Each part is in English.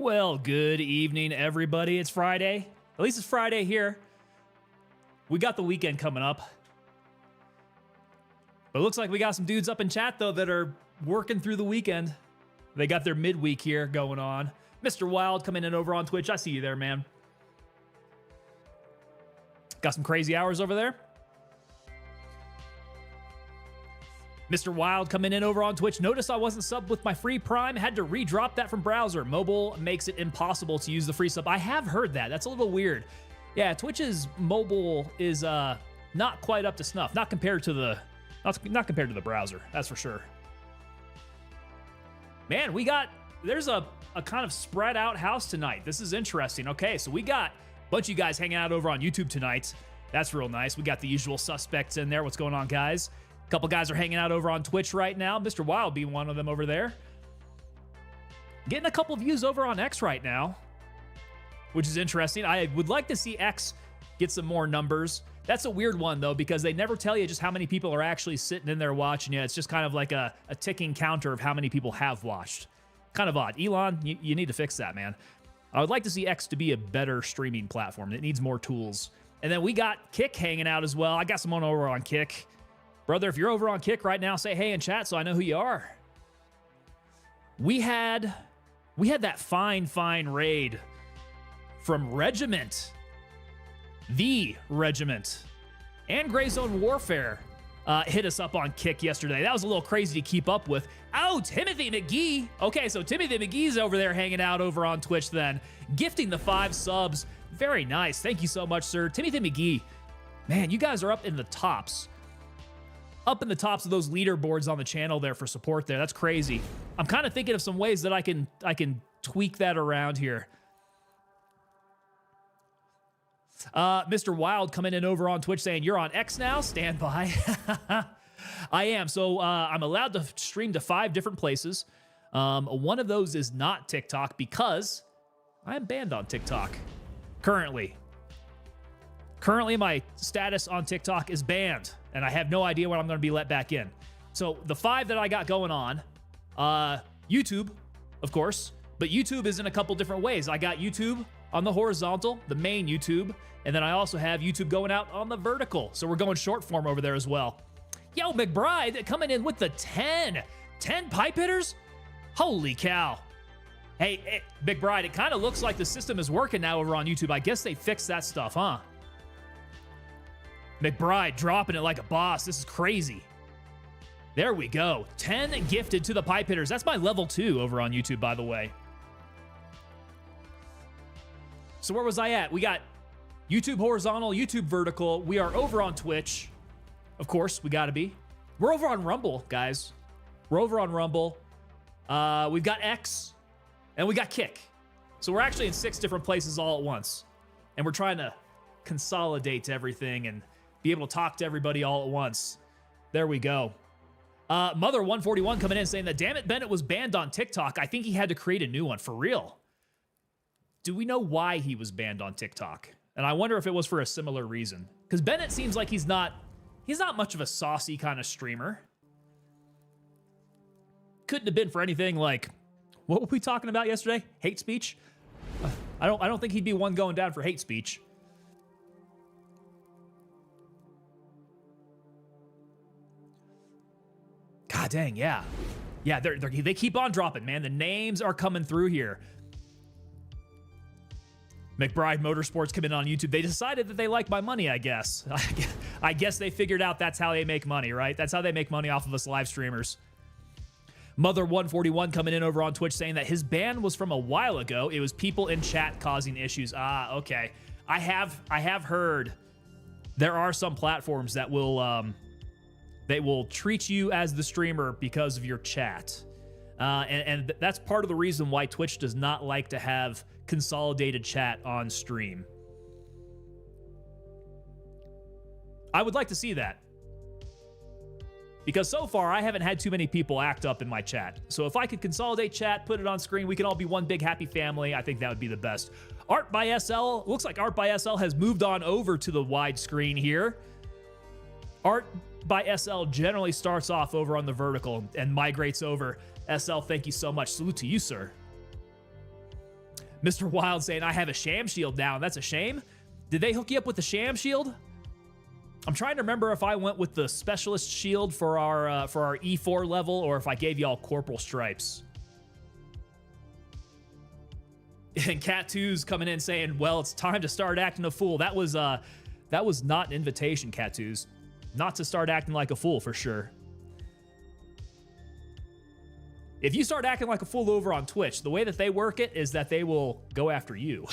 Well, good evening, everybody. It's Friday. At least it's Friday here. We got the weekend coming up. But it looks like we got some dudes up in chat, though, that are working through the weekend. They got their midweek here going on. Mr. Wild coming in over on Twitch. I see you there, man. Got some crazy hours over there. Mr. Wild coming in over on Twitch. Notice I wasn't subbed with my free Prime. Had to redrop that from browser. Mobile makes it impossible to use the free sub. I have heard that. That's a little weird. Yeah, Twitch's mobile is not quite up to snuff. Not compared to the browser. That's for sure. Man, there's a kind of spread out house tonight. This is interesting. Okay, so we got a bunch of you guys hanging out over on YouTube tonight. That's real nice. We got the usual suspects in there. What's going on, guys? A couple guys are hanging out over on Twitch right now. Mr. Wild being one of them over there. Getting a couple views over on X right now, which is interesting. I would like to see X get some more numbers. That's a weird one, though, because they never tell you just how many people are actually sitting in there watching you. It's just kind of like a ticking counter of how many people have watched. Kind of odd. Elon, you need to fix that, man. I would like to see X to be a better streaming platform. It needs more tools. And then we got Kick hanging out as well. I got someone over on Kick. Brother, if you're over on Kick right now, say hey in chat so I know who you are. We had that fine raid from Regiment. The Regiment. And Gray Zone Warfare hit us up on Kick yesterday. That was a little crazy to keep up with. Oh, Timothy McGee. Okay, so Timothy McGee's over there hanging out over on Twitch then. Gifting the 5 subs. Very nice. Thank you so much, sir. Timothy McGee. Man, you guys are up in the tops. Up in the tops of those leaderboards on the channel there for support there. That's crazy. I'm kind of thinking of some ways that I can tweak that around here. Mr. Wild coming in over on Twitch saying, you're on X now? Stand by. I am. So I'm allowed to stream to 5 different places. One of those is not TikTok because I'm banned on TikTok currently. Currently, my status on TikTok is banned, and I have no idea when I'm going to be let back in. So the 5 that I got going on, YouTube, of course, but YouTube is in a couple different ways. I got YouTube on the horizontal, the main YouTube, and then I also have YouTube going out on the vertical. So we're going short form over there as well. Yo, McBride coming in with the 10 pipe hitters? Holy cow. Hey, McBride, it kind of looks like the system is working now over on YouTube. I guess they fixed that stuff, huh? McBride dropping it like a boss. This is crazy. There we go. 10 gifted to the pipe hitters. That's my level 2 over on YouTube, by the way. So where was I at? We got YouTube horizontal, YouTube vertical. We are over on Twitch. Of course, we got to be. We're over on Rumble, guys. We're over on Rumble. We've got X, and we got Kick. So we're actually in 6 different places all at once. And we're trying to consolidate everything and be able to talk to everybody all at once. There we go. Mother141 coming in saying that, damn it, Bennett was banned on TikTok. I think he had to create a new one, for real. Do we know why he was banned on TikTok? And I wonder if it was for a similar reason. Because Bennett seems like he's not much of a saucy kind of streamer. Couldn't have been for anything like, what were we talking about yesterday? Hate speech? I don't think he'd be one going down for hate speech. God dang, yeah. Yeah, they keep on dropping, man. The names are coming through here. McBride Motorsports coming in on YouTube. They decided that they like my money, I guess. I guess they figured out that's how they make money, right? That's how they make money off of us live streamers. Mother141 coming in over on Twitch saying that his ban was from a while ago. It was people in chat causing issues. Ah, okay. I have heard there are some platforms that will they will treat you as the streamer because of your chat. And that's part of the reason why Twitch does not like to have consolidated chat on stream. I would like to see that. Because so far, I haven't had too many people act up in my chat. So if I could consolidate chat, put it on screen, we can all be one big happy family, I think that would be the best. Art by SL, looks like Art by SL has moved on over to the widescreen here. Art by SL generally starts off over on the vertical and migrates over. SL, thank you so much. Salute to you, sir. Mr. Wild saying, I have a sham shield now, and that's a shame. Did they hook you up with the sham shield? I'm trying to remember if I went with the specialist shield for our E4 level, or if I gave y'all corporal stripes. And Cat 2's coming in saying, well, it's time to start acting a fool. That was not an invitation, Cat 2's. Not to start acting like a fool, for sure. If you start acting like a fool over on Twitch, the way that they work it is that they will go after you,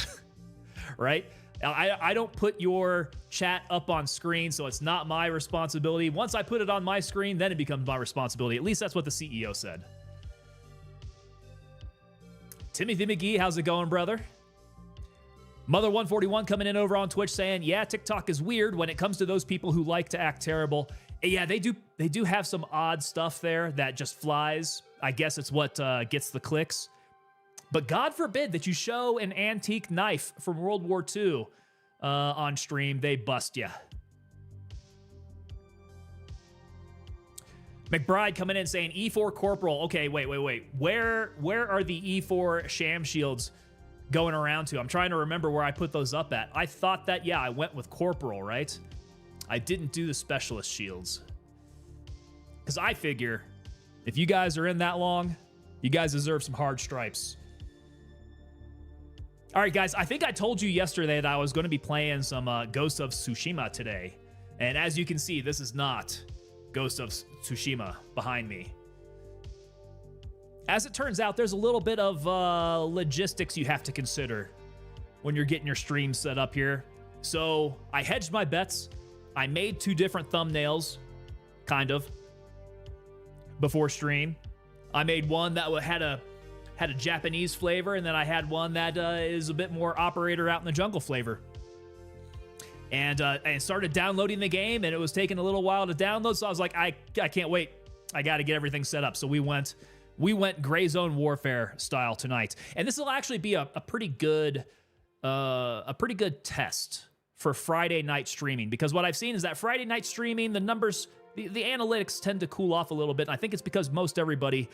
right? I don't put your chat up on screen, so it's not my responsibility. Once I put it on my screen, then it becomes my responsibility. At least that's what the CEO said. Timothy McGee, how's it going, brother? Mother141 coming in over on Twitch saying, yeah, TikTok is weird when it comes to those people who like to act terrible. Yeah, they do have some odd stuff there that just flies. I guess it's what gets the clicks. But God forbid that you show an antique knife from World War II on stream, they bust you. McBride coming in saying E4 Corporal. Okay, wait. Where are the E4 sham shields going around to? I'm trying to remember where I put those up at. I thought that, yeah, I went with Corporal, right? I didn't do the specialist shields. Because I figure if you guys are in that long, you guys deserve some hard stripes. All right, guys, I think I told you yesterday that I was going to be playing some Ghost of Tsushima today. And as you can see, this is not Ghost of Tsushima behind me. As it turns out, there's a little bit of logistics you have to consider when you're getting your stream set up here. So I hedged my bets. I made 2 different thumbnails, kind of, before stream. I made one that had a Japanese flavor, and then I had one that is a bit more operator out in the jungle flavor. And I started downloading the game, and it was taking a little while to download, so I was like, I can't wait. I got to get everything set up. So we went Gray Zone Warfare style tonight. And this will actually be a pretty good test for Friday night streaming, because what I've seen is that Friday night streaming, the numbers, the analytics tend to cool off a little bit. And I think it's because most everybody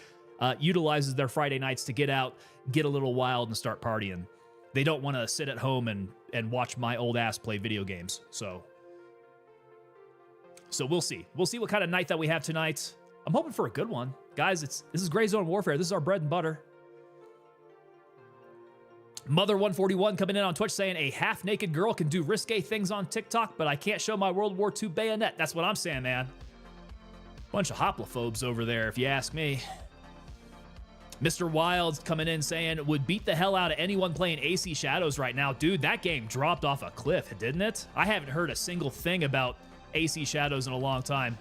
utilizes their Friday nights to get out, get a little wild, and start partying. They don't want to sit at home and watch my old ass play video games. So we'll see. We'll see what kind of night that we have tonight. I'm hoping for a good one. Guys, this is Gray Zone Warfare. This is our bread and butter. Mother141 coming in on Twitch saying, a half-naked girl can do risque things on TikTok, but I can't show my World War II bayonet. That's what I'm saying, man. Bunch of hoplophobes over there, if you ask me. Mr. Wild coming in saying, would beat the hell out of anyone playing AC Shadows right now. Dude, that game dropped off a cliff, didn't it? I haven't heard a single thing about AC Shadows in a long time.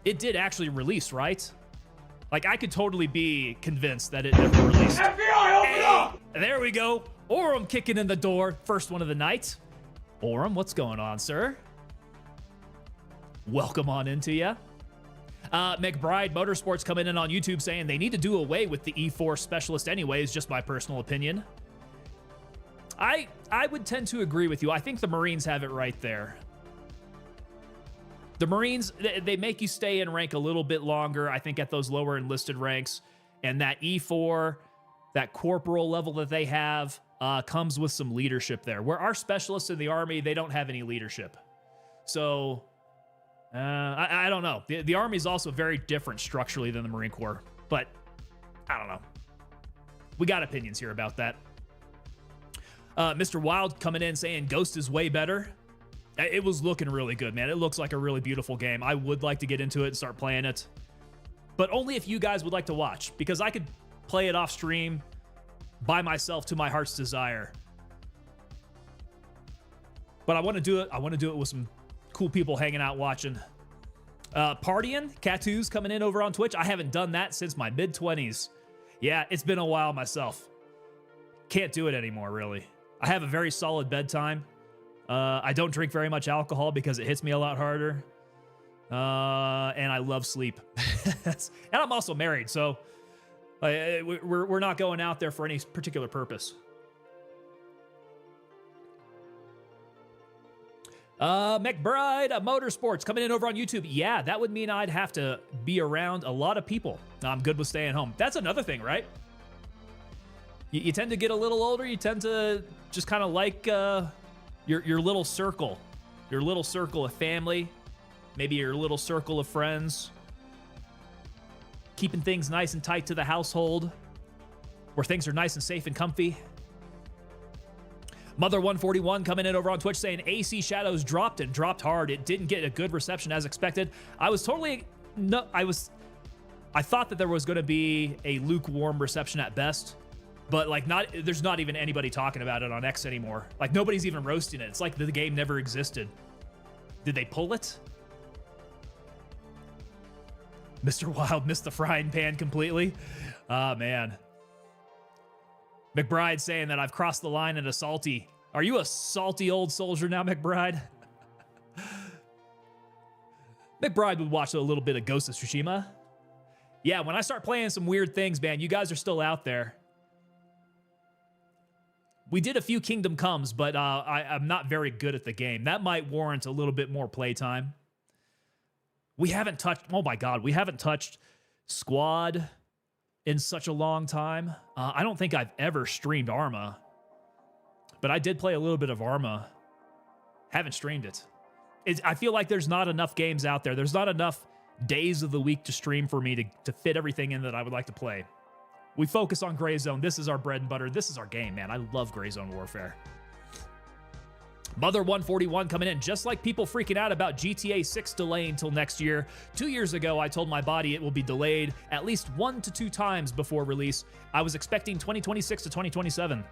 It did actually release, right? Like, I could totally be convinced that it never released. FBI, open up! There we go. Orem kicking in the door. First one of the night. Orem, what's going on, sir? Welcome on into ya. McBride Motorsports coming in on YouTube saying they need to do away with the E4 specialist anyways, just my personal opinion. I would tend to agree with you. I think the Marines have it right there. The Marines, they make you stay in rank a little bit longer, I think, at those lower enlisted ranks. And that E4, that corporal level that they have, comes with some leadership there. Where our specialists in the Army, they don't have any leadership. So, I don't know. The Army is also very different structurally than the Marine Corps. But, I don't know. We got opinions here about that. Mr. Wild coming in saying Ghost is way better. It was looking really good, man. It looks like a really beautiful game. I would like to get into it and start playing it. But only if you guys would like to watch, because I could play it off stream by myself to my heart's desire. But I want to do it. I want to do it with some cool people hanging out watching. Partying, Catoo's coming in over on Twitch. I haven't done that since my mid-20s. Yeah, it's been a while myself. Can't do it anymore, really. I have a very solid bedtime. I don't drink very much alcohol because it hits me a lot harder. And I love sleep. And I'm also married, so we're not going out there for any particular purpose. McBride Motorsports coming in over on YouTube. Yeah, that would mean I'd have to be around a lot of people. I'm good with staying home. That's another thing, right? You tend to get a little older. You tend to just kind of like your little circle of family, maybe your little circle of friends, keeping things nice and tight to the household where things are nice and safe and comfy. Mother141 coming in over on Twitch saying AC Shadows dropped and dropped hard. It didn't get a good reception as expected. I thought that there was going to be a lukewarm reception at best, but like there's not even anybody talking about it on X anymore. Like nobody's even roasting it. It's like the game never existed. Did they pull it? Mr. Wild missed the frying pan completely. Ah, man. McBride saying that I've crossed the line into salty. Are you a salty old soldier now, McBride? McBride would watch a little bit of Ghost of Tsushima. Yeah, when I start playing some weird things, man, you guys are still out there. We did a few Kingdom Comes, but I'm not very good at the game. That might warrant a little bit more playtime. We haven't touched, oh my God, we haven't touched Squad in such a long time. I don't think I've ever streamed Arma, but I did play a little bit of Arma. Haven't streamed it. I feel like there's not enough games out there. There's not enough days of the week to stream for me to fit everything in that I would like to play. We focus on Gray Zone. This is our bread and butter. This is our game, man. I love Gray Zone Warfare. Mother141 coming in. Just like people freaking out about GTA 6 delaying until next year, 2 years ago, I told my body it will be delayed at least 1 to 2 times before release. I was expecting 2026 to 2027.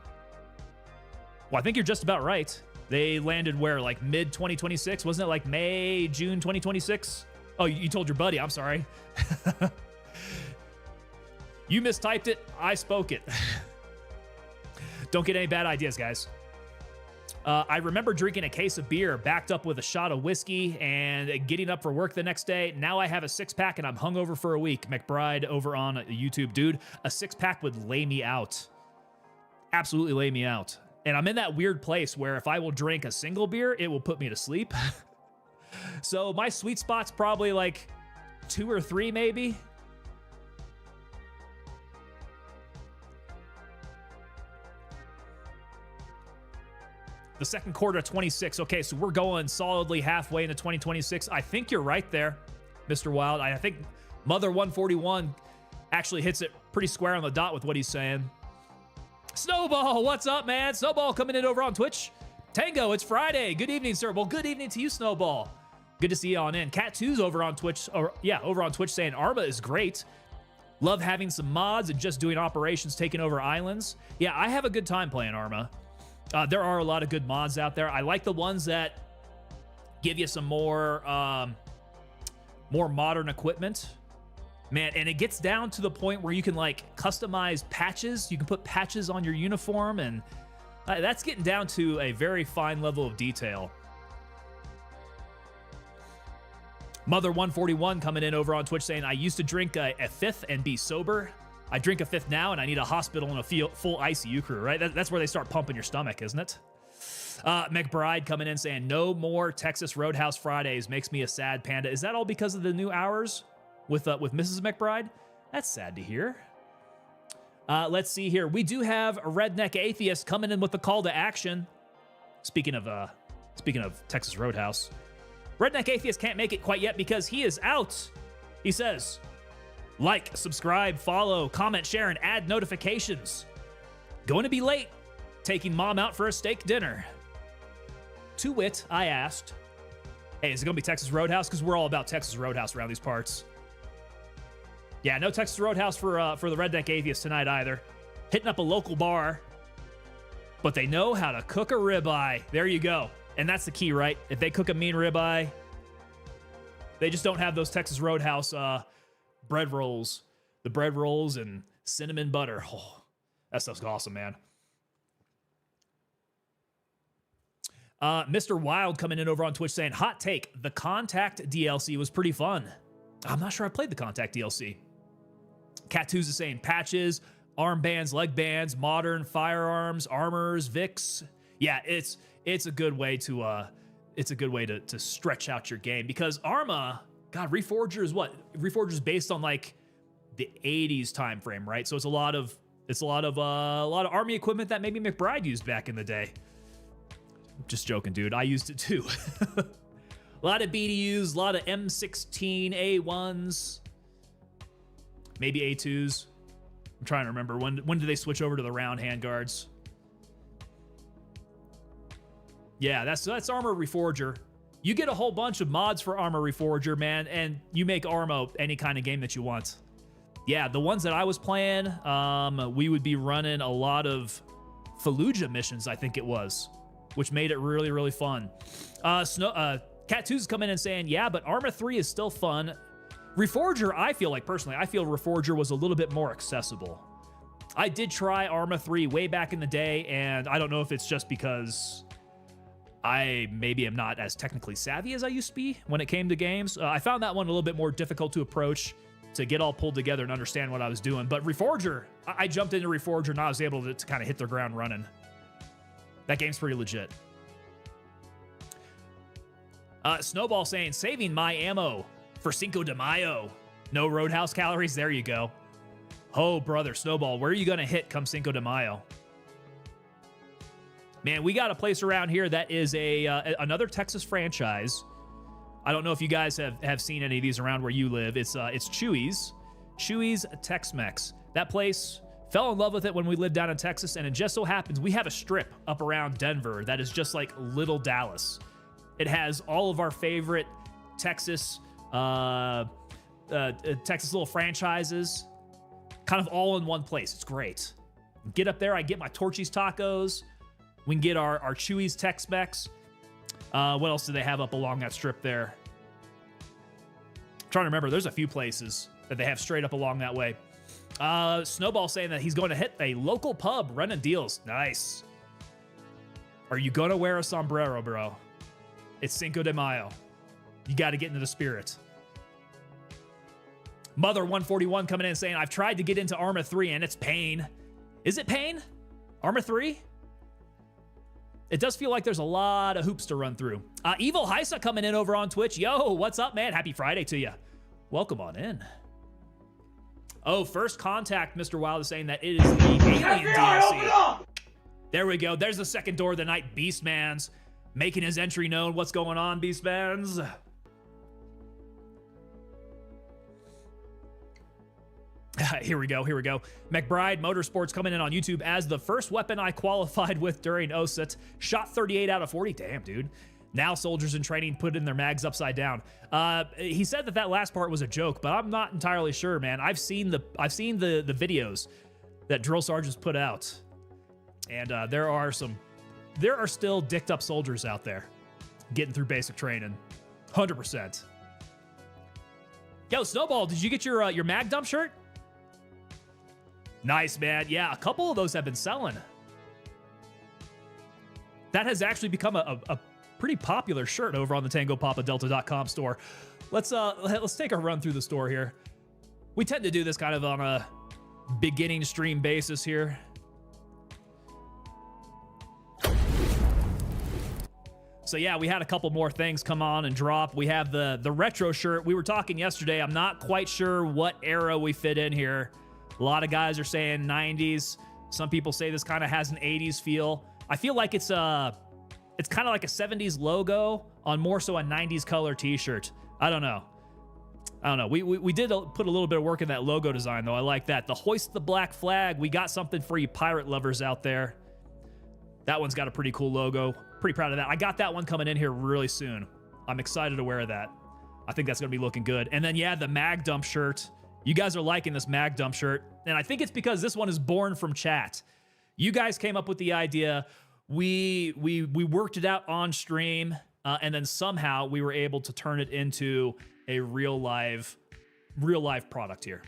Well, I think you're just about right. They landed where, like mid-2026? Wasn't it like May, June 2026? Oh, you told your buddy. I'm sorry. You mistyped it. I spoke it. Don't get any bad ideas, guys. I remember drinking a case of beer backed up with a shot of whiskey and getting up for work the next day. Now I have a 6-pack and I'm hungover for a week. McBride over on YouTube. Dude, a 6-pack would lay me out. Absolutely lay me out. And I'm in that weird place where if I will drink a single beer, it will put me to sleep. So my sweet spot's probably like 2 or 3 maybe. The second quarter of 26. Okay, so we're going solidly halfway into 2026. I think you're right there, Mr. Wild. I think Mother141 actually hits it pretty square on the dot with what he's saying. Snowball, what's up, man? Snowball coming in over on Twitch. Tango, it's Friday. Good evening, sir. Well, good evening to you, Snowball. Good to see you on in. Cat2's over on Twitch, over on Twitch saying Arma is great. Love having some mods and just doing operations, taking over islands. Yeah, I have a good time playing Arma. There are a lot of good mods out there. I like the ones that give you some more modern equipment. Man, and it gets down to the point where you can like customize patches. You can put patches on your uniform, and that's getting down to a very fine level of detail. Mother141 coming in over on Twitch saying, I used to drink a 5th and be sober. I drink a 5th now, and I need a hospital and a full ICU crew, right? That's where they start pumping your stomach, isn't it? McBride coming in saying, no more Texas Roadhouse Fridays. Makes me a sad panda. Is that all because of the new hours with Mrs. McBride? That's sad to hear. Let's see here. We do have a Redneck Atheist coming in with the call to action. Speaking of Texas Roadhouse. Redneck Atheist can't make it quite yet because he is out. He says, like, subscribe, follow, comment, share, and add notifications. Going to be late. Taking mom out for a steak dinner. To wit, I asked, hey, is it going to be Texas Roadhouse? Because we're all about Texas Roadhouse around these parts. Yeah, no Texas Roadhouse for the Redneck Atheist tonight either. Hitting up a local bar. But they know how to cook a ribeye. There you go. And that's the key, right? If they cook a mean ribeye, they just don't have those Texas Roadhouse bread rolls. The bread rolls and cinnamon butter. Oh, that stuff's awesome, man. Mr. Wild coming in over on Twitch saying, hot take, the Contact DLC was pretty fun. I'm not sure I played the Contact DLC. Cat2's is saying patches, armbands, leg bands, modern firearms, armors, Vicks. Yeah, it's a good way to stretch out your game, because Arma, God, Reforger is what? Reforger is based on like the 80s time frame, right? So it's a lot of It's a lot of Army equipment that maybe McBride used back in the day. Just joking, dude. I used it too. A lot of BDUs, a lot of M16 A1s, maybe A2s. I'm trying to remember when did they switch over to the round handguards? Yeah, that's Armor Reforger. You get a whole bunch of mods for Armor Reforger, man, and you make Armo any kind of game that you want. Yeah, the ones that I was playing, we would be running a lot of Fallujah missions, I think it was, which made it really, really fun. Cat 2's coming in and saying, yeah, but Arma 3 is still fun. Reforger, I feel Reforger was a little bit more accessible. I did try Arma 3 way back in the day, and I don't know if it's just because I maybe am not as technically savvy as I used to be when it came to games. I found that one a little bit more difficult to approach, to get all pulled together and understand what I was doing. But Reforger, I jumped into Reforger and I was able to kind of hit the ground running. That game's pretty legit. Snowball saying, saving my ammo for Cinco de Mayo. No Roadhouse calories? There you go. Oh, brother, Snowball, where are you going to hit come Cinco de Mayo? Man, we got a place around here that is another Texas franchise. I don't know if you guys have seen any of these around where you live. It's Chuy's Tex-Mex. That place, fell in love with it when we lived down in Texas, and it just so happens we have a strip up around Denver that is just like little Dallas. It has all of our favorite Texas little franchises, kind of all in one place. It's great. Get up there, I get my Torchy's tacos. We can get our Chuy's Tex-Mex. What else do they have up along that strip there? I'm trying to remember. There's a few places that they have straight up along that way. Snowball saying that he's going to hit a local pub running deals. Nice. Are you going to wear a sombrero, bro? It's Cinco de Mayo. You got to get into the spirit. Mother141 coming in saying, I've tried to get into Arma 3 and it's pain. Is it pain? Arma 3? It does feel like there's a lot of hoops to run through. Evil Heisa coming in over on Twitch. Yo, what's up, man? Happy Friday to you. Welcome on in. Oh, First Contact, Mr. Wild is saying that it is the Alien DLC. There we go. There's the second door of the night. Beastman's making his entry known. What's going on, Beastman's? Here we go. McBride Motorsports coming in on YouTube as the first weapon I qualified with during OSUT. Shot 38 out of 40. Damn, dude. Now soldiers in training put in their mags upside down. He said that last part was a joke, but I'm not entirely sure, man. I've seen the videos that drill sergeants put out, and there are still dicked up soldiers out there getting through basic training. 100%. Yo, Snowball, did you get your mag dump shirt? Nice, man. Yeah, a couple of those have been selling. That has actually become a pretty popular shirt over on the TangoPapaDelta.com store. Let's take a run through the store here. We tend to do this kind of on a beginning stream basis here. So yeah, we had a couple more things come on and drop. We have the retro shirt. We were talking yesterday. I'm not quite sure what era we fit in here. A lot of guys are saying 90s. Some people say this kind of has an 80s feel. I feel like it's kind of like a 70s logo on more so a 90s color t-shirt. I don't know. We did put a little bit of work in that logo design, though. I like that. The Hoist the Black Flag. We got something for you pirate lovers out there. That one's got a pretty cool logo. Pretty proud of that. I got that one coming in here really soon. I'm excited to wear that. I think that's going to be looking good. And then, yeah, the Mag Dump shirt. You guys are liking this Mag Dump shirt. And I think it's because this one is born from chat. You guys came up with the idea. We worked it out on stream. And then somehow we were able to turn it into a real live product here.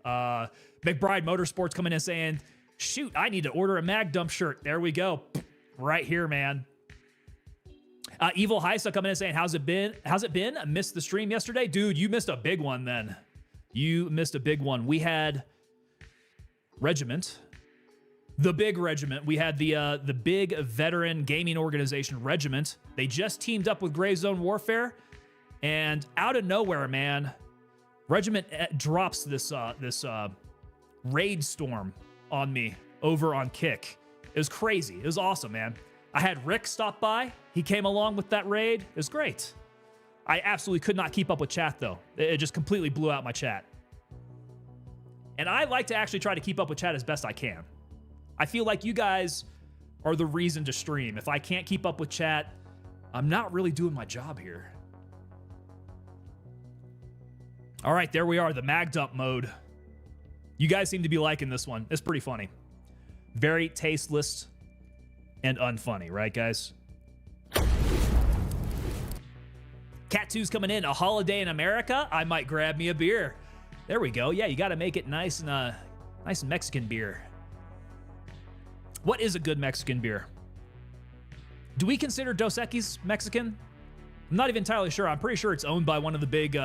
McBride Motorsports coming in saying, shoot, I need to order a Mag Dump shirt. There we go. Right here, man. Evil Heisa coming in saying, how's it been? I missed the stream yesterday. Dude, you missed a big one then. You missed a big one. We had Regiment. The big Regiment. We had the big veteran gaming organization Regiment. They just teamed up with Gray Zone Warfare. And out of nowhere, man, Regiment drops this Raid Storm on me over on Kick. It was crazy. It was awesome, man. I had Rick stop by. He came along with that raid. It was great. I absolutely could not keep up with chat, though. It just completely blew out my chat. And I like to actually try to keep up with chat as best I can. I feel like you guys are the reason to stream. If I can't keep up with chat, I'm not really doing my job here. All right, there we are, the mag dump mode. You guys seem to be liking this one. It's pretty funny. Very tasteless and unfunny, right, guys? Cat 2's coming in. A holiday in America? I might grab me a beer. There we go. Yeah, you got to make it nice and nice Mexican beer. What is a good Mexican beer? Do we consider Dos Equis Mexican? I'm not even entirely sure. I'm pretty sure it's owned by one of the big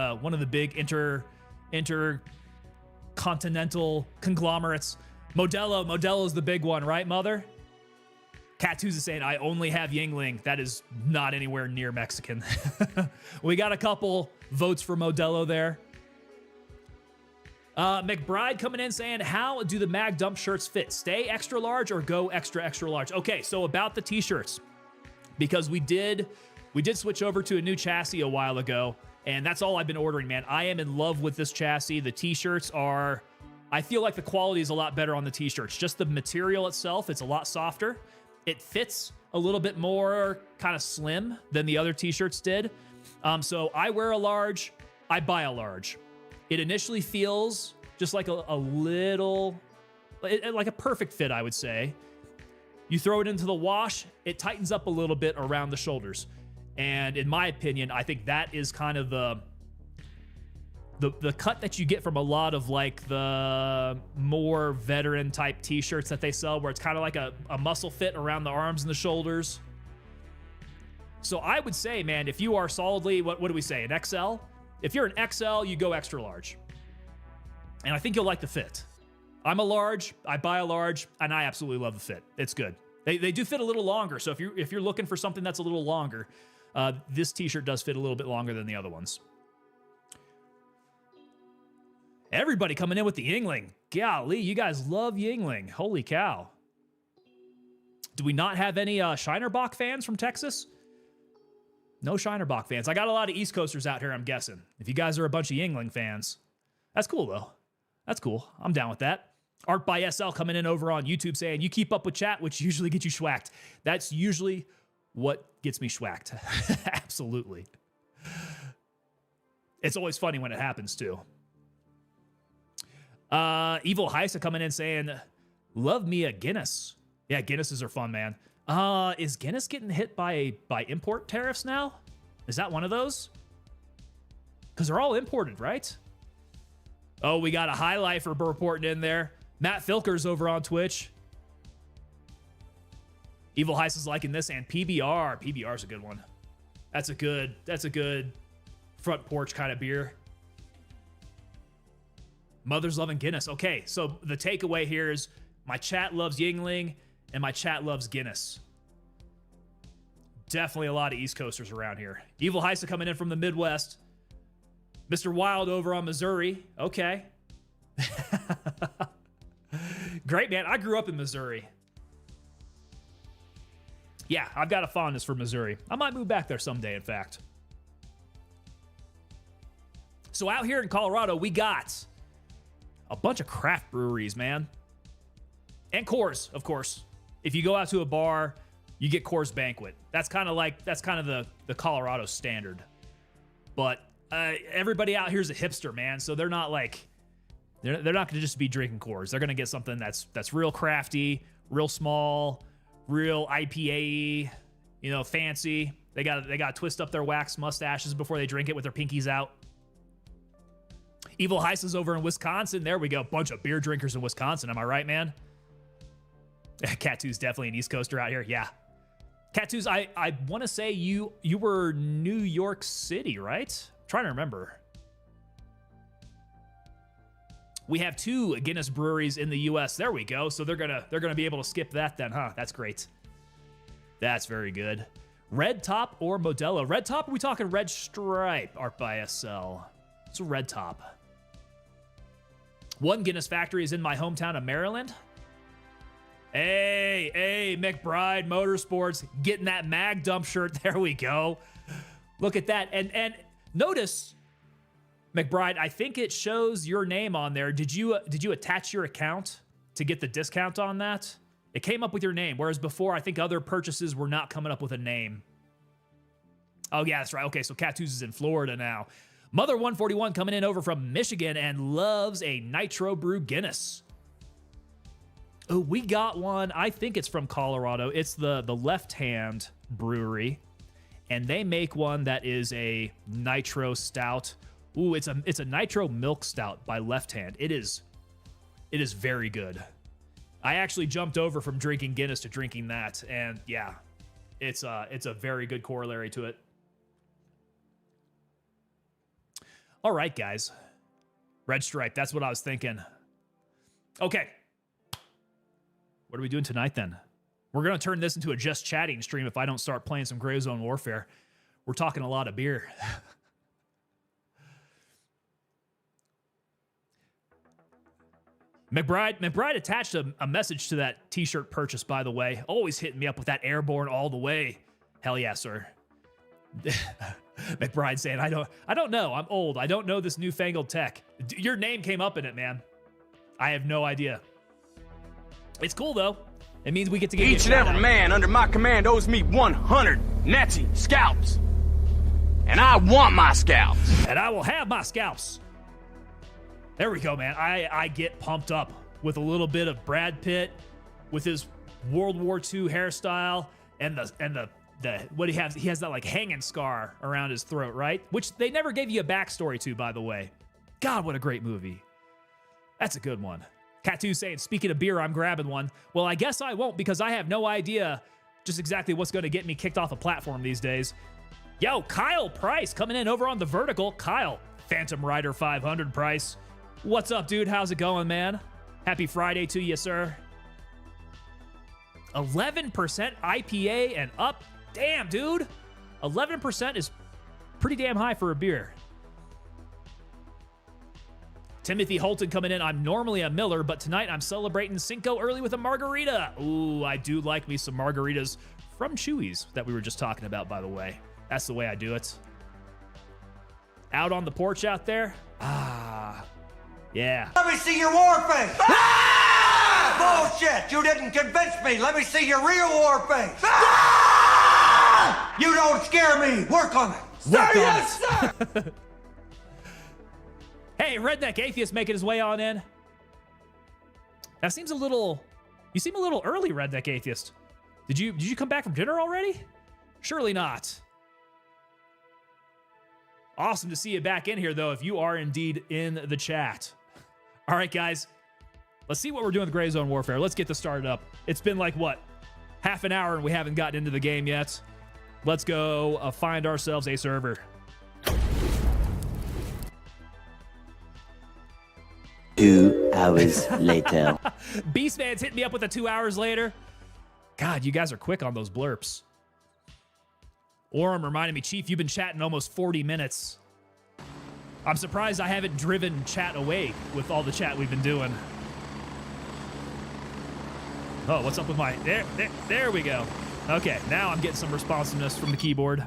intercontinental conglomerates. Modelo's the big one, right, Mother? Cat2's is saying, I only have Yingling. That is not anywhere near Mexican. We got a couple votes for Modelo there. McBride coming in saying, how do the mag dump shirts fit? Stay extra large or go extra, extra large? Okay, so about the t-shirts, because we did switch over to a new chassis a while ago, and that's all I've been ordering, man. I am in love with this chassis. The t-shirts are, I feel like the quality is a lot better on the t-shirts. Just the material itself, it's a lot softer. It fits a little bit more kind of slim than the other t-shirts did. So I wear a large, I buy a large. It initially feels just like a little, like a perfect fit, I would say. You throw it into the wash, it tightens up a little bit around the shoulders. And in my opinion, I think that is kind of the cut that you get from a lot of like the more veteran type t-shirts that they sell, where it's kind of like a muscle fit around the arms and the shoulders. So I would say, man, if you are solidly, what do we say, an XL? If you're an XL, you go extra large. And I think you'll like the fit. I'm a large, I buy a large, and I absolutely love the fit. It's good. They do fit a little longer, so if you're looking for something that's a little longer, this t-shirt does fit a little bit longer than the other ones. Everybody coming in with the Yingling. Golly, you guys love Yingling. Holy cow. Do we not have any Shinerbach fans from Texas? No Shinerbach fans. I got a lot of East Coasters out here, I'm guessing. If you guys are a bunch of Yingling fans. That's cool, though. That's cool. I'm down with that. Art by SL coming in over on YouTube saying, you keep up with chat, which usually gets you schwacked. That's usually what gets me schwacked. Absolutely. It's always funny when it happens, too. Evil Heisa coming in saying, love me a Guinness. Yeah, Guinnesses are fun, man. Is Guinness getting hit by import tariffs now? Is that one of those? Because they're all imported, right? Oh, we got a High Lifer reporting in there. Matt Filkers over on Twitch. Evil Heist is liking this, and PBR. PBR's a good one. That's a good front porch kind of beer. Mother's loving Guinness. Okay, so the takeaway here is my chat loves Yingling and my chat loves Guinness. Definitely a lot of East Coasters around here. Evil Heisa coming in from the Midwest. Mr. Wild over on Missouri. Okay. Great, man. I grew up in Missouri. Yeah, I've got a fondness for Missouri. I might move back there someday, in fact. So out here in Colorado, we got a bunch of craft breweries, man. And Coors, of course. If you go out to a bar, you get Coors Banquet. That's kind of the Colorado standard. But everybody out here is a hipster, man. So they're not like, they're not going to just be drinking Coors. They're going to get something that's real crafty, real small, real IPA, fancy. They got to twist up their wax mustaches before they drink it with their pinkies out. Evil Heist is over in Wisconsin. There we go. Bunch of beer drinkers in Wisconsin. Am I right, man? Cat 2's definitely an East Coaster out here. Yeah. Cat 2's, I want to say you were New York City, right? I'm trying to remember. We have 2 Guinness breweries in the U.S. There we go. So they're gonna be able to skip that then, huh? That's great. That's very good. Red Top or Modelo? Red Top? Are we talking Red Stripe? Art by SL. It's a Red Top. One Guinness factory is in my hometown of Maryland. Hey, McBride Motorsports getting that mag dump shirt. There we go. Look at that. And notice, McBride, I think it shows your name on there. Did you attach your account to get the discount on that? It came up with your name, whereas before I think other purchases were not coming up with a name. Oh yeah, that's right. Okay, so Cat2s is in Florida now. Mother 141 coming in over from Michigan and loves a Nitro Brew Guinness. Oh, we got one. I think it's from Colorado. It's the Left Hand Brewery, and they make one that is a nitro stout. Ooh, it's a nitro milk stout by Left Hand. It is very good. I actually jumped over from drinking Guinness to drinking that, and yeah, it's a very good corollary to it. All right, guys. Red Stripe, that's what I was thinking. Okay. What are we doing tonight, then? We're going to turn this into a just chatting stream if I don't start playing some Gray Zone Warfare. We're talking a lot of beer. McBride attached a message to that t-shirt purchase, by the way. Always hitting me up with that airborne all the way. Hell yeah, sir. McBride saying, I don't know. I'm old. I don't know this newfangled tech. Your name came up in it, man. I have no idea. It's cool, though. It means we get to get each and every man under my command owes me 100 Nazi scalps. And I want my scalps. And I will have my scalps. There we go, man. I get pumped up with a little bit of Brad Pitt with his World War II hairstyle and the what he has that like hanging scar around his throat, right? Which they never gave you a backstory to, by the way. God, what a great movie. That's a good one. Cat2 saying, speaking of beer, I'm grabbing one. Well, I guess I won't because I have no idea just exactly what's going to get me kicked off a platform these days. Yo, Kyle Price coming in over on the vertical. Kyle, Phantom Rider 500 Price. What's up, dude? How's it going, man? Happy Friday to you, sir. 11% IPA and up. Damn, dude. 11% is pretty damn high for a beer. Timothy Holton coming in. I'm normally a Miller, but tonight I'm celebrating Cinco early with a margarita. Ooh, I do like me some margaritas from Chewy's that we were just talking about, by the way. That's the way I do it. Out on the porch out there. Ah, yeah. Let me see your war face. Ah! Bullshit, you didn't convince me. Let me see your real war face. Ah! You don't scare me. Work on it. Work on it. Sir. Hey, Redneck Atheist making his way on in. That seems a little... You seem a little early, Redneck Atheist. Did you come back from dinner already? Surely not. Awesome to see you back in here, though, if you are indeed in the chat. All right, guys. Let's see what we're doing with Gray Zone Warfare. Let's get this started up. It's been like, what, half an hour and we haven't gotten into the game yet. Let's go find ourselves a server. 2 hours later. Beastman's hitting me up with a 2 hours later. God, you guys are quick on those blurps. Orem reminded me, Chief, you've been chatting almost 40 minutes. I'm surprised I haven't driven chat away with all the chat we've been doing. Oh, what's up with my... There we go. Okay, now I'm getting some responsiveness from the keyboard.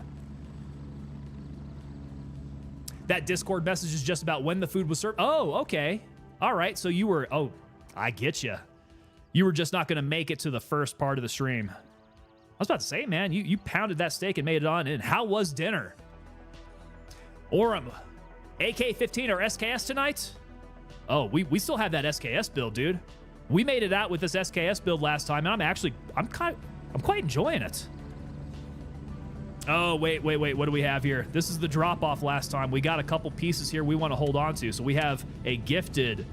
That Discord message is just about when the food was served. Oh, okay. All right, so you were... Oh, I get you. You were just not going to make it to the first part of the stream. I was about to say, man, you pounded that steak and made it on in. How was dinner? Orem, AK-15 or SKS tonight? Oh, we still have that SKS build, dude. We made it out with this SKS build last time, and I'm quite enjoying it. Oh, wait. What do we have here? This is the drop-off last time. We got a couple pieces here we want to hold on to. So we have a gifted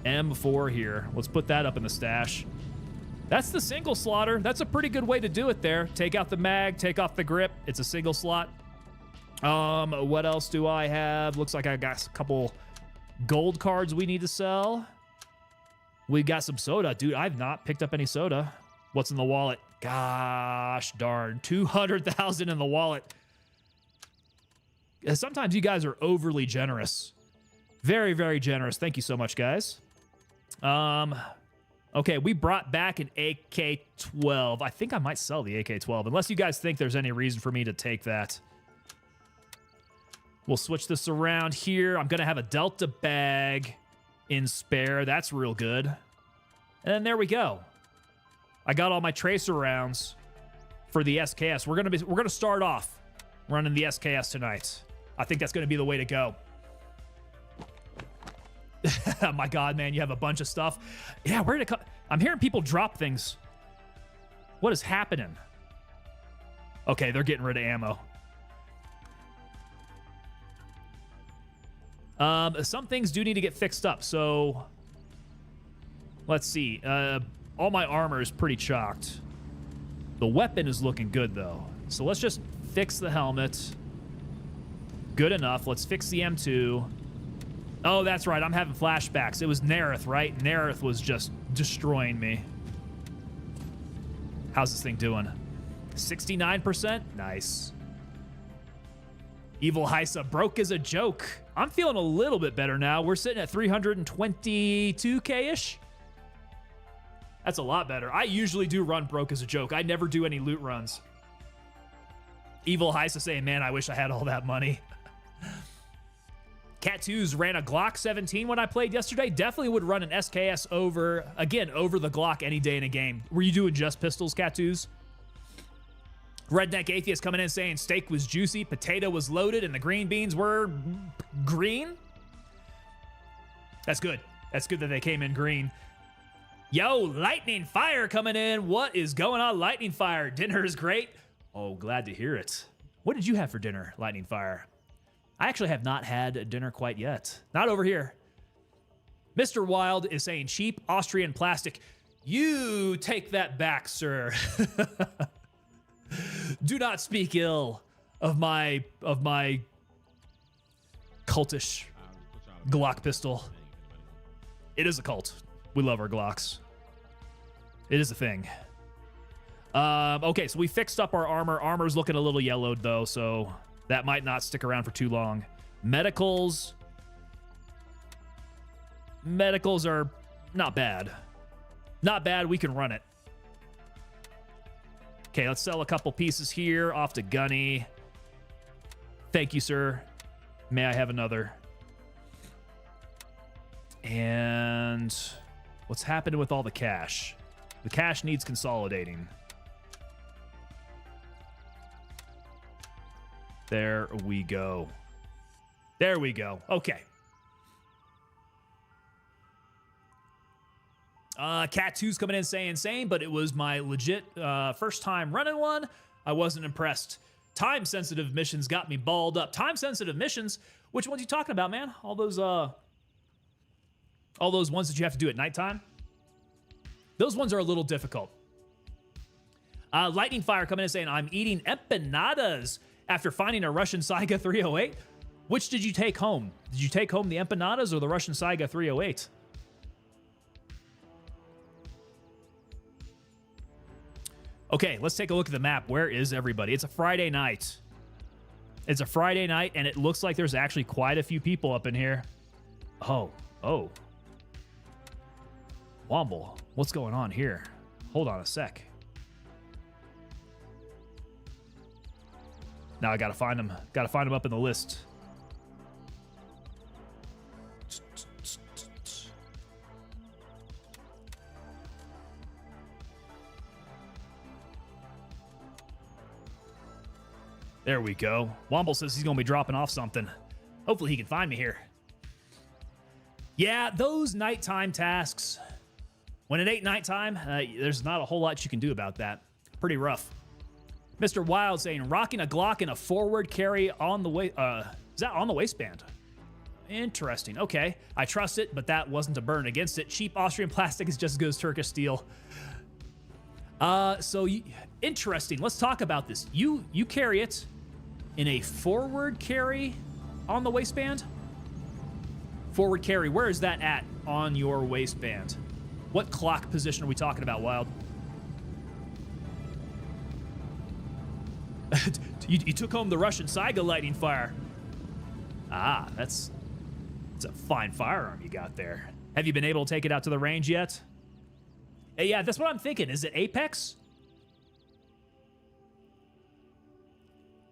M4 here. Let's put that up in the stash. That's the single slaughter. That's a pretty good way to do it there. Take out the mag, take off the grip. It's a single slot. What else do I have? Looks like I got a couple gold cards we need to sell. We got some soda. Dude, I've not picked up any soda. What's in the wallet? Gosh darn, 200,000 in the wallet. Sometimes you guys are overly generous. Very, very generous. Thank you so much, guys. Okay, we brought back an AK-12. I think I might sell the AK-12, unless you guys think there's any reason for me to take that. We'll switch this around here. I'm going to have a Delta bag in spare. That's real good. And then there we go. I got all my tracer rounds for the SKS. We're going to start off running the SKS tonight. I think that's going to be the way to go. Oh my God, man, you have a bunch of stuff. Yeah, where did it come? I'm hearing people drop things. What is happening? Okay, they're getting rid of ammo. Some things do need to get fixed up, so let's see. All my armor is pretty chalked. The weapon is looking good, though. So let's just fix the helmet. Good enough. Let's fix the M2. Oh, that's right. I'm having flashbacks. It was Nerith, right? Nerith was just destroying me. How's this thing doing? 69%? Nice. Evil Heisa broke as a joke. I'm feeling a little bit better now. We're sitting at 322k-ish. That's a lot better. I usually do run broke as a joke. I never do any loot runs. Evil Heisa saying, man, I wish I had all that money. Cat2s ran a Glock 17 when I played yesterday. Definitely would run an SKS over the Glock any day in a game. Were you doing just pistols, Cat2s? Redneck Atheist coming in saying steak was juicy, potato was loaded, and the green beans were green? That's good. That's good that they came in green. Yo, Lightning Fire coming in. What is going on, Lightning Fire? Dinner is great. Oh, glad to hear it. What did you have for dinner, Lightning Fire? I actually have not had dinner quite yet. Not over here. Mr. Wild is saying cheap Austrian plastic. You take that back, sir. Do not speak ill of my cultish Glock pistol. It is a cult. We love our Glocks. It is a thing. Okay, so we fixed up our armor. Armor's looking a little yellowed, though, so that might not stick around for too long. Medicals. Medicals are not bad. Not bad. We can run it. Okay, let's sell a couple pieces here off to Gunny. Thank you, sir. May I have another? And what's happening with all the cash? The cash needs consolidating. There we go. There we go. Okay. Cat2's coming in saying same, but it was my legit first time running one. I wasn't impressed. Time-sensitive missions got me balled up. Time-sensitive missions? Which ones you talking about, man? All those ones that you have to do at nighttime? Those ones are a little difficult. Lightning Fire coming in saying, I'm eating empanadas after finding a Russian Saiga 308. Which did you take home? Did you take home the empanadas or the Russian Saiga 308? Okay, let's take a look at the map. Where is everybody? It's a Friday night. It's a Friday night, and it looks like there's actually quite a few people up in here. Oh. Womble, what's going on here? Hold on a sec. Now I gotta find them. Gotta find them up in the list. There we go. Womble says he's gonna be dropping off something. Hopefully he can find me here. Yeah, those nighttime tasks. When it ain't nighttime, there's not a whole lot you can do about that. Pretty rough. Mr. Wild saying, rocking a Glock in a forward carry on the way. Is that on the waistband? Interesting. Okay. I trust it, but that wasn't a burn against it. Cheap Austrian plastic is just as good as Turkish steel. Interesting. Let's talk about this. You carry it in a forward carry on the waistband? Forward carry. Where is that at on your waistband? What clock position are we talking about, Wild? You took home the Russian Saiga Lightning Fire. Ah, it's a fine firearm you got there. Have you been able to take it out to the range yet? Yeah, that's what I'm thinking. Is it Apex?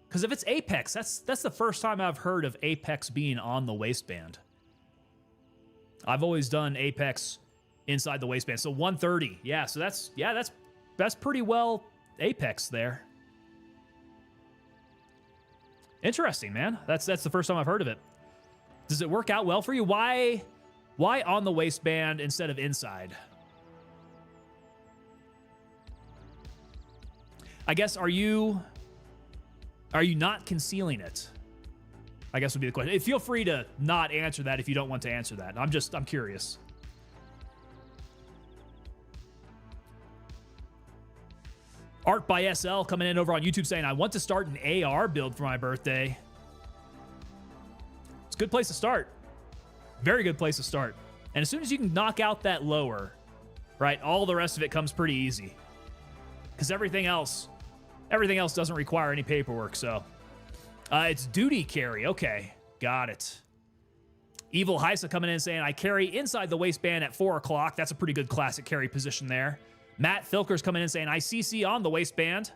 Because if it's Apex, that's the first time I've heard of Apex being on the waistband. I've always done Apex inside the waistband. So 130. Yeah, so that's pretty well Apex there. Interesting, man. That's the first time I've heard of it. Does it work out well for you? Why on the waistband instead of inside? I guess, are you not concealing it? I guess would be the question. Feel free to not answer that if you don't want to answer that. I'm curious. Art by SL coming in over on YouTube saying, I want to start an AR build for my birthday. It's a good place to start. Very good place to start. And as soon as you can knock out that lower, right, all the rest of it comes pretty easy. Because everything else doesn't require any paperwork, so. It's duty carry. Okay, got it. Evil Heisa coming in saying, I carry inside the waistband at 4 o'clock. That's a pretty good classic carry position there. Matt Filker's coming in saying, I CC on the waistband.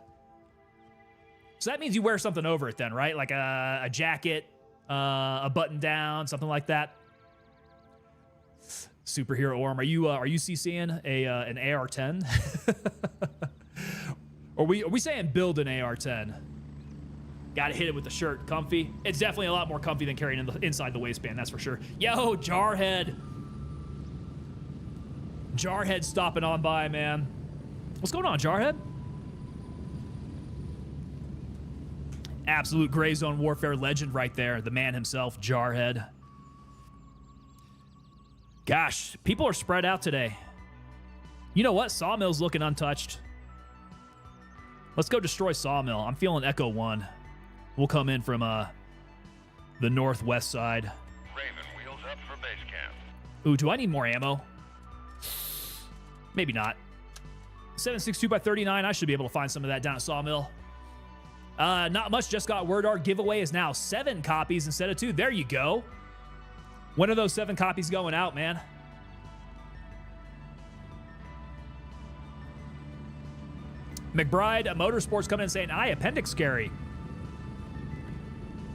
So that means you wear something over it then, right? Like a jacket, a button down, something like that. Superhero Orm, are you CCing an AR-10? Are we saying build an AR-10? Gotta hit it with the shirt. Comfy. It's definitely a lot more comfy than carrying inside the waistband, that's for sure. Yo, Jarhead. Jarhead stopping on by, man. What's going on, Jarhead? Absolute Gray Zone Warfare legend right there. The man himself, Jarhead. Gosh, people are spread out today. You know what? Sawmill's looking untouched. Let's go destroy Sawmill. I'm feeling Echo 1. We'll come in from the northwest side. Raven, wheels up for base camp. Ooh, do I need more ammo? Maybe not. 7.62x39. I should be able to find some of that down at Sawmill. Not much. Just got word our giveaway is now 7 copies instead of 2. There you go. When are those 7 copies going out, man? McBride Motorsports coming in saying, I appendix carry.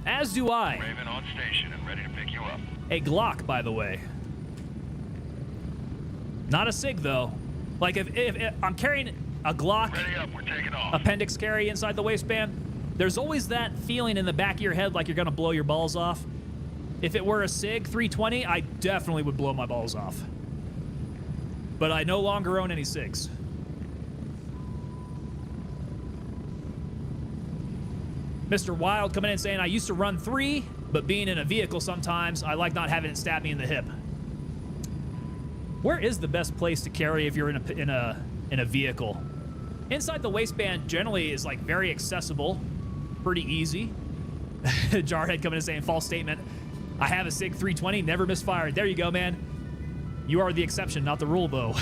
As do I. Raven on station and ready to pick you up. A Glock, by the way. Not a SIG, though. Like, if I'm carrying a Glock, Ready up, we're taking off. appendix carry inside the waistband, there's always that feeling in the back of your head like you're going to blow your balls off. If it were a SIG 320, I definitely would blow my balls off. But I no longer own any SIGs. Mr. Wild coming in saying, I used to run 3, but being in a vehicle sometimes, I like not having it stab me in the hip. Where is the best place to carry if you're in a vehicle? Inside the waistband generally is like very accessible, pretty easy. Jarhead coming in saying, false statement. I have a SIG 320, never misfired. There you go, man. You are the exception, not the rule, though.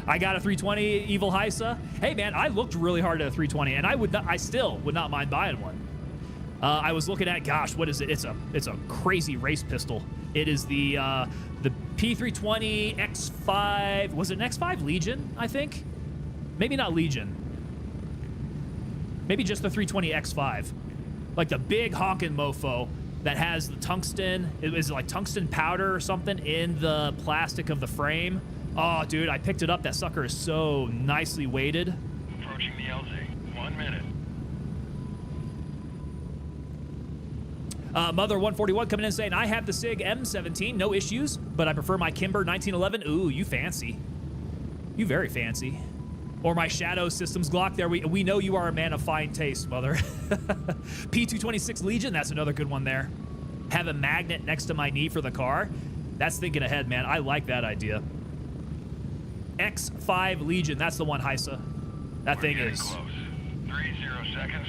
I got a 320 Evil Heisa. Hey, man, I looked really hard at a 320, and I still would not mind buying one. I was looking at, gosh, what is it? It's a crazy race pistol. It is the P320 X5. Was it an X5 Legion? I think. Maybe not Legion. Maybe just the 320 X5, like the big honkin' mofo that has the tungsten. Is it like tungsten powder or something in the plastic of the frame? Oh, dude, I picked it up. That sucker is so nicely weighted. Approaching the LZ. 1 minute. Mother 141 coming in saying, I have the SIG M17, no issues, but I prefer my Kimber 1911. Ooh, you fancy. You very fancy. Or my Shadow Systems Glock there. We know you are a man of fine taste, Mother. P226 Legion, that's another good one there. Have a magnet next to my knee for the car. That's thinking ahead, man. I like that idea. X5 Legion, that's the one, Heisa. That thing is... Close. 30 seconds.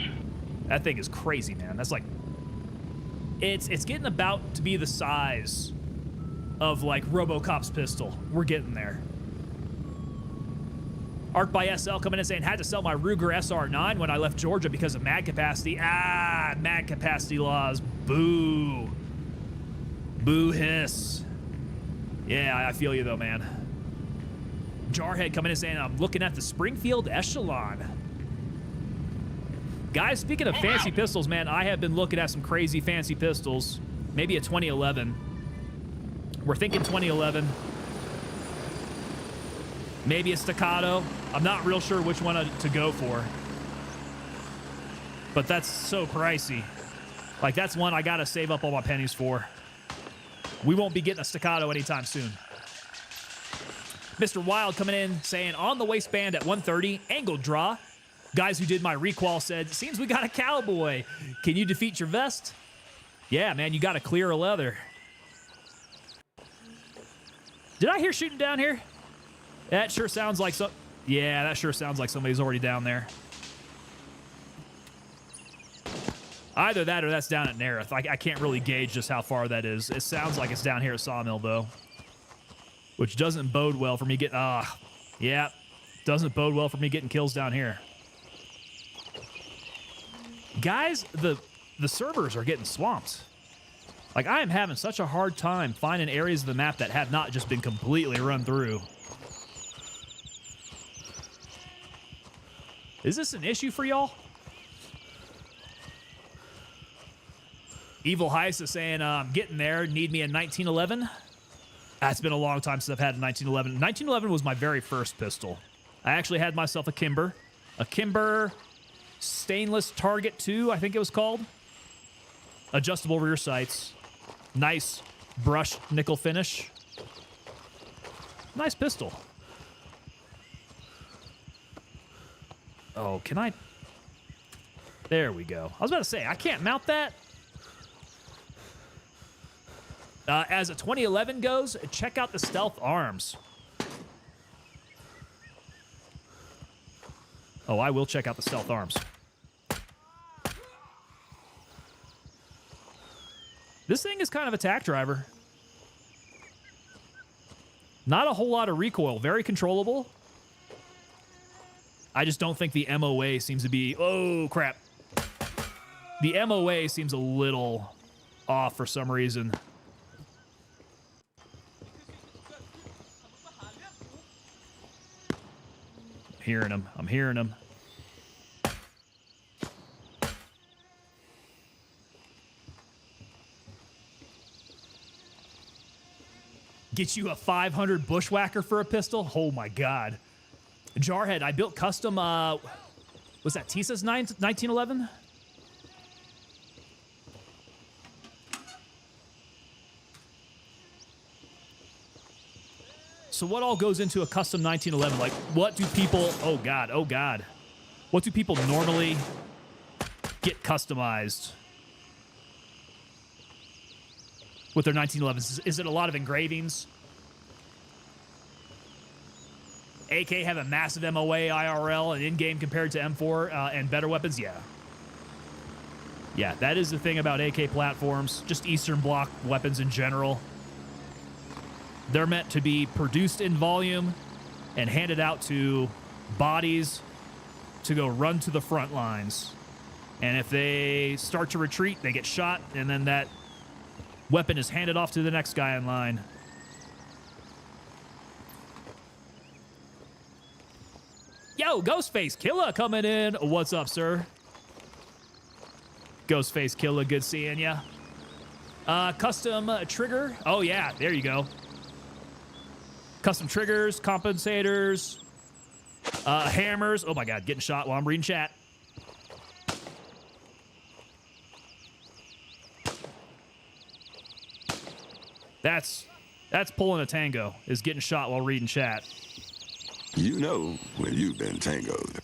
That thing is crazy, man. That's like... It's getting about to be the size of, like, RoboCop's pistol. We're getting there. Art by SL coming in saying, had to sell my Ruger SR9 when I left Georgia because of mag capacity. Ah, mag capacity laws. Boo. Boo hiss. Yeah, I feel you, though, man. Jarhead coming in saying, I'm looking at the Springfield Echelon. Guys, speaking of fancy pistols, man, I have been looking at some crazy fancy pistols. Maybe a 2011. We're thinking 2011. Maybe a Staccato. I'm not real sure which one to go for. But that's so pricey. Like, that's one I gotta save up all my pennies for. We won't be getting a Staccato anytime soon. Mr. Wild coming in saying, on the waistband at 130, angled draw. Guys who did my requal said, seems we got a cowboy. Can you defeat your vest? Yeah, man, you gotta clear a leather. Did I hear shooting down here? That sure sounds like some... Yeah, that sure sounds like somebody's already down there. Either that or that's down at Nerith. I can't really gauge just how far that is. It sounds like it's down here at Sawmill, though. Which doesn't bode well for me getting... yeah. Doesn't bode well for me getting kills down here. Guys, the servers are getting swamped. Like, I am having such a hard time finding areas of the map that have not just been completely run through. Is this an issue for y'all? Evil Heist is saying, I'm getting there. Need me a 1911? It's been a long time since I've had a 1911. 1911 was my very first pistol. I actually had myself a Kimber. A Kimber Stainless Target 2, I think it was called. Adjustable rear sights. Nice brushed nickel finish. Nice pistol. Oh, can I? There we go. I was about to say, I can't mount that. As a 2011 goes, check out the Stealth Arms. Oh, I will check out the Stealth Arms. This thing is kind of a tack driver. Not a whole lot of recoil. Very controllable. I just don't think the MOA seems to be... Oh, crap. The MOA seems a little off for some reason. Hearing him. I'm hearing him. Get you a 500 Bushwhacker for a pistol? Oh my god. Jarhead, I built custom, was that Tisa's 1911? So what all goes into a custom 1911? Like, what do people... Oh, God. Oh, God. What do people normally get customized with their 1911s? Is it a lot of engravings? AK have a massive MOA, IRL, and in-game compared to M4 and better weapons? Yeah. Yeah, that is the thing about AK platforms. Just Eastern Bloc weapons in general. They're meant to be produced in volume and handed out to bodies to go run to the front lines. And if they start to retreat, they get shot, and then that weapon is handed off to the next guy in line. Yo, Ghostface Killa coming in. What's up, sir? Ghostface Killa, good seeing ya. Custom trigger. Oh, yeah, there you go. Custom triggers, compensators, hammers. Oh my god, getting shot while I'm reading chat. That's pulling a tango, is getting shot while reading chat. You know when you've been tangoed.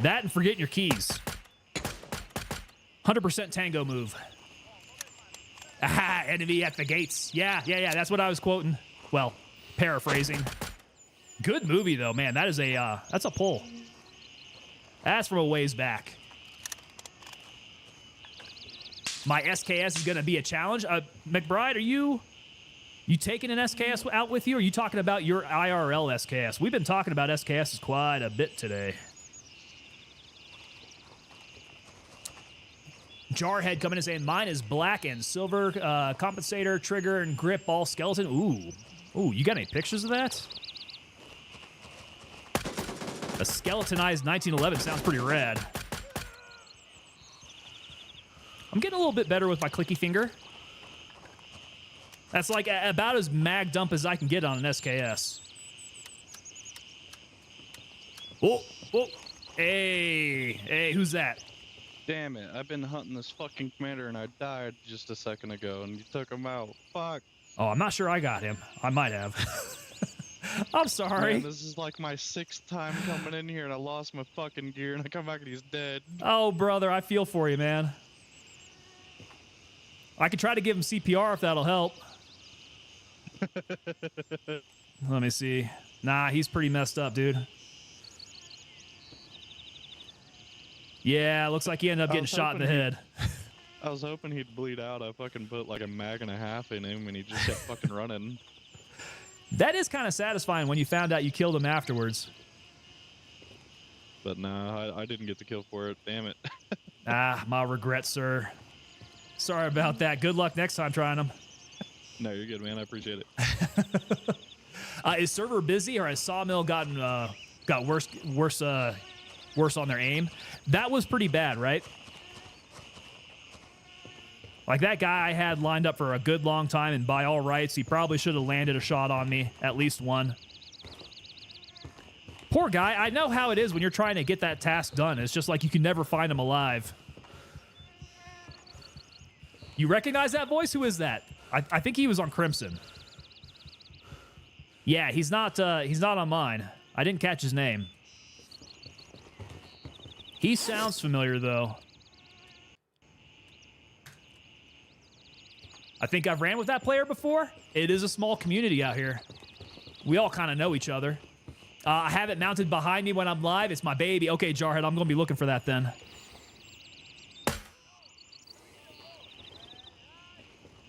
That and forgetting your keys. 100% tango move. Aha, enemy at the gates. Yeah, that's what I was quoting. Well, paraphrasing. Good movie, though, man. That is that's a pull. That's from a ways back. My SKS is going to be a challenge. McBride, are you taking an SKS out with you, or are you talking about your IRL SKS? We've been talking about SKSs quite a bit today. Jarhead coming in saying, mine is black and silver, compensator, trigger, and grip, all skeleton. Ooh, Ooh, you got any pictures of that? A skeletonized 1911 sounds pretty rad. I'm getting a little bit better with my clicky finger. That's like about as mag dump as I can get on an SKS. Oh, oh, hey, who's that? Damn it, I've been hunting this fucking commander and I died just a second ago and you took him out. Fuck. Oh, I'm not sure I got him. I might have. I'm sorry. Man, this is like my 6th time coming in here and I lost my fucking gear and I come back and he's dead. Oh, brother, I feel for you, man. I could try to give him CPR if that'll help. Let me see. Nah, he's pretty messed up, dude. Yeah, looks like he ended up getting shot in the head. I was hoping he'd bleed out. I fucking put like a mag and a half in him and he just kept fucking running. That is kind of satisfying when you found out you killed him afterwards. But nah, I didn't get the kill for it. Damn it. Ah, my regrets, sir. Sorry about that. Good luck next time trying them. No, you're good, man. I appreciate it. Is server busy or has Sawmill gotten got worse on their aim? That was pretty bad, right? Like that guy I had lined up for a good long time, and by all rights, he probably should have landed a shot on me, at least one. Poor guy. I know how it is when you're trying to get that task done. It's just like you can never find him alive. You recognize that voice? Who is that? I think he was on Crimson. Yeah, he's not on mine. I didn't catch his name. He sounds familiar, though. I think I've ran with that player before. It is a small community out here. We all kind of know each other. I have it mounted behind me when I'm live. It's my baby. Okay, Jarhead, I'm going to be looking for that then.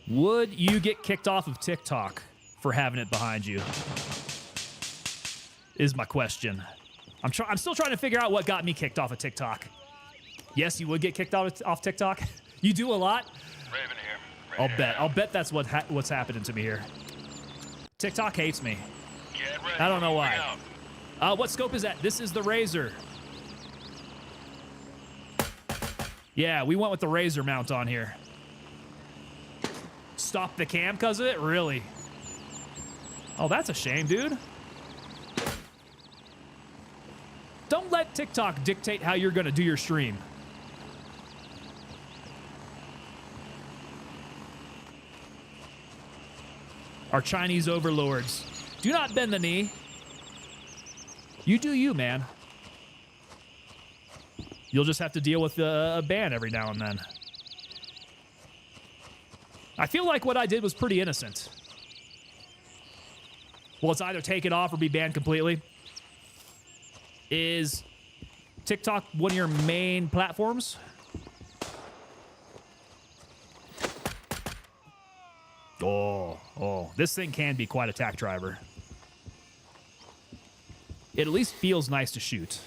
Would you get kicked off of TikTok for having it behind you? Is my question. I'm still trying to figure out what got me kicked off of TikTok. Yes, you would get kicked off TikTok. You do a lot. Raven here. I'll bet that's what's happening to me here. TikTok hates me. Get ready. I don't know Moving why. out. What scope is that? This is the Razor. Yeah, we went with the Razor mount on here. Stop the cam because of it? Really? Oh, that's a shame, dude. Don't let TikTok dictate how you're going to do your stream. Our Chinese overlords. Do not bend the knee. You do you, man. You'll just have to deal with a ban every now and then. I feel like what I did was pretty innocent. Well, it's either take it off or be banned completely. Is TikTok one of your main platforms? Oh, this thing can be quite a tack driver. It at least feels nice to shoot.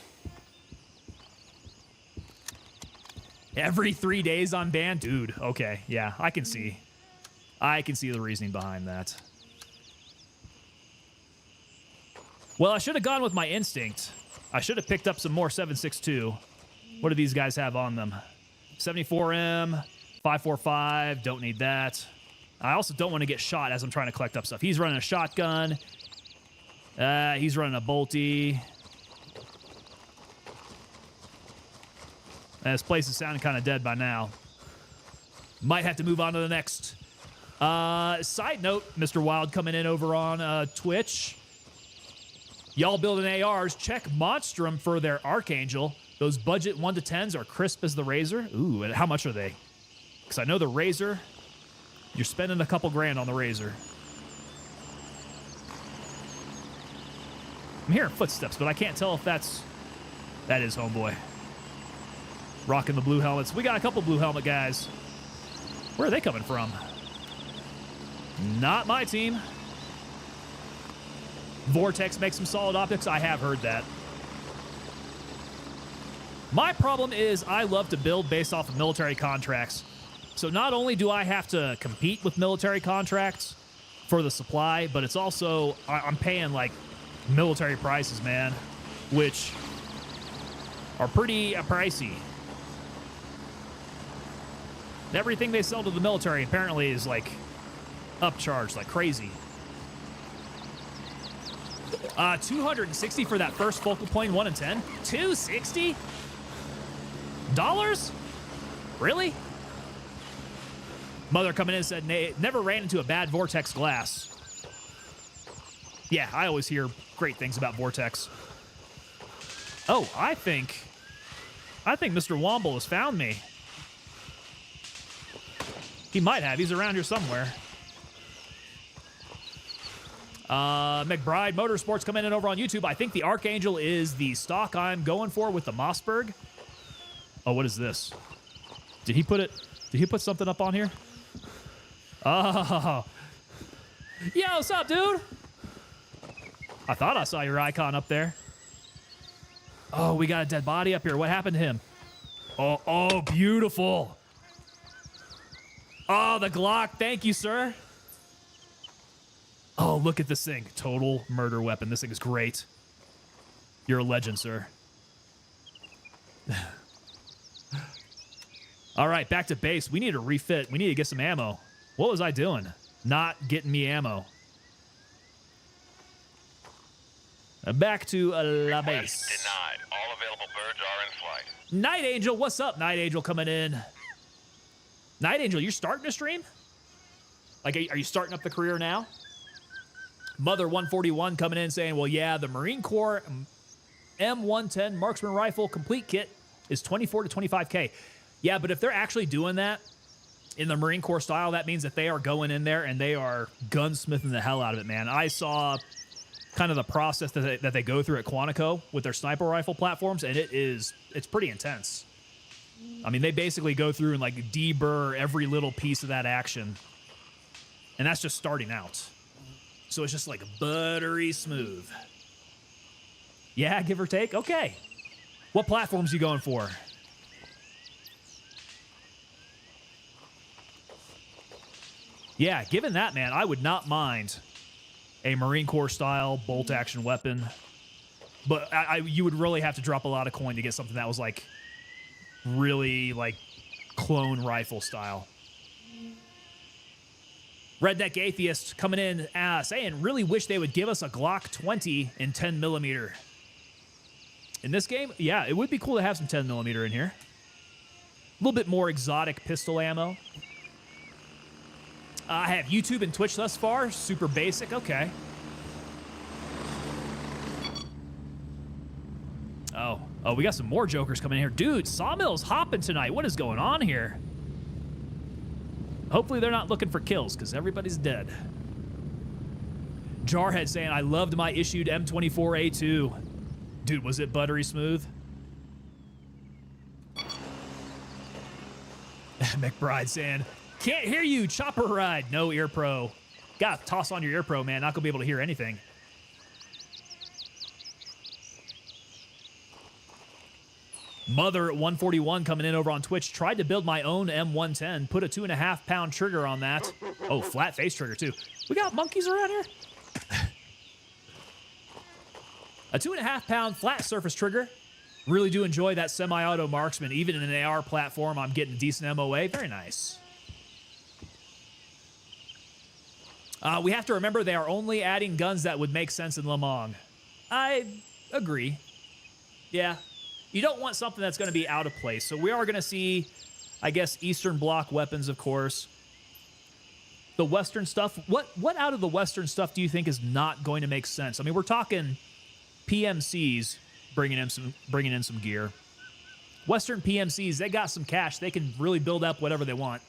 Every 3 days on ban? Dude, okay, yeah, I can see. I can see the reasoning behind that. Well, I should have gone with my instinct. I should have picked up some more 7.62. What do these guys have on them? 74M, 5.45, don't need that. I also don't want to get shot as I'm trying to collect up stuff. He's running a shotgun. He's running a bolty. This place is sounding kind of dead by now. Might have to move on to the next. Side note, Mr. Wild coming in over on Twitch. Y'all building ARs, check Monstrum for their Archangel. Those budget 1 to 10s are crisp as the Razor. Ooh, and how much are they? Because I know the Razor, you're spending a couple grand on the Razor. I'm hearing footsteps, but I can't tell if that is Homeboy. Rocking the blue helmets. We got a couple blue helmet guys. Where are they coming from? Not my team. Vortex makes some solid optics. I have heard that. My problem is I love to build based off of military contracts. So not only do I have to compete with military contracts, for the supply, but it's also, I'm paying like military prices, man, which are pretty pricey. Everything they sell to the military apparently is like upcharged like crazy. 260 for that first focal point 1 in 10. 260 dollars? Really? Mother coming in said, never ran into a bad Vortex glass. Yeah, I always hear great things about Vortex. Oh, I think Mr. Womble has found me. He might have. He's around here somewhere. McBride Motorsports coming in over on YouTube. I think the Archangel is the stock I'm going for with the Mossberg. Oh, what is this? Did he put something up on here? Oh. Yo, what's up, dude? I thought I saw your icon up there. Oh, we got a dead body up here. What happened to him? Oh, beautiful. Oh, the Glock. Thank you, sir. Oh, look at this thing. Total murder weapon. This thing is great. You're a legend, sir. All right, back to base. We need to refit. We need to get some ammo. What was I doing? Not getting me ammo. Back to la base. Denied. All available birds are in flight. Night Angel, what's up, Night Angel coming in? Night Angel, you're starting to stream? Like, are you starting up the career now? Mother 141 coming in saying, well, yeah, the Marine Corps M110 marksman rifle complete kit is 24 to 25K. Yeah, but if they're actually doing that in the Marine Corps style, that means that they are going in there and they are gunsmithing the hell out of it, man. I saw kind of the process that they go through at Quantico with their sniper rifle platforms, and it's pretty intense. I mean, they basically go through and like deburr every little piece of that action, and that's just starting out. So it's just like buttery smooth. Yeah, give or take. Okay. What platforms you going for? Yeah, given that, man, I would not mind a Marine Corps style bolt action weapon, but you would really have to drop a lot of coin to get something that was like really like clone rifle style. Redneck Atheist coming in saying, really wish they would give us a Glock 20 in 10 millimeter. In this game, yeah, it would be cool to have some 10 millimeter in here. A little bit more exotic pistol ammo. I have YouTube and Twitch thus far. Super basic. Okay. Oh, we got some more jokers coming in here. Dude, Sawmill's hopping tonight. What is going on here? Hopefully they're not looking for kills, because everybody's dead. Jarhead saying, I loved my issued M24A2. Dude, was it buttery smooth? McBride saying, can't hear you, chopper ride. No ear pro. Gotta toss on your ear pro, man. Not gonna be able to hear anything. Mother 141 coming in over on Twitch. Tried to build my own M110. Put a 2.5 pound trigger on that. Oh, flat face trigger too. We got monkeys around here? A 2.5 pound flat surface trigger. Really do enjoy that semi-auto marksman. Even in an AR platform, I'm getting a decent MOA. Very nice. We have to remember they are only adding guns that would make sense in Lemong. I agree. Yeah. You don't want something that's going to be out of place. So we are going to see, I guess, Eastern Bloc weapons, of course. The Western stuff. What out of the Western stuff do you think is not going to make sense? I mean, we're talking PMCs bringing in some gear. Western PMCs, they got some cash. They can really build up whatever they want.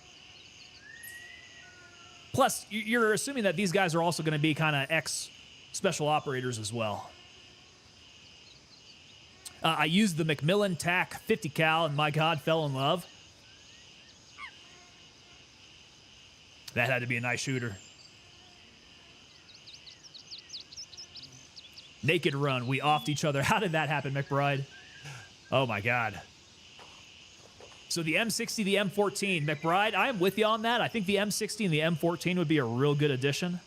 Plus, you're assuming that these guys are also going to be kind of ex-special operators as well. I used the Macmillan TAC 50 cal, and my God, fell in love. That had to be a nice shooter. Naked run. We offed each other. How did that happen, McBride? Oh, my God. So the M60, the M14. McBride, I am with you on that. I think the M60 and the M14 would be a real good addition.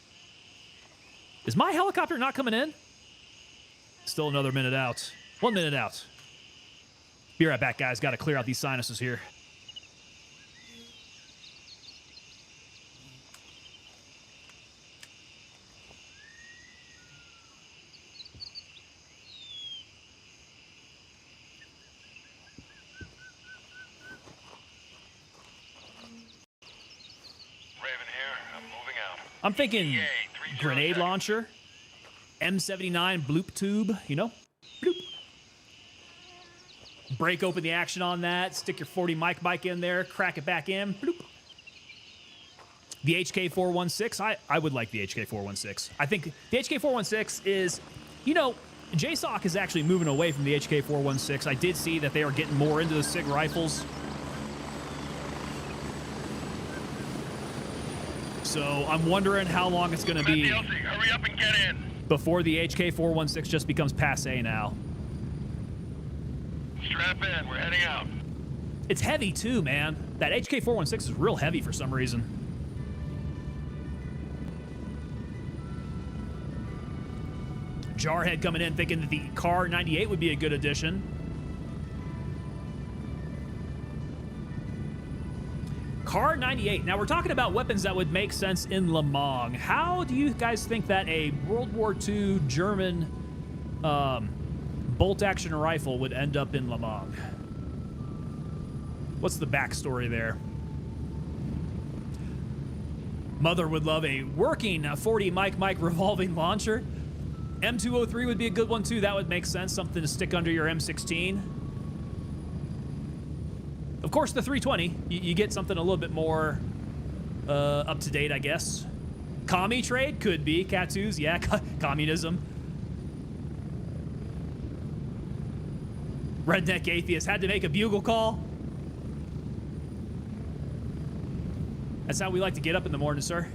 Is my helicopter not coming in? Still another minute out. 1 minute out. Be right back, guys. Got to clear out these sinuses here. Raven here. I'm moving out. I'm thinking EA 30 grenade seconds. launcher, M79 bloop tube, you know? Bloop. Break open the action on that, stick your 40 mic in there, crack it back in. Bloop. The HK416, I would like the HK416. I think the HK416 is, you know, JSOC is actually moving away from the HK416. I did see that they are getting more into the SIG rifles. So I'm wondering how long it's going to be DLC, hurry up and get in. before the HK416 just becomes passe now. Strap in. We're heading out. It's heavy too, man. That HK416 is real heavy for some reason. Jarhead coming in thinking that the Kar 98 would be a good addition. Kar 98. Now we're talking about weapons that would make sense in Le Mans. How do you guys think that a World War II German bolt-action rifle would end up in Le Mans? What's the backstory there? Mother would love a working 40 mic revolving launcher. M203 would be a good one too. That would make sense. Something to stick under your M16. Of course, the 320. You get something a little bit more up to date, I guess. Commie trade could be. K2s, yeah, communism. Redneck atheist had to make a bugle call. That's how we like to get up in the morning, sir.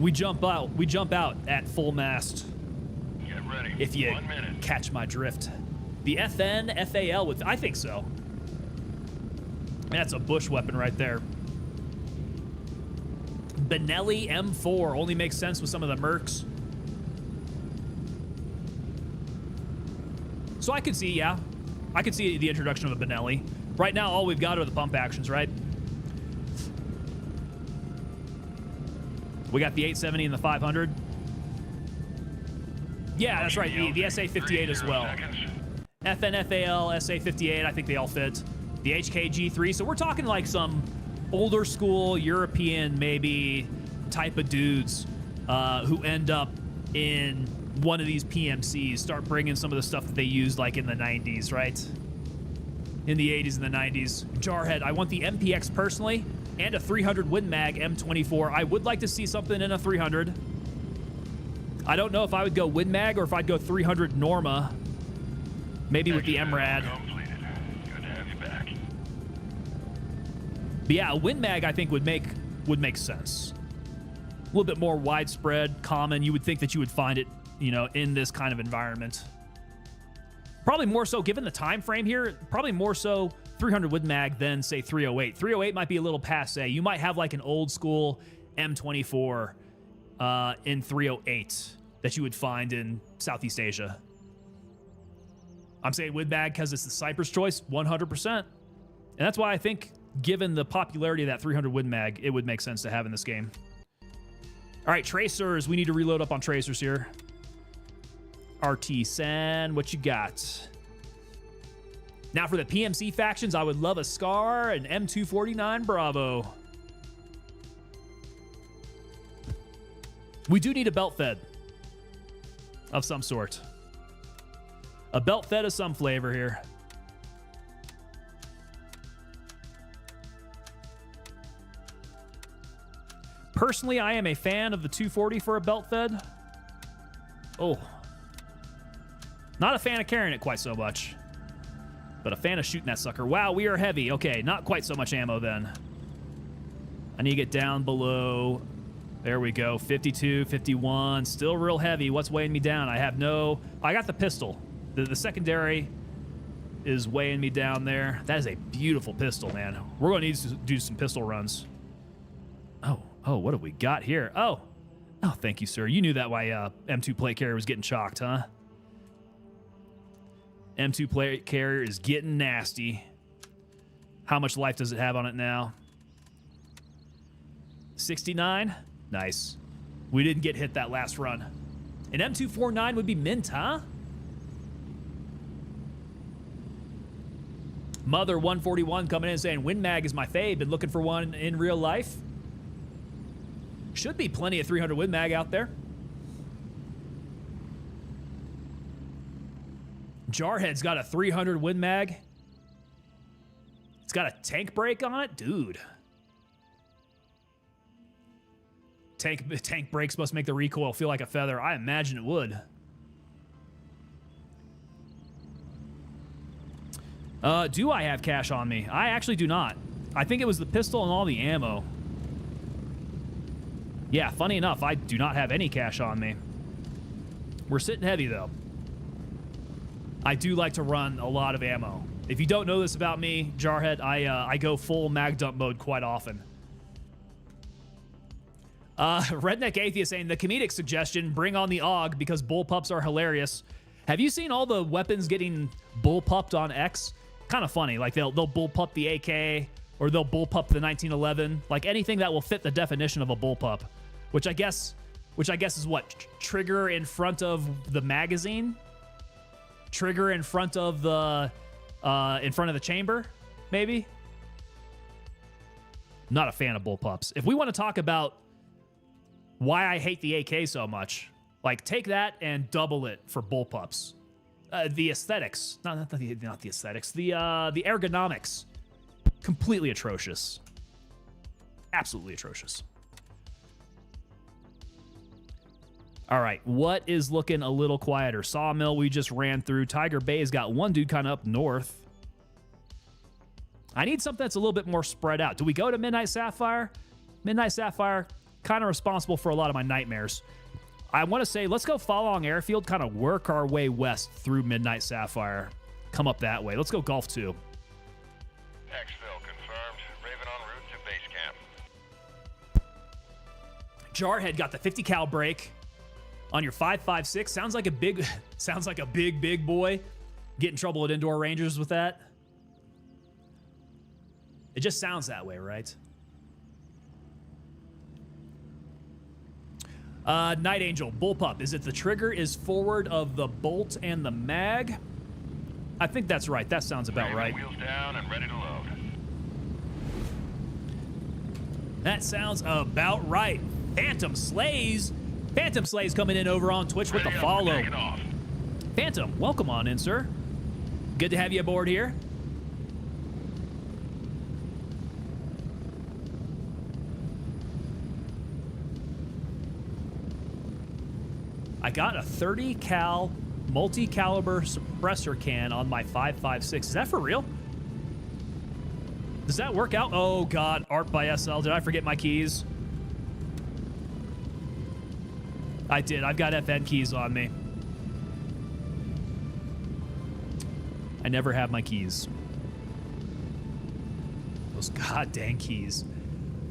We jump out. We jump out at full mast. Get ready. If you 1 minute. catch my drift. The FN FAL with, I think so. That's a bush weapon right there. Benelli M4 only makes sense with some of the Mercs. So I could see, yeah, I could see the introduction of a Benelli. Right now, all we've got are the pump actions, right? We got the 870 and the 500. Yeah, that's right. The SA58 as well. FNFAL, SA58, I think they all fit. The HKG3. So we're talking like some older school European maybe type of dudes who end up in one of these PMCs, start bringing some of the stuff that they used like in the 90s, right? In the 80s and the 90s. Jarhead, I want the MPX personally and a 300 Win Mag M24. I would like to see something in a 300. I don't know if I would go Win Mag or if I'd go 300 Norma. Maybe with the MRAD. Completed. Good to have you back. But yeah, a Win Mag I think would make sense. A little bit more widespread, common. You would think that you would find it, you know, in this kind of environment. Probably more so, given the time frame here, probably more so 300 Win Mag than, say, 308. 308 might be a little passe. You might have like an old school M24 in 308 that you would find in Southeast Asia. I'm saying Win Mag because it's the Cypress choice, 100%. And that's why I think, given the popularity of that 300 Win Mag, it would make sense to have in this game. All right, tracers. We need to reload up on tracers here. RT San, what you got? Now for the PMC factions, I would love a Scar and M249 Bravo. We do need a belt fed of some sort. A belt fed of some flavor here. Personally, I am a fan of the 240 for a belt fed. Oh. Not a fan of carrying it quite so much, but a fan of shooting that sucker. Wow, we are heavy. Okay, not quite so much ammo then. I need to get down below. There we go. 52, 51. Still real heavy. What's weighing me down? I got the pistol. The secondary is weighing me down there. That is a beautiful pistol, man. We're going to need to do some pistol runs. Oh, what have we got here? Oh, Oh, thank you, sir. You knew that why M2 plate carrier was getting chalked, huh? M2 plate carrier is getting nasty. How much life does it have on it now? 69? Nice. We didn't get hit that last run. An M249 would be mint, huh? Mother 141 coming in saying, WinMag is my fave. Been looking for one in real life. Should be plenty of 300 WinMag out there. Jarhead's got a 300 WinMag. It's got a tank brake on it? Dude. Tank brakes must make the recoil feel like a feather. I imagine it would. Do I have cash on me? I actually do not. I think it was the pistol and all the ammo. Yeah, funny enough, I do not have any cash on me. We're sitting heavy, though. I do like to run a lot of ammo. If you don't know this about me, Jarhead, I go full mag dump mode quite often. Redneck Atheist saying, the comedic suggestion, bring on the AUG because bullpups are hilarious. Have you seen all the weapons getting bullpupped on X? Kind of funny. Like, they'll bullpup the AK, or they'll bullpup the 1911. Like, anything that will fit the definition of a bullpup. Which I guess is what? Trigger in front of the magazine? Trigger in front of the chamber, maybe? Not a fan of bullpups. If we want to talk about why I hate the AK so much, like, take that and double it for bullpups. The aesthetics, not the aesthetics, the ergonomics, completely atrocious. Absolutely atrocious. All right, what is looking a little quieter? Sawmill we just ran through. Tiger Bay's got one dude kind of up north. I need something that's a little bit more spread out. Do we go to Midnight Sapphire? Midnight Sapphire, kind of responsible for a lot of my nightmares. I want to say, let's go Falong Airfield, kind of work our way west through Midnight Sapphire. Come up that way. Let's go Golf 2. Exfil confirmed. Raven en route to base camp. Jarhead got the 50 cal break on your 5.56. Sounds like a big boy. Get in trouble at indoor rangers with that. It just sounds that way, right? Night Angel, bullpup. Is it the trigger is forward of the bolt and the mag? I think that's right. That sounds about right. Wheels down and ready to load. That sounds about right. Phantom Slays coming in over on Twitch with the follow. Phantom, welcome on in, sir. Good to have you aboard here. I got a 30 cal multi-caliber suppressor can on my 5.56. Is that for real? Does that work out? Oh God, Art by SL. Did I forget my keys? I did. I've got FN keys on me. I never have my keys. Those goddamn keys.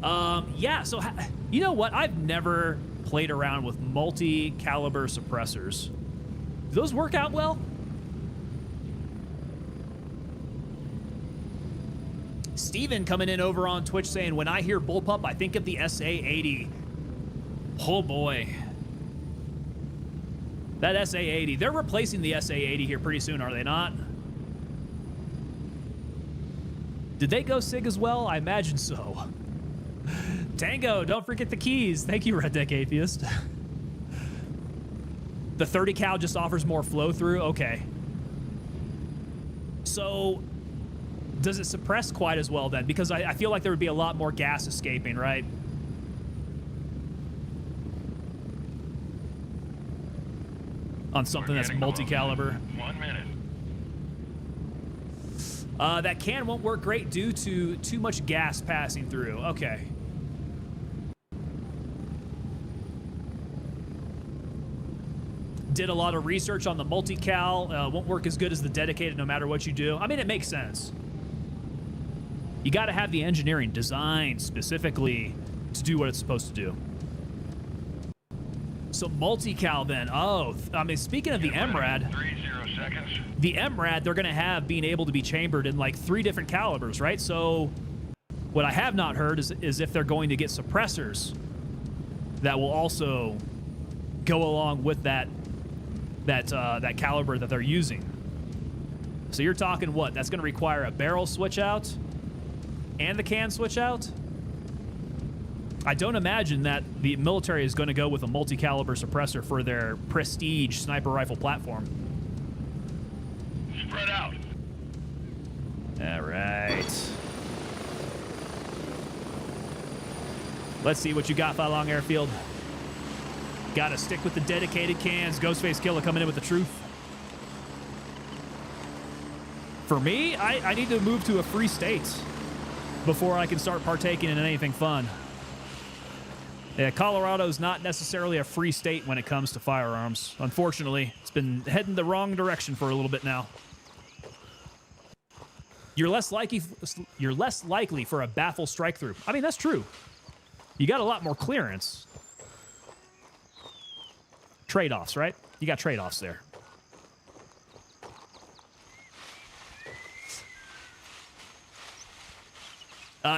Yeah, so you know what? I've never played around with multi-caliber suppressors. Do those work out well? Steven coming in over on Twitch saying, when I hear bullpup, I think of the SA-80. Oh boy. That SA-80. They're replacing the SA-80 here pretty soon, are they not? Did they go SIG as well? I imagine so. Tango, don't forget the keys. Thank you, Red Deck Atheist. The 30 cal just offers more flow through? Okay. So, does it suppress quite as well then? Because I feel like there would be a lot more gas escaping, right? On something that's multi-caliber. 1 minute. That can won't work great due to too much gas passing through. Okay. Did a lot of research on the multi-cal. Won't work as good as the dedicated no matter what you do. I mean, it makes sense. You got to have the engineering designed specifically to do what it's supposed to do. So multi-cal then. Oh, I mean, speaking of the MRAD, 30 seconds. the MRAD they're going to have being able to be chambered in like 3 different calibers, right? So what I have not heard is if they're going to get suppressors that will also go along with that caliber that they're using. So you're talking what? That's going to require a barrel switch out and the can switch out? I don't imagine that the military is going to go with a multi-caliber suppressor for their prestige sniper rifle platform. Spread out. All right. Let's see what you got, Fai Long Airfield. Got to stick with the dedicated cans. Ghostface Killer coming in with the truth. For me, I need to move to a free state before I can start partaking in anything fun. Yeah, Colorado's not necessarily a free state when it comes to firearms. Unfortunately, it's been heading the wrong direction for a little bit now. You're less likely for a baffle strike through. I mean, that's true. You got a lot more clearance. Trade-offs, right? You got trade-offs there.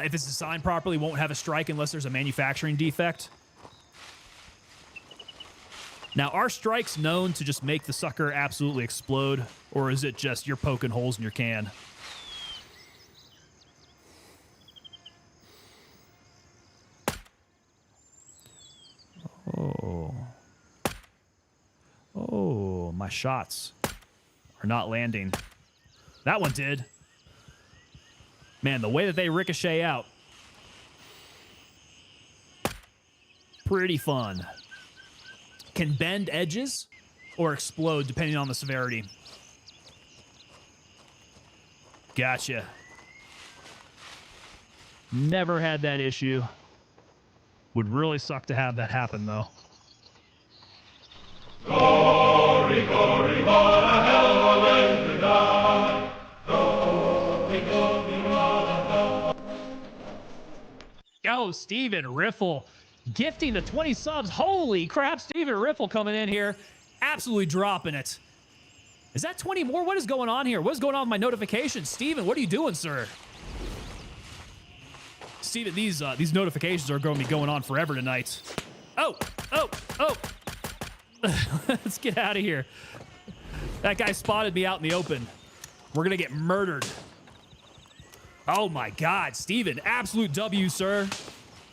If it's designed properly, won't have a strike unless there's a manufacturing defect. Now, are strikes known to just make the sucker absolutely explode? Or is it just you're poking holes in your can? Oh, my shots are not landing. That one did. Man, the way that they ricochet out. Pretty fun. Can bend edges or explode depending on the severity. Gotcha. Never had that issue. Would really suck to have that happen, though. Glory, glory, what a hell of a way to die. Glory, glory, what a hell. Yo, Steven Riffle gifting the 20 subs. Holy crap, Steven Riffle coming in here. Absolutely dropping it. Is that 20 more? What is going on here? What is going on with my notifications? Steven, what are you doing, sir? Steven, these notifications are going to be going on forever tonight. Oh. Let's get out of here. That guy spotted me out in the open. We're going to get murdered. Oh my God, Steven, absolute W, sir.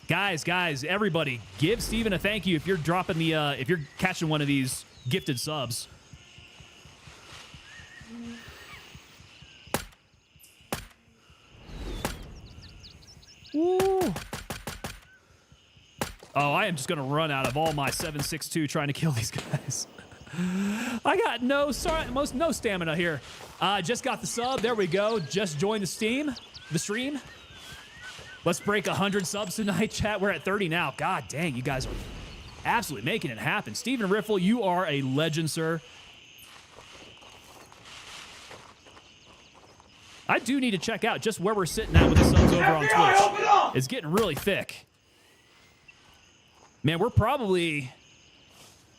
Guys, everybody, give Steven a thank you if you're dropping the, if you're catching one of these gifted subs. Woo. Oh, I am just going to run out of all my 7.62 trying to kill these guys. I got no stamina here. Just got the sub. There we go. Just joined the stream. Let's break 100 subs tonight, chat. We're at 30 now. God dang, you guys are absolutely making it happen. Steven Riffle, you are a legend, sir. I do need to check out just where we're sitting at with the subs over on Twitch. It's getting really thick. Man, we're probably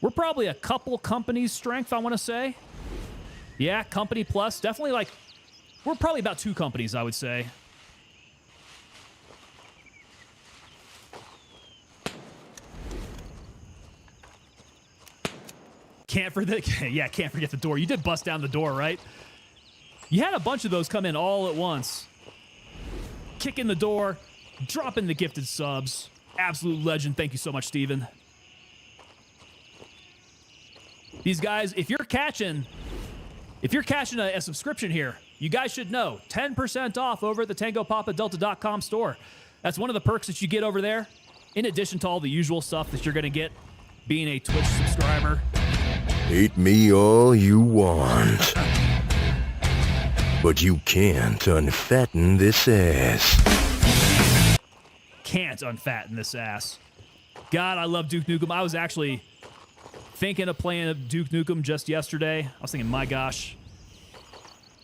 a couple companies strength, I want to say. Yeah, company plus. Definitely like, we're probably about 2 companies, I would say. Can't forget the door. You did bust down the door, right? You had a bunch of those come in all at once. Kicking the door, dropping the gifted subs. Absolute legend. Thank you so much, Steven. These guys, if you're catching a subscription here, you guys should know 10% off over at the TangoPapaDelta.com store. That's one of the perks that you get over there, in addition to all the usual stuff that you're going to get being a Twitch subscriber. Hate me all you want. But you can't unfatten this ass. Can't unfatten this ass. God, I love Duke Nukem. I was actually thinking of playing Duke Nukem just yesterday. I was thinking, my gosh,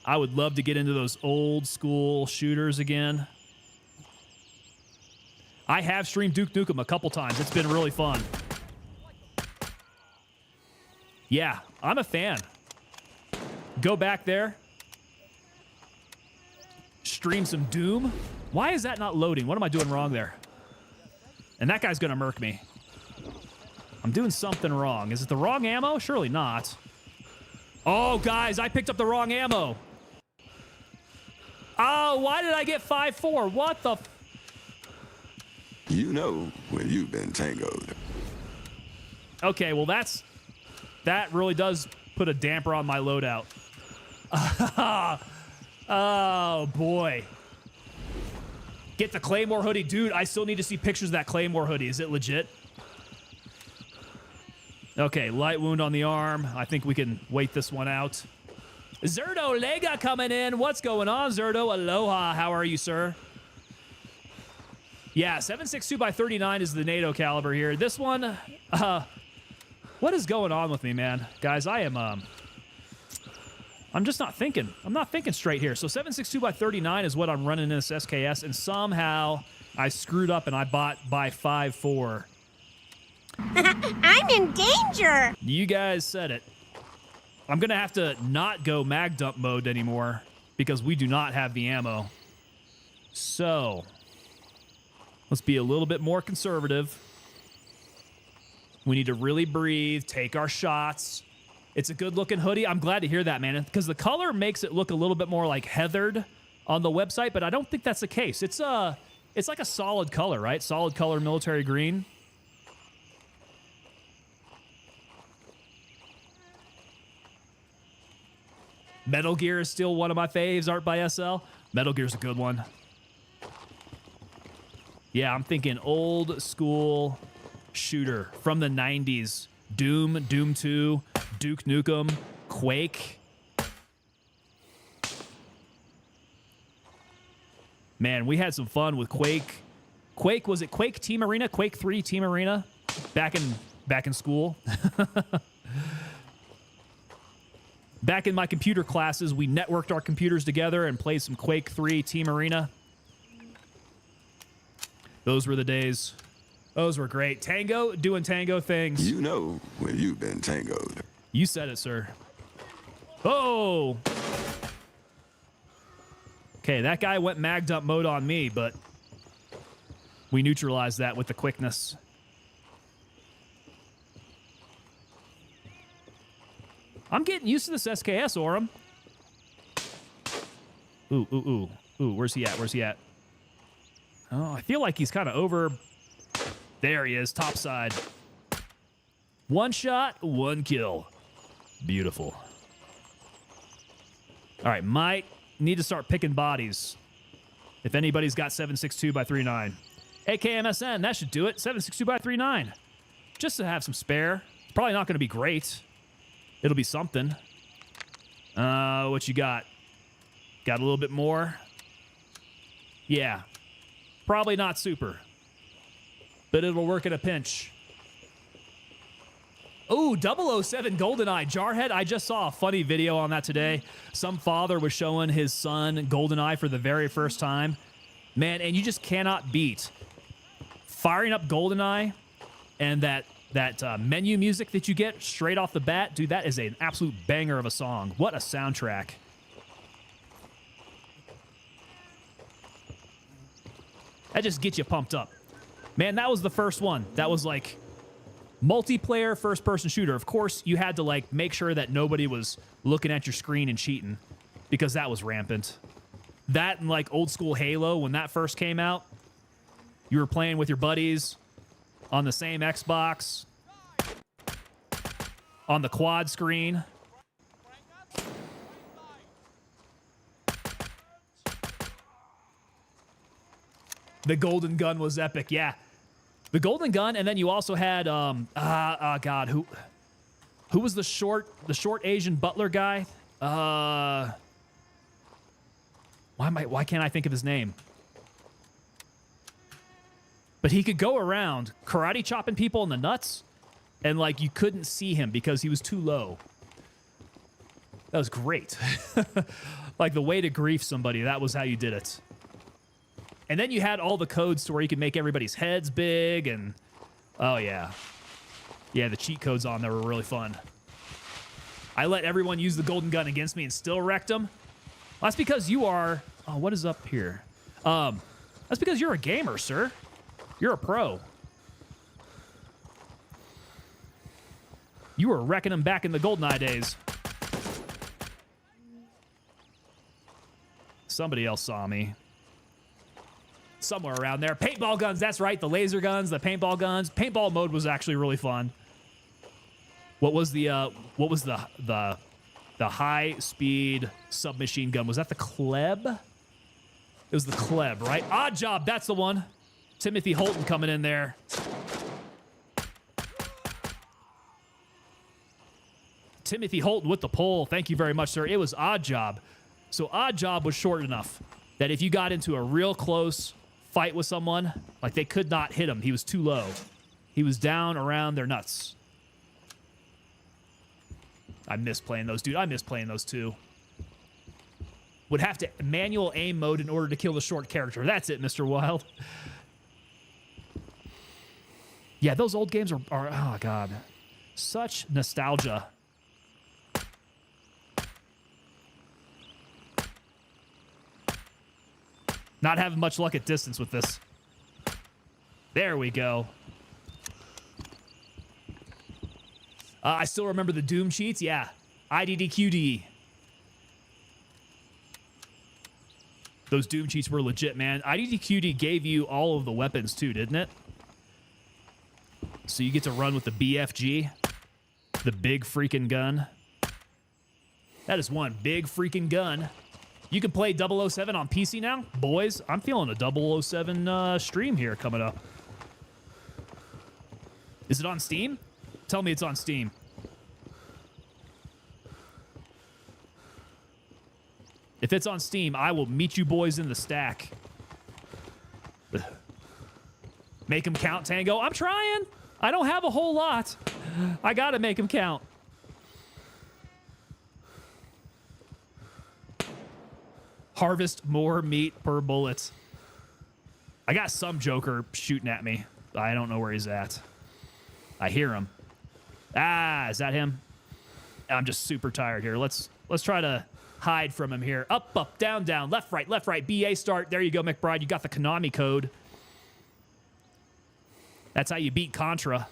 I would love to get into those old school shooters again. I have streamed Duke Nukem a couple times. It's been really fun. Yeah, I'm a fan. Go back there. Stream some Doom. Why is that not loading? What am I doing wrong there? And that guy's gonna murk me. I'm doing something wrong. Is it the wrong ammo? Surely not. Oh, guys, I picked up the wrong ammo. Oh, why did I get 5.4? What the... You know when you've been tangoed. Okay, well, that really does put a damper on my loadout. Oh, boy. Get the Claymore hoodie. Dude, I still need to see pictures of that Claymore hoodie. Is it legit? Okay, light wound on the arm. I think we can wait this one out. Zerdo Lega coming in. What's going on, Zerdo? Aloha. How are you, sir? Yeah, 7.62x39 is the NATO caliber here. This one, what is going on with me, man? Guys, I'm just not thinking. I'm not thinking straight here. So 7.62x39 is what I'm running in this SKS, and somehow I screwed up and I bought by 5.4. I'm in danger. You guys said it. I'm going to have to not go mag dump mode anymore because we do not have the ammo. So, let's be a little bit more conservative. We need to really breathe, take our shots. It's a good-looking hoodie. I'm glad to hear that, man, because the color makes it look a little bit more like heathered on the website, but I don't think that's the case. It's like a solid color, right? Solid color military green. Metal Gear is still one of my faves, art by SL. Metal Gear's a good one. Yeah, I'm thinking old school shooter from the 90s. Doom, Doom 2, Duke Nukem, Quake. Man, we had some fun with Quake. Quake, was it Quake Team Arena? Quake 3 Team Arena? Back in school. Back in my computer classes, we networked our computers together and played some Quake 3 Team Arena. Those were the days. Those were great. Tango, doing tango things. You know when you've been tangoed. You said it, sir. Oh! Okay, that guy went mag dump mode on me, but we neutralized that with the quickness. I'm getting used to this SKS, Orem. Ooh. Where's he at? Where's he at? Oh, I feel like he's kind of over. There he is, top side. One shot, one kill. Beautiful. All right, might need to start picking bodies. If anybody's got 7.62x39. AKMSN, that should do it. 7.62x39. Just to have some spare. It's probably not going to be great. It'll be something. What you got? Got a little bit more? Yeah. Probably not super. But it'll work in a pinch. Ooh, 007 GoldenEye. Jarhead, I just saw a funny video on that today. Some father was showing his son GoldenEye for the very first time. Man, and you just cannot beat firing up GoldenEye and that menu music that you get straight off the bat. Dude, that is an absolute banger of a song. What a soundtrack. That just gets you pumped up. Man, that was the first one. That was like multiplayer first-person shooter. Of course, you had to like make sure that nobody was looking at your screen and cheating because that was rampant. That and like old school Halo, when that first came out, you were playing with your buddies on the same Xbox, on the quad screen. The Golden Gun was epic, yeah. The Golden Gun, and then you also had God, who was the short Asian butler guy? Why can't I think of his name? But he could go around karate chopping people in the nuts, and like you couldn't see him because he was too low. That was great. Like the way to grief somebody, that was how you did it. And then you had all the codes to where you could make everybody's heads big, and oh yeah. Yeah, the cheat codes on there were really fun. I let everyone use the golden gun against me and still wrecked them. Well, that's because you are... Oh, what is up here? That's because you're a gamer, sir. You're a pro. You were wrecking them back in the GoldenEye days. Somebody else saw me. Somewhere around there. Paintball guns, that's right. The laser guns, the paintball guns. Paintball mode was actually really fun. What was the high speed submachine gun? Was that the Kleb? It was the Kleb, right? Odd Job, that's the one. Timothy Holton coming in there. Timothy Holton with the pole. Thank you very much, sir. It was Odd Job. So Odd Job was short enough that if you got into a real close fight with someone, like they could not hit him. He was too low. He was down around their nuts. I miss playing those, dude. I miss playing those too. Would have to manual aim mode in order to kill the short character. That's it, Mr. Wild. Yeah, those old games are oh, God. Such nostalgia. Not having much luck at distance with this. There we go. I still remember the Doom cheats. Yeah. IDDQD. Those Doom cheats were legit, man. IDDQD gave you all of the weapons too, didn't it? So you get to run with the BFG. The big freaking gun. That is one big freaking gun. You can play 007 on PC now? Boys, I'm feeling a 007 stream here coming up. Is it on Steam? Tell me it's on Steam. If it's on Steam, I will meet you boys in the stack. Make them count, Tango. I'm trying. I don't have a whole lot. I gotta make them count. Harvest more meat per bullet. I got some Joker shooting at me. I don't know where he's at. I hear him. Ah, is that him? I'm just super tired here. Let's try to hide from him here. Up, up, down, down, left, right, BA start. There you go, McBride. You got the Konami code. That's how you beat Contra.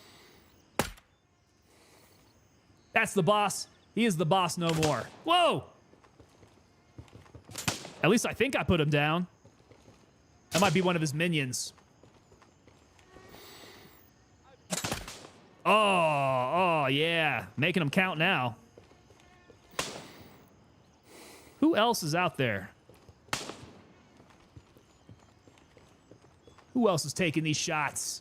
That's the boss. He is the boss no more. Whoa! At least I think I put him down. That might be one of his minions. Oh, yeah. Making them count now. Who else is out there? Who else is taking these shots?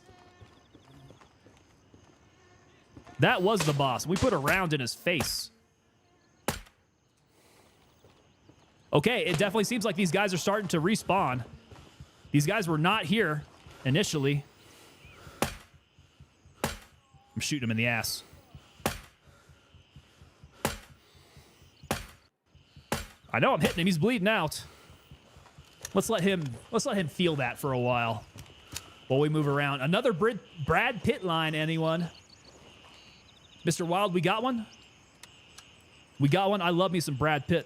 That was the boss. We put a round in his face. Okay, it definitely seems like these guys are starting to respawn. These guys were not here initially. I'm shooting him in the ass. I know I'm hitting him. He's bleeding out. Let's let him feel that for a while we move around. Another Brad Pitt line, anyone? Mr. Wild, we got one? We got one. I love me some Brad Pitt.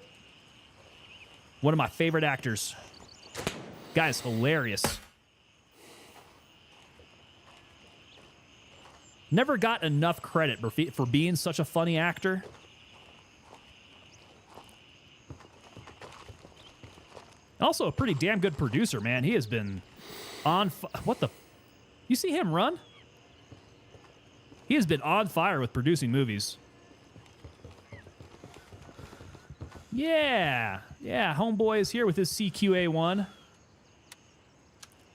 One of my favorite actors. Guy's hilarious. Never got enough credit for being such a funny actor. Also a pretty damn good producer, man. He has been on... What the... You see him run? He has been on fire with producing movies. Yeah. Yeah, homeboy is here with his CQA1.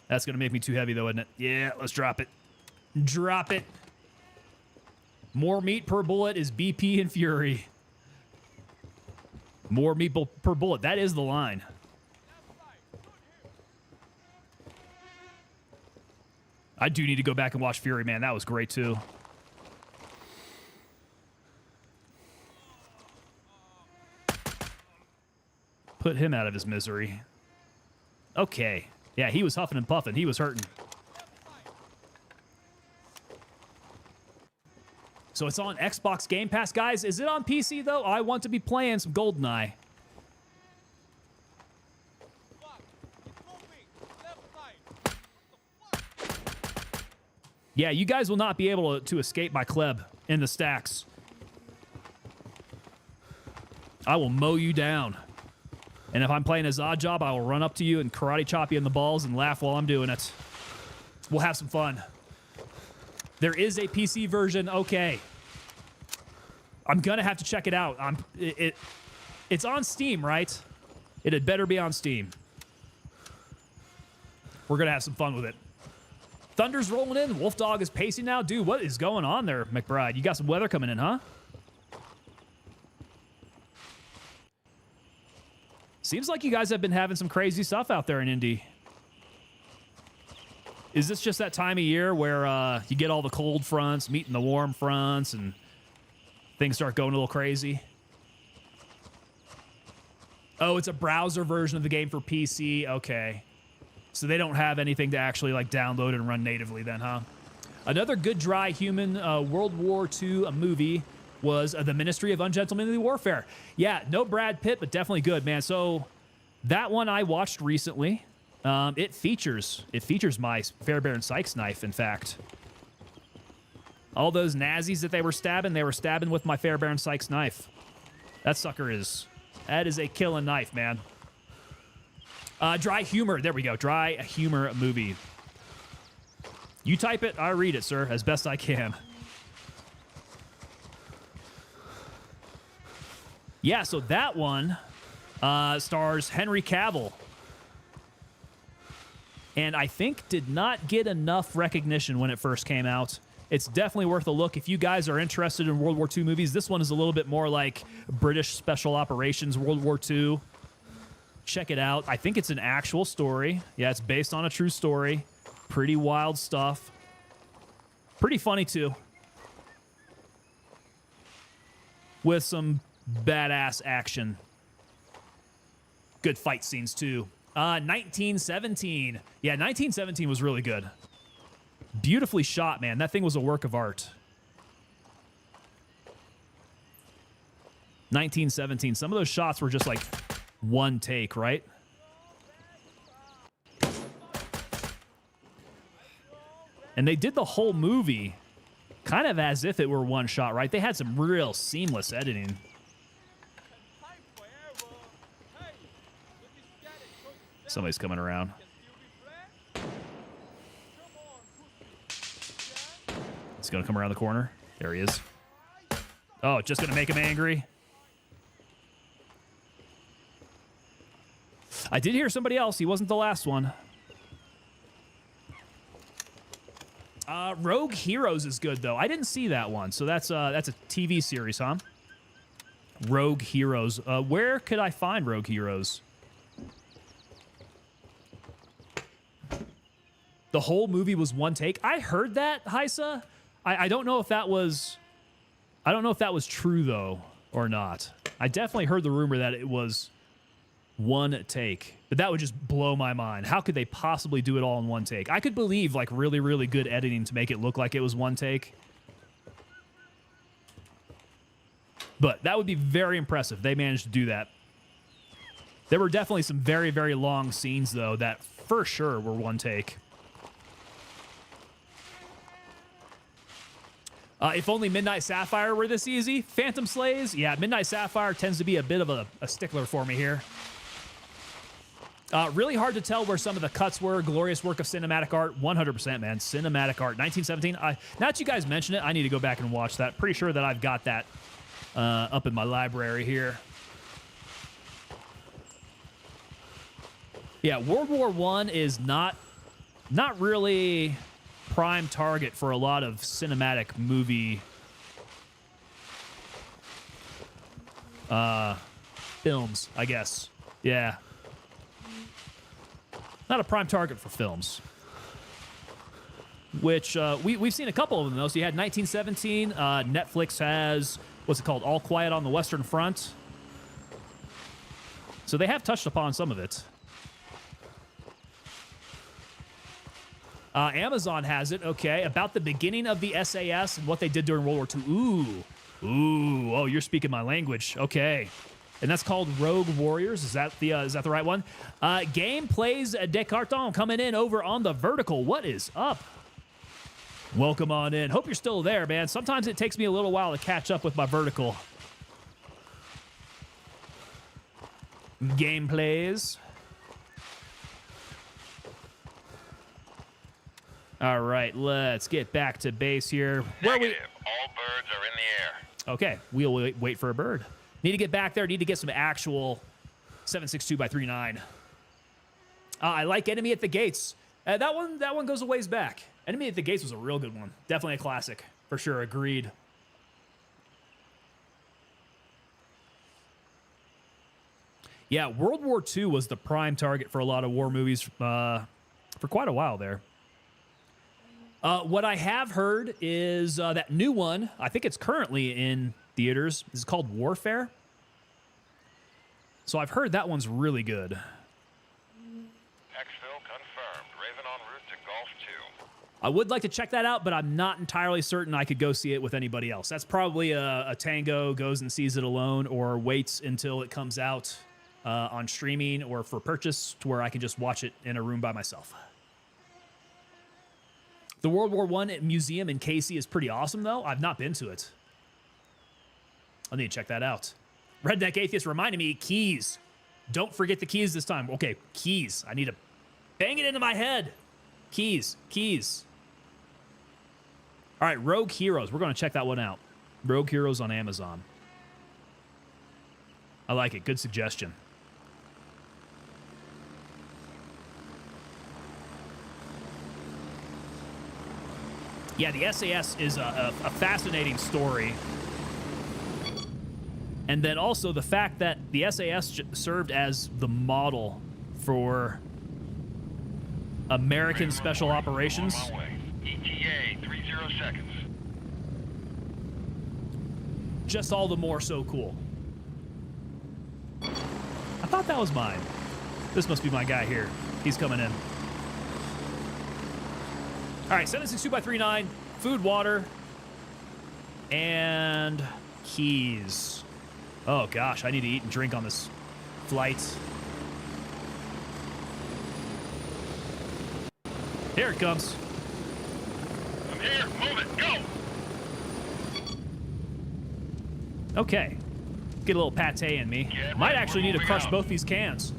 That's going to make me too heavy, though, isn't it? Yeah, let's drop it. Drop it. More meat per bullet is BP and Fury. More meat per bullet. That is the line. I do need to go back and watch Fury, man. That was great, too. Put him out of his misery. Okay. Yeah, he was huffing and puffing. He was hurting. So it's on Xbox Game Pass. Guys, is it on PC, though? I want to be playing some GoldenEye. Yeah, you guys will not be able to escape my Kleb in the stacks. I will mow you down. And if I'm playing as Odd Job, I will run up to you and karate chop you in the balls and laugh while I'm doing it. We'll have some fun. There is a PC version. Okay. I'm going to have to check it out. It's on Steam, right? It had better be on Steam. We're going to have some fun with it. Thunder's rolling in. Wolf Dog is pacing now. Dude, what is going on there, McBride? You got some weather coming in, huh? Seems like you guys have been having some crazy stuff out there in Indy. Is this just that time of year where you get all the cold fronts meeting the warm fronts and things start going a little crazy? Oh, it's a browser version of the game for PC. Okay. So they don't have anything to actually like download and run natively then, huh? Another good dry human World War II movie was The Ministry of Ungentlemanly Warfare. Yeah, no Brad Pitt, but definitely good, man. So that one I watched recently. It features my Fairbairn Sykes knife, in fact. All those Nazis that they were stabbing with my Fairbairn Sykes knife. That is a killing knife, man. Dry humor. There we go. Dry humor movie. You type it, I read it, sir, as best I can. Yeah, so that one stars Henry Cavill. And I think did not get enough recognition when it first came out. It's definitely worth a look. If you guys are interested in World War II movies, this one is a little bit more like British Special Operations World War II. Check it out. I think it's an actual story. Yeah, it's based on a true story. Pretty wild stuff. Pretty funny, too. With some badass action. Good fight scenes, too. 1917. Yeah, 1917 was really good. Beautifully shot, man. That thing was a work of art. 1917. Some of those shots were just like one take, right? And they did the whole movie kind of as if it were one shot, right? They had some real seamless editing. Somebody's coming around. He's going to come around the corner. There he is. Oh, just going to make him angry. I did hear somebody else. He wasn't the last one. Rogue Heroes is good, though. I didn't see that one. So that's a TV series, huh? Rogue Heroes. Where could I find Rogue Heroes? The whole movie was one take. I heard that, Heisa. I don't know if that was... I don't know if that was true, though, or not. I definitely heard the rumor that it was one take. But that would just blow my mind. How could they possibly do it all in one take? I could believe, like, really, really good editing to make it look like it was one take. But that would be very impressive. They managed to do that. There were definitely some very, very long scenes, though, that for sure were one take. If only Midnight Sapphire were this easy. Phantom Slays, yeah, Midnight Sapphire tends to be a bit of a stickler for me here. Really hard to tell where some of the cuts were. Glorious work of cinematic art, 100%, man. Cinematic art, 1917. Now that you guys mention it, I need to go back and watch that. Pretty sure that I've got that up in my library here. Yeah, World War I is not really prime target for a lot of cinematic movie films, I guess. Yeah. Not a prime target for films. Which, we've seen a couple of them, though. So you had 1917. Netflix has, what's it called? All Quiet on the Western Front. So they have touched upon some of it. Amazon has it. Okay, about the beginning of the SAS and what they did during World War II. Ooh. Oh, you're speaking my language. Okay. And that's called Rogue Warriors. Is that the right one? Gameplays Descartes coming in over on the vertical. What is up? Welcome on in. Hope you're still there, man. Sometimes it takes me a little while to catch up with my vertical. Gameplays. All right, let's get back to base here. Negative. All birds are in the air. Okay, we'll wait for a bird. Need to get back there. Need to get some actual 7.62x3.9. I like Enemy at the Gates. That one goes a ways back. Enemy at the Gates was a real good one. Definitely a classic. For sure. Agreed. Yeah, World War II was the prime target for a lot of war movies for quite a while there. What I have heard is that new one, I think it's currently in theaters, is called Warfare. So I've heard that one's really good. Exfil confirmed. Raven en route to Golf 2. I would like to check that out, but I'm not entirely certain I could go see it with anybody else. That's probably a Tango goes and sees it alone or waits until it comes out on streaming or for purchase to where I can just watch it in a room by myself. The World War I Museum in Casey is pretty awesome, though. I've not been to it. I need to check that out. Redneck Atheist reminded me, keys. Don't forget the keys this time. Okay, keys. I need to bang it into my head. Keys. All right, Rogue Heroes. We're going to check that one out. Rogue Heroes on Amazon. I like it. Good suggestion. Yeah, the SAS is a fascinating story. And then also the fact that the SAS served as the model for American special operations. On my way. ETA 30 seconds. Just all the more so cool. I thought that was mine. This must be my guy here. He's coming in. All right, 7.62x3.9, food, water, and keys. Oh gosh, I need to eat and drink on this flight. Here it comes. I'm here. Move it. Go. Okay. Get a little pate in me. Get Might ready, actually we're need to moving crush out. both these cans.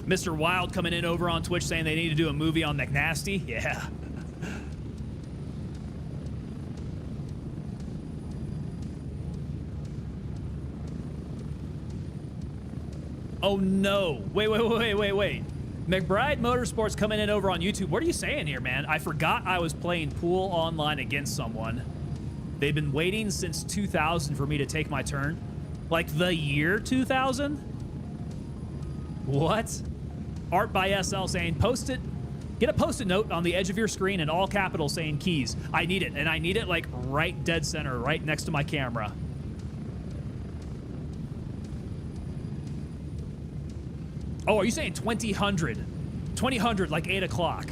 Mr. Wild coming in over on Twitch saying they need to do a movie on McNasty. Yeah. Oh no. Wait. McBride Motorsports coming in over on YouTube. What are you saying here, man? I forgot I was playing pool online against someone. They've been waiting since 2000 for me to take my turn. Like the year 2000? What? Art by SL saying, post it. Get a post-it note on the edge of your screen in all capitals saying keys. I need it, and I need it like right dead center, right next to my camera. Oh, are you saying 2000? 2000, like 8 o'clock.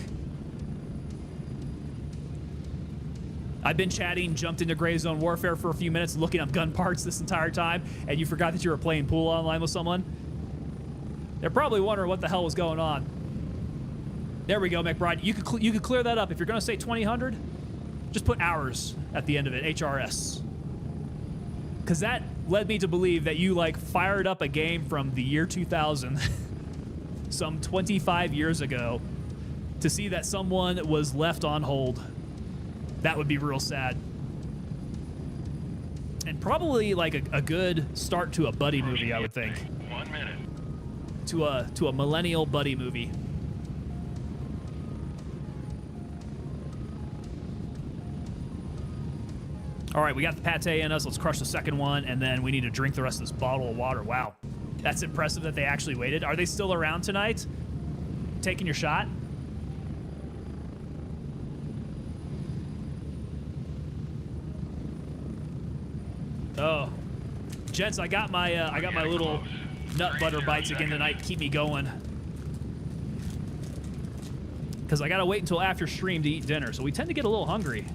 I've been chatting, jumped into Gray Zone Warfare for a few minutes, looking up gun parts this entire time, and you forgot that you were playing pool online with someone? They're probably wondering what the hell was going on. There we go, McBride. You could clear that up. If you're going to say 2000, just put hours at the end of it, HRS. Because that led me to believe that you, like, fired up a game from the year 2000, some 25 years ago, to see that someone was left on hold. That would be real sad. And probably, like, a good start to a buddy movie, I would think. 1 minute. To a millennial buddy movie. All right, we got the pate in us. Let's crush the second one, and then we need to drink the rest of this bottle of water. Wow, that's impressive that they actually waited. Are they still around tonight? Taking your shot? Gents, I got my little nut butter bites again tonight. Keep me going. Because I gotta wait until after stream to eat dinner, so we tend to get a little hungry.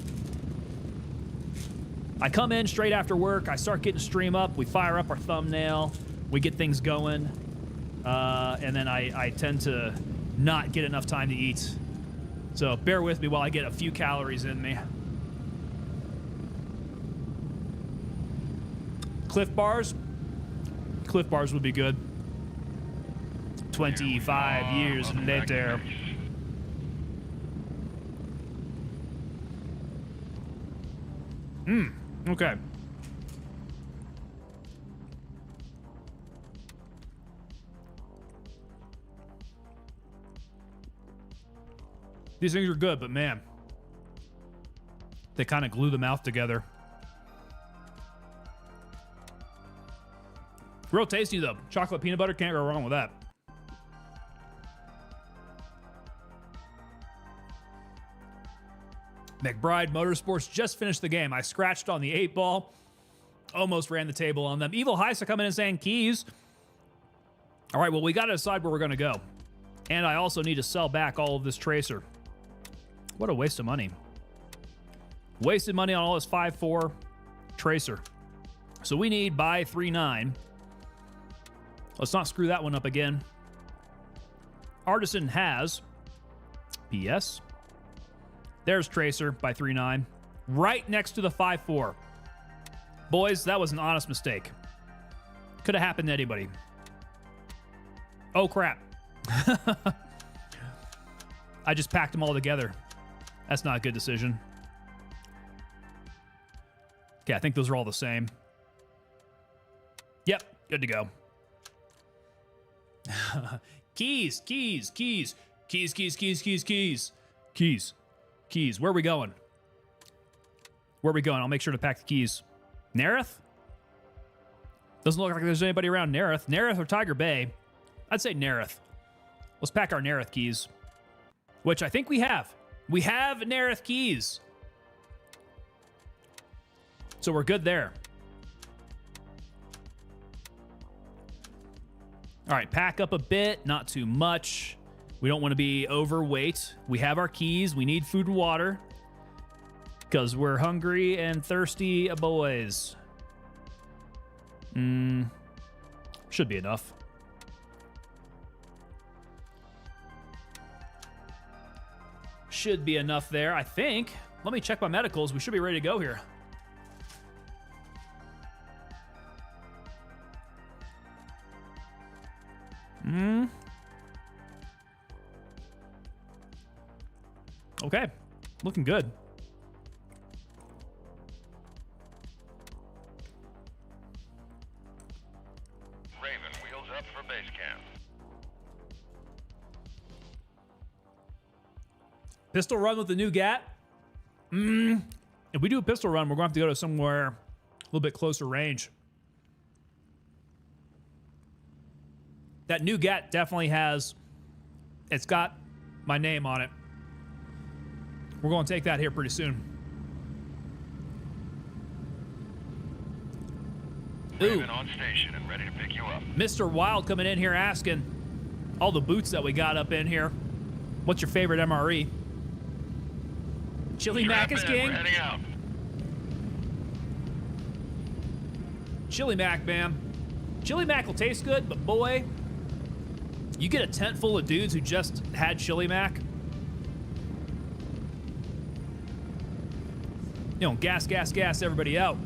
I come in straight after work, I start getting stream up, we fire up our thumbnail, we get things going, and then I tend to not get enough time to eat. So bear with me while I get a few calories in me. Cliff Bars? Cliff Bars would be good. 25 years later. Okay. These things are good, but man, they kind of glue the mouth together. Real tasty though. Chocolate peanut butter, can't go wrong with that. McBride Motorsports just finished the game. I scratched on the 8-ball. Almost ran the table on them. Evil Heisa coming in and saying keys. All right, well, we got to decide where we're going to go. And I also need to sell back all of this Tracer. What a waste of money. Wasted money on all this 5.4 Tracer. So we need buy 3.9. Let's not screw that one up again. Artisan has PS. There's Tracer by 3.9. Right next to the 5.4. Boys, that was an honest mistake. Could have happened to anybody. Oh, crap. I just packed them all together. That's not a good decision. Okay, I think those are all the same. Yep, good to go. Keys, keys, keys. Keys, keys, keys, keys, keys. Keys. Keys. Where are we going? Where are we going? I'll make sure to pack the keys. Nereth? Doesn't look like there's anybody around Nereth. Nereth or Tiger Bay? I'd say Nereth. Let's pack our Nereth keys. Which I think we have. We have Nereth keys. So we're good there. All right, pack up a bit, not too much. We don't want to be overweight. We have our keys. We need food and water because we're hungry and thirsty boys. Should be enough. Should be enough there, I think. Let me check my medicals. We should be ready to go here. Okay, looking good. Raven, wheels up for base camp. Pistol run with the new GAT. If we do a pistol run, we're going to have to go to somewhere a little bit closer range. That new GAT definitely has, it's got my name on it. We're going to take that here pretty soon. Raven on station and ready to pick you up. Mr. Wild coming in here asking all the boots that we got up in here. What's your favorite MRE? Chili Mac is king. We're heading out. Chili Mac, man. Chili Mac will taste good, but boy, you get a tent full of dudes who just had Chili Mac. You know, gas, gas, gas everybody out.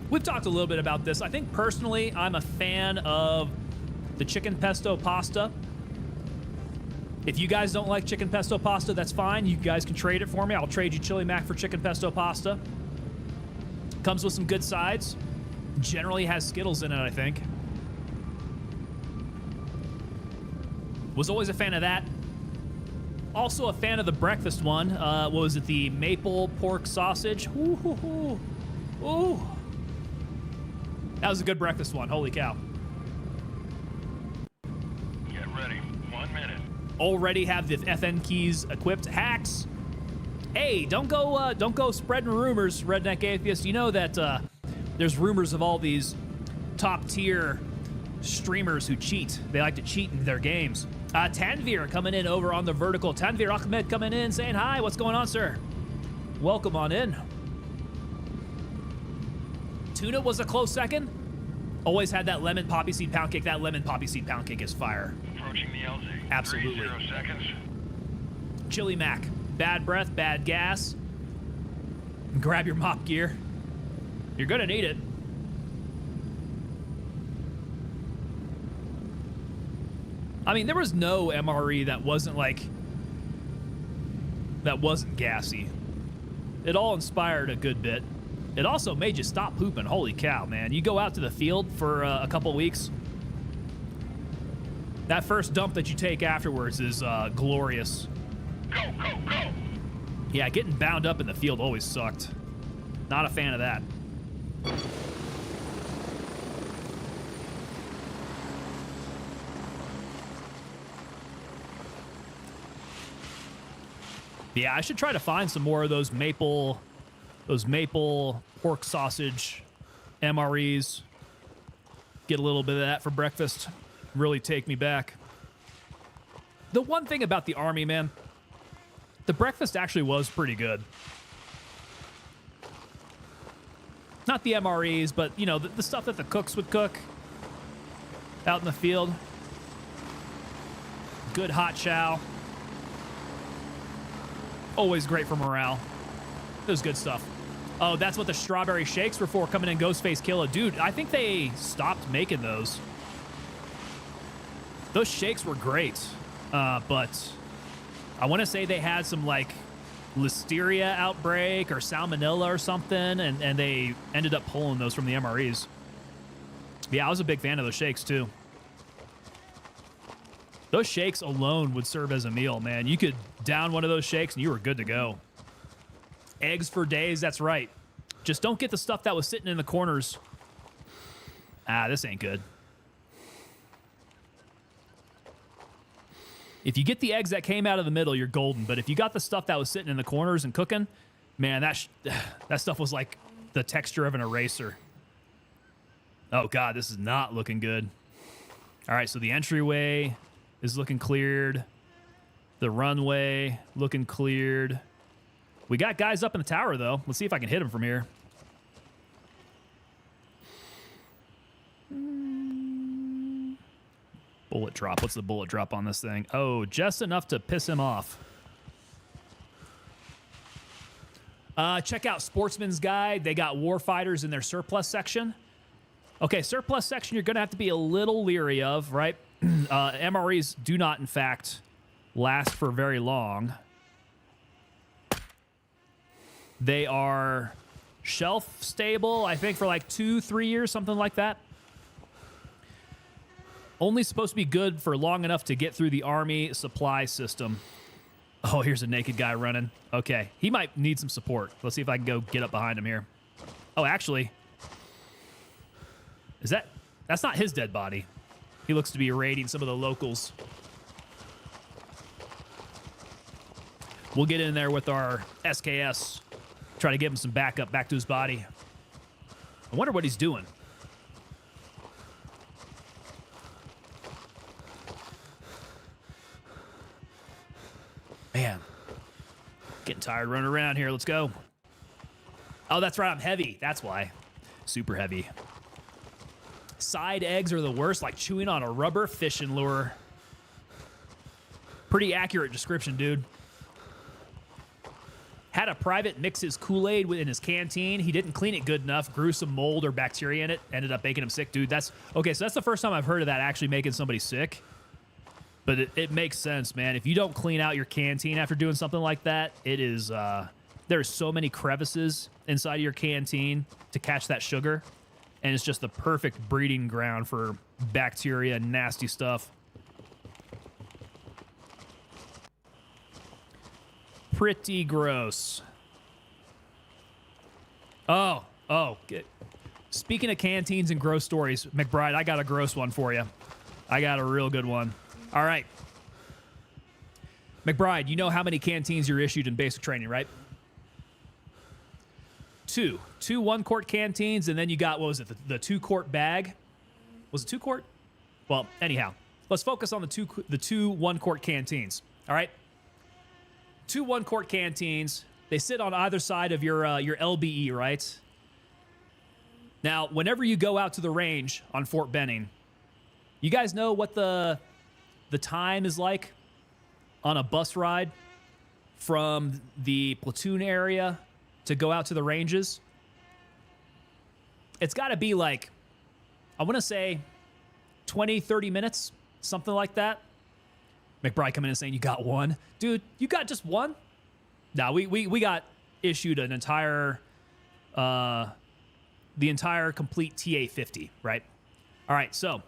We've talked a little bit about this. I think personally, I'm a fan of the chicken pesto pasta. If you guys don't like chicken pesto pasta, that's fine. You guys can trade it for me. I'll trade you Chili Mac for chicken pesto pasta. Comes with some good sides. Generally has Skittles in it, I think. Was always a fan of that. Also a fan of the breakfast one. What was it? The maple pork sausage. Ooh, ooh, ooh. Ooh. That was a good breakfast one. Holy cow. Get ready. 1 minute. Already have the FN keys equipped. Hacks. Hey, don't go spreading rumors, Redneck Atheist. You know that there's rumors of all these top tier streamers who cheat. They like to cheat in their games. Tanvir coming in over on the vertical. Tanvir Ahmed coming in saying hi. What's going on, sir? Welcome on in. Tuna was a close second. Always had that lemon poppy seed pound cake. That lemon poppy seed pound cake is fire. Approaching the LZ. Absolutely. 30 seconds. Chili Mac. Bad breath, bad gas. Grab your mop gear. You're gonna need it. I mean, there was no MRE that wasn't gassy. It all inspired a good bit. It also made you stop pooping. Holy cow, man. You go out to the field for a couple weeks. That first dump that you take afterwards is glorious. Go, go, go! Yeah, getting bound up in the field always sucked. Not a fan of that. Yeah, I should try to find some more of those maple pork sausage MREs. Get a little bit of that for breakfast. Really take me back. The one thing about the Army, man, the breakfast actually was pretty good. Not the MREs, but, you know, the stuff that the cooks would cook out in the field. Good hot chow. Always great for morale. It was good stuff. Oh, that's what the strawberry shakes were for, coming in Ghostface Killa. Dude, I think they stopped making those. Those shakes were great, but I want to say they had some, like, listeria outbreak or salmonella or something, and they ended up pulling those from the MREs. Yeah, I was a big fan of those shakes, too. Those shakes alone would serve as a meal, man. You could down one of those shakes and you were good to go. Eggs for days, that's right. Just don't get the stuff that was sitting in the corners. Ah, this ain't good. If you get the eggs that came out of the middle, you're golden. But if you got the stuff that was sitting in the corners and cooking, man, that stuff was like the texture of an eraser. Oh, God, this is not looking good. All right, so the entryway is looking cleared. The runway looking cleared. We got guys up in the tower, though. Let's see if I can hit them from here. Bullet drop. What's the bullet drop on this thing? Oh, just enough to piss him off. Check out Sportsman's Guide. They got warfighters in their surplus section. Okay, surplus section you're going to have to be a little leery of, right? MREs do not, in fact, last for very long. They are shelf stable, I think, for like 2-3 years, something like that. Only supposed to be good for long enough to get through the Army supply system. Oh, here's a naked guy running. Okay, he might need some support. Let's see if I can go get up behind him here. Oh, actually, that's not his dead body. He looks to be raiding some of the locals. We'll get in there with our SKS. Try to give him some backup back to his body. I wonder what he's doing. Man, getting tired running around here. Let's go. Oh, that's right. I'm heavy. That's why. Super heavy. Side eggs are the worst, like chewing on a rubber fishing lure. Pretty accurate description, dude. Had a private mix his Kool-Aid in his canteen. He didn't clean it good enough, grew some mold or bacteria in it, ended up making him sick. Dude, that's... Okay, so that's the first time I've heard of that actually making somebody sick. But it makes sense, man. If you don't clean out your canteen after doing something like that, it is... there's so many crevices inside of your canteen to catch that sugar. And it's just the perfect breeding ground for bacteria and nasty stuff. Pretty gross. Oh. Speaking of canteens and gross stories, McBride, I got a gross one for you. I got a real good one. All right. McBride, you know how many canteens you're issued in basic training, right? Two 1-quart canteens, and then you got, what was it, the 2-quart bag? Was it 2-quart? Well, anyhow, let's focus on the two 1-quart canteens, all right? 2 1-quart canteens. They sit on either side of your LBE, right? Now, whenever you go out to the range on Fort Benning, you guys know what the time is like on a bus ride from the platoon area to go out to the ranges? It's got to be like, I want to say 20, 30 minutes, something like that. McBride coming in and saying, you got one? Dude, you got just one? No, we got issued an entire, the entire complete TA-50, right? All right, so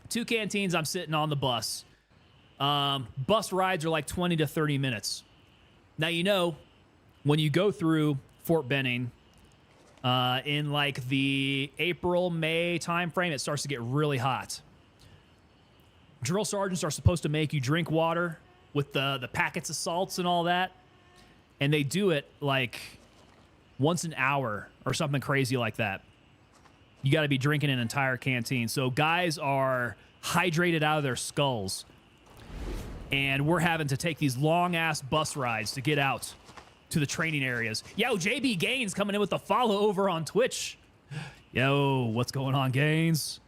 2 canteens, I'm sitting on the bus. Bus rides are like 20 to 30 minutes. Now, you know, when you go through Fort Benning in like the April, May timeframe, it starts to get really hot. Drill sergeants are supposed to make you drink water with the packets of salts and all that. And they do it like once an hour or something crazy like that. You got to be drinking an entire canteen. So guys are hydrated out of their skulls. And we're having to take these long-ass bus rides to get out to the training areas. Yo, JB Gaines coming in with the follow over on Twitch. Yo, what's going on, Gaines?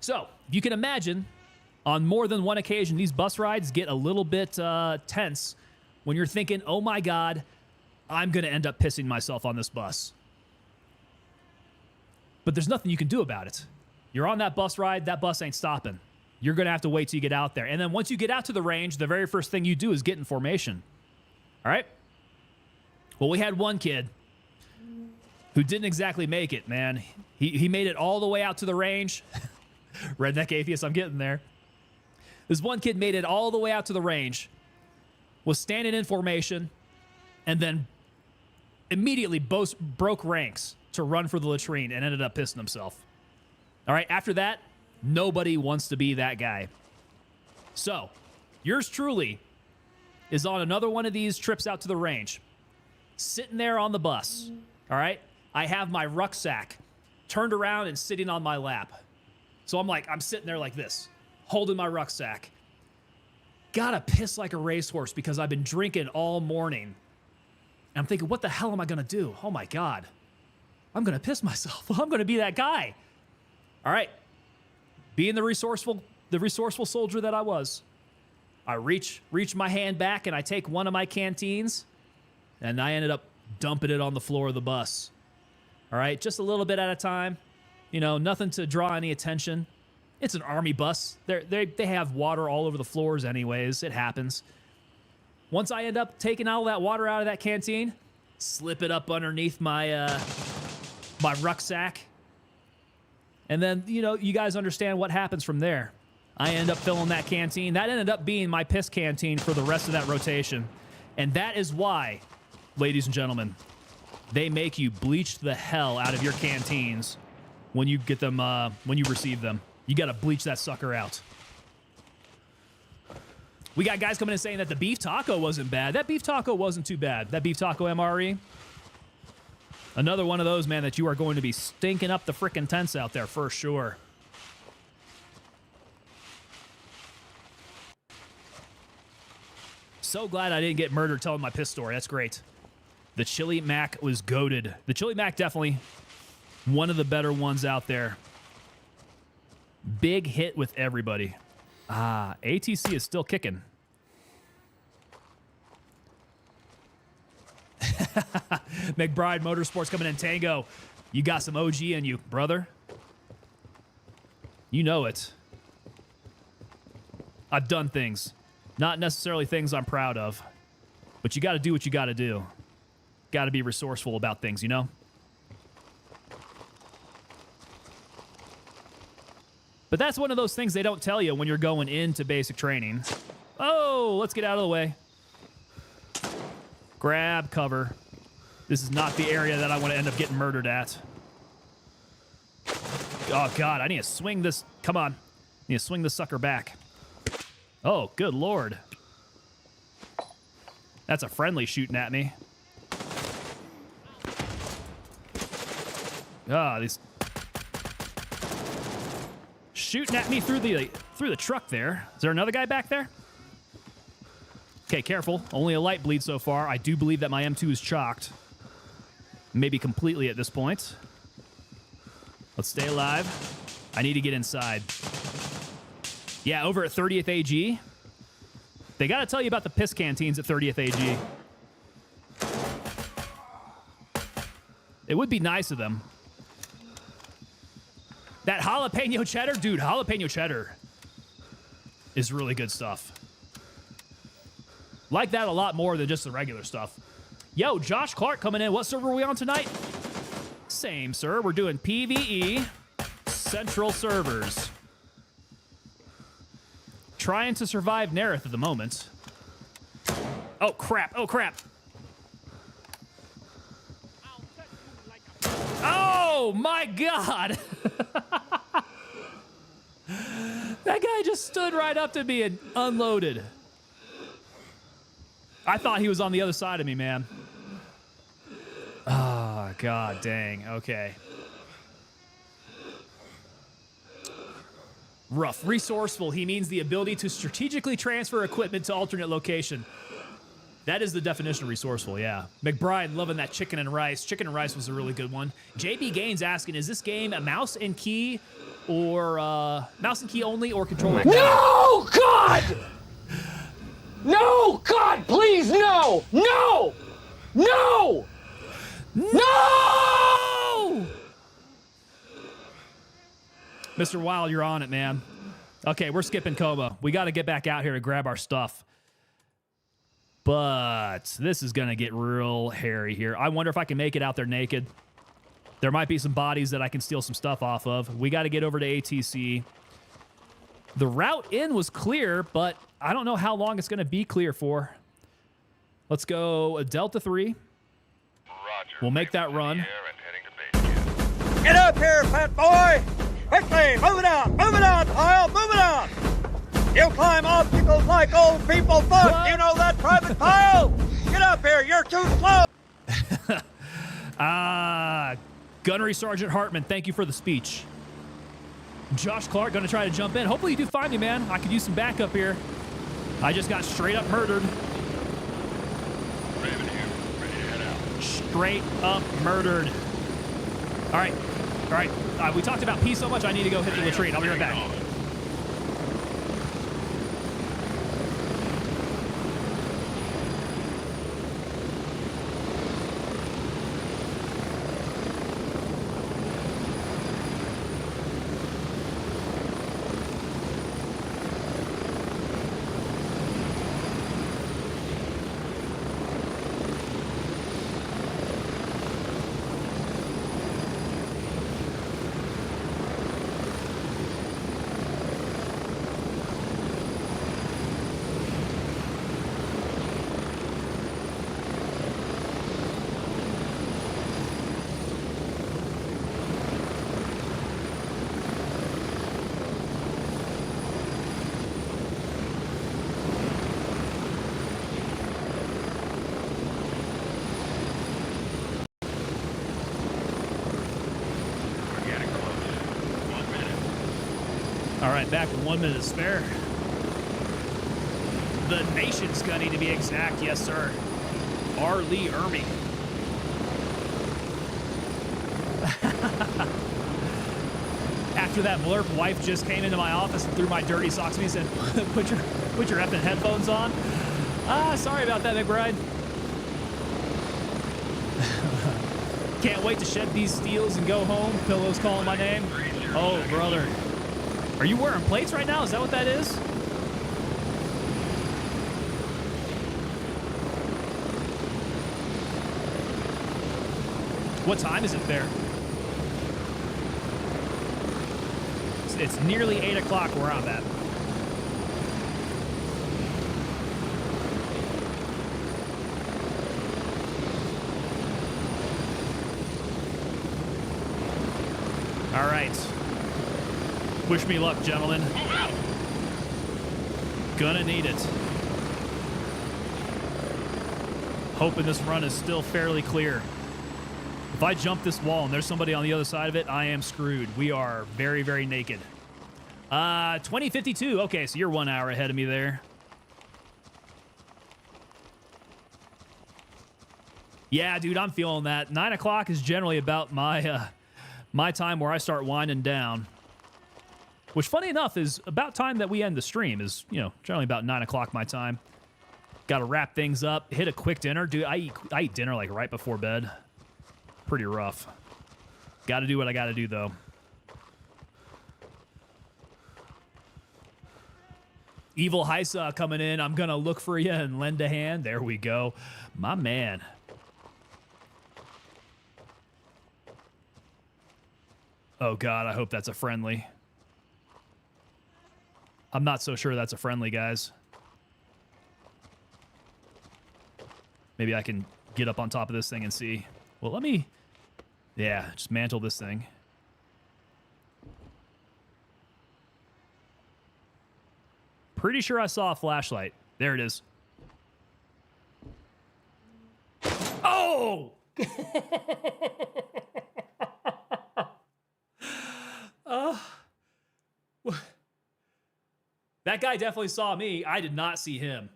So, you can imagine, on more than one occasion, these bus rides get a little bit tense when you're thinking, oh my God, I'm going to end up pissing myself on this bus. But there's nothing you can do about it. You're on that bus ride, that bus ain't stopping. You're going to have to wait till you get out there. And then once you get out to the range, the very first thing you do is get in formation. All right? Well, we had one kid who didn't exactly make it, man. He made it all the way out to the range. Redneck Atheist, I'm getting there. This one kid made it all the way out to the range, was standing in formation, and then immediately broke ranks to run for the latrine and ended up pissing himself. All right, after that, nobody wants to be that guy. So, yours truly is on another one of these trips out to the range, sitting there on the bus. All right, I have my rucksack turned around and sitting on my lap. So I'm sitting there like this, holding my rucksack. Gotta piss like a racehorse because I've been drinking all morning. And I'm thinking, what the hell am I gonna do? Oh my God, I'm gonna piss myself. I'm gonna be that guy. All right, being the resourceful soldier that I was, I reach my hand back and I take one of my canteens and I ended up dumping it on the floor of the bus. All right, just a little bit at a time. You know, nothing to draw any attention. It's an army bus. They have water all over the floors anyways. It happens. Once I end up taking all that water out of that canteen, slip it up underneath my my rucksack. And then, you know, you guys understand what happens from there. I end up filling that canteen. That ended up being my piss canteen for the rest of that rotation. And that is why, ladies and gentlemen, they make you bleach the hell out of your canteens when you get them, when you receive them. You got to bleach that sucker out. We got guys coming in saying that the beef taco wasn't bad. That beef taco wasn't too bad. That beef taco MRE. Another one of those, man, that you are going to be stinking up the frickin' tents out there for sure. So glad I didn't get murdered telling my piss story. That's great. The Chili Mac was goated. The Chili Mac definitely one of the better ones out there. Big hit with everybody. ATC is still kicking. McBride Motorsports coming in. Tango, you got some OG in you, brother. You know it. I've done things. Not necessarily things I'm proud of. But you got to do what you got to do. Got to be resourceful about things, you know? But that's one of those things they don't tell you when you're going into basic training. Oh, let's get out of the way. Grab cover. This is not the area that I want to end up getting murdered at. Oh, God, I need to swing this. Come on. I need to swing this sucker back. Oh, good lord. That's a friendly shooting at me. Ah, these shooting at me through the truck there. Is there another guy back there? Okay, careful. Only a light bleed so far. I do believe that my M2 is chocked. Maybe completely at this point. Let's stay alive. I need to get inside. Yeah, over at 30th AG. They got to tell you about the piss canteens at 30th AG. It would be nice of them. That jalapeno cheddar, dude, jalapeno cheddar is really good stuff. Like that a lot more than just the regular stuff. Yo, Josh Clark coming in. What server are we on tonight? Same, sir. We're doing PvE Central servers. Trying to survive Nerith at the moment. Oh, crap. Oh, crap. Oh, my God. That guy just stood right up to me and unloaded. I thought he was on the other side of me, man. Oh, God dang. Okay. Rough. Resourceful. He means the ability to strategically transfer equipment to alternate location. That is the definition of resourceful, yeah. McBride loving that chicken and rice. Chicken and rice was a really good one. JB Gaines asking, is this game a mouse and key or mouse and key only or controller? No, God! No, God, please, no! No! No! No! Mr. Wild, you're on it, man. Okay, we're skipping Coma. We got to get back out here to grab our stuff. But this is going to get real hairy here. I wonder if I can make it out there naked. There might be some bodies that I can steal some stuff off of. We got to get over to ATC. The route in was clear, but I don't know how long it's going to be clear for. Let's go a Delta 3. Roger. We'll make that run. Get up here, fat boy! Quickly, move it on, Kyle, move it on! You climb obstacles like old people fuck. You know that, Private Kyle? Get up here, you're too slow. Gunnery Sergeant Hartman, thank you for the speech. Josh Clark gonna try to jump in. Hopefully you do find me, man. I could use some backup here. I just got straight up murdered. Raven here. Ready to head out. Straight up murdered. All right. We talked about P so much, I need to go hit the latrine. I'll be right back. All right, back with 1 minute to spare. The nation's gunny, to be exact. Yes, sir. R. Lee Ermey. After that blurb, wife just came into my office and threw my dirty socks at me and said, put your effing headphones on. Sorry about that, McBride. Can't wait to shed these steels and go home. Pillow's calling my name. Oh, brother. Are you wearing plates right now? Is that what that is? What time is it there? It's nearly 8 o'clock where I'm at. All right. Wish me luck, gentlemen. Gonna need it. Hoping this run is still fairly clear. If I jump this wall and there's somebody on the other side of it, I am screwed. We are very, very naked. 2052. Okay, so you're 1 hour ahead of me there. Yeah, dude, I'm feeling that. 9 o'clock is generally about my my time where I start winding down. Which, funny enough, is about time that we end the stream. Is, you know, generally about 9 o'clock my time. Got to wrap things up. Hit a quick dinner. Dude, I eat dinner like right before bed. Pretty rough. Got to do what I got to do, though. Evil Heisa coming in. I'm going to look for you and lend a hand. There we go. My man. Oh, God, I hope that's a friendly. I'm not so sure that's a friendly, guys. Maybe I can get up on top of this thing and see. Well, let me... Yeah, just mantle this thing. Pretty sure I saw a flashlight. There it is. Oh! That guy definitely saw me. I did not see him.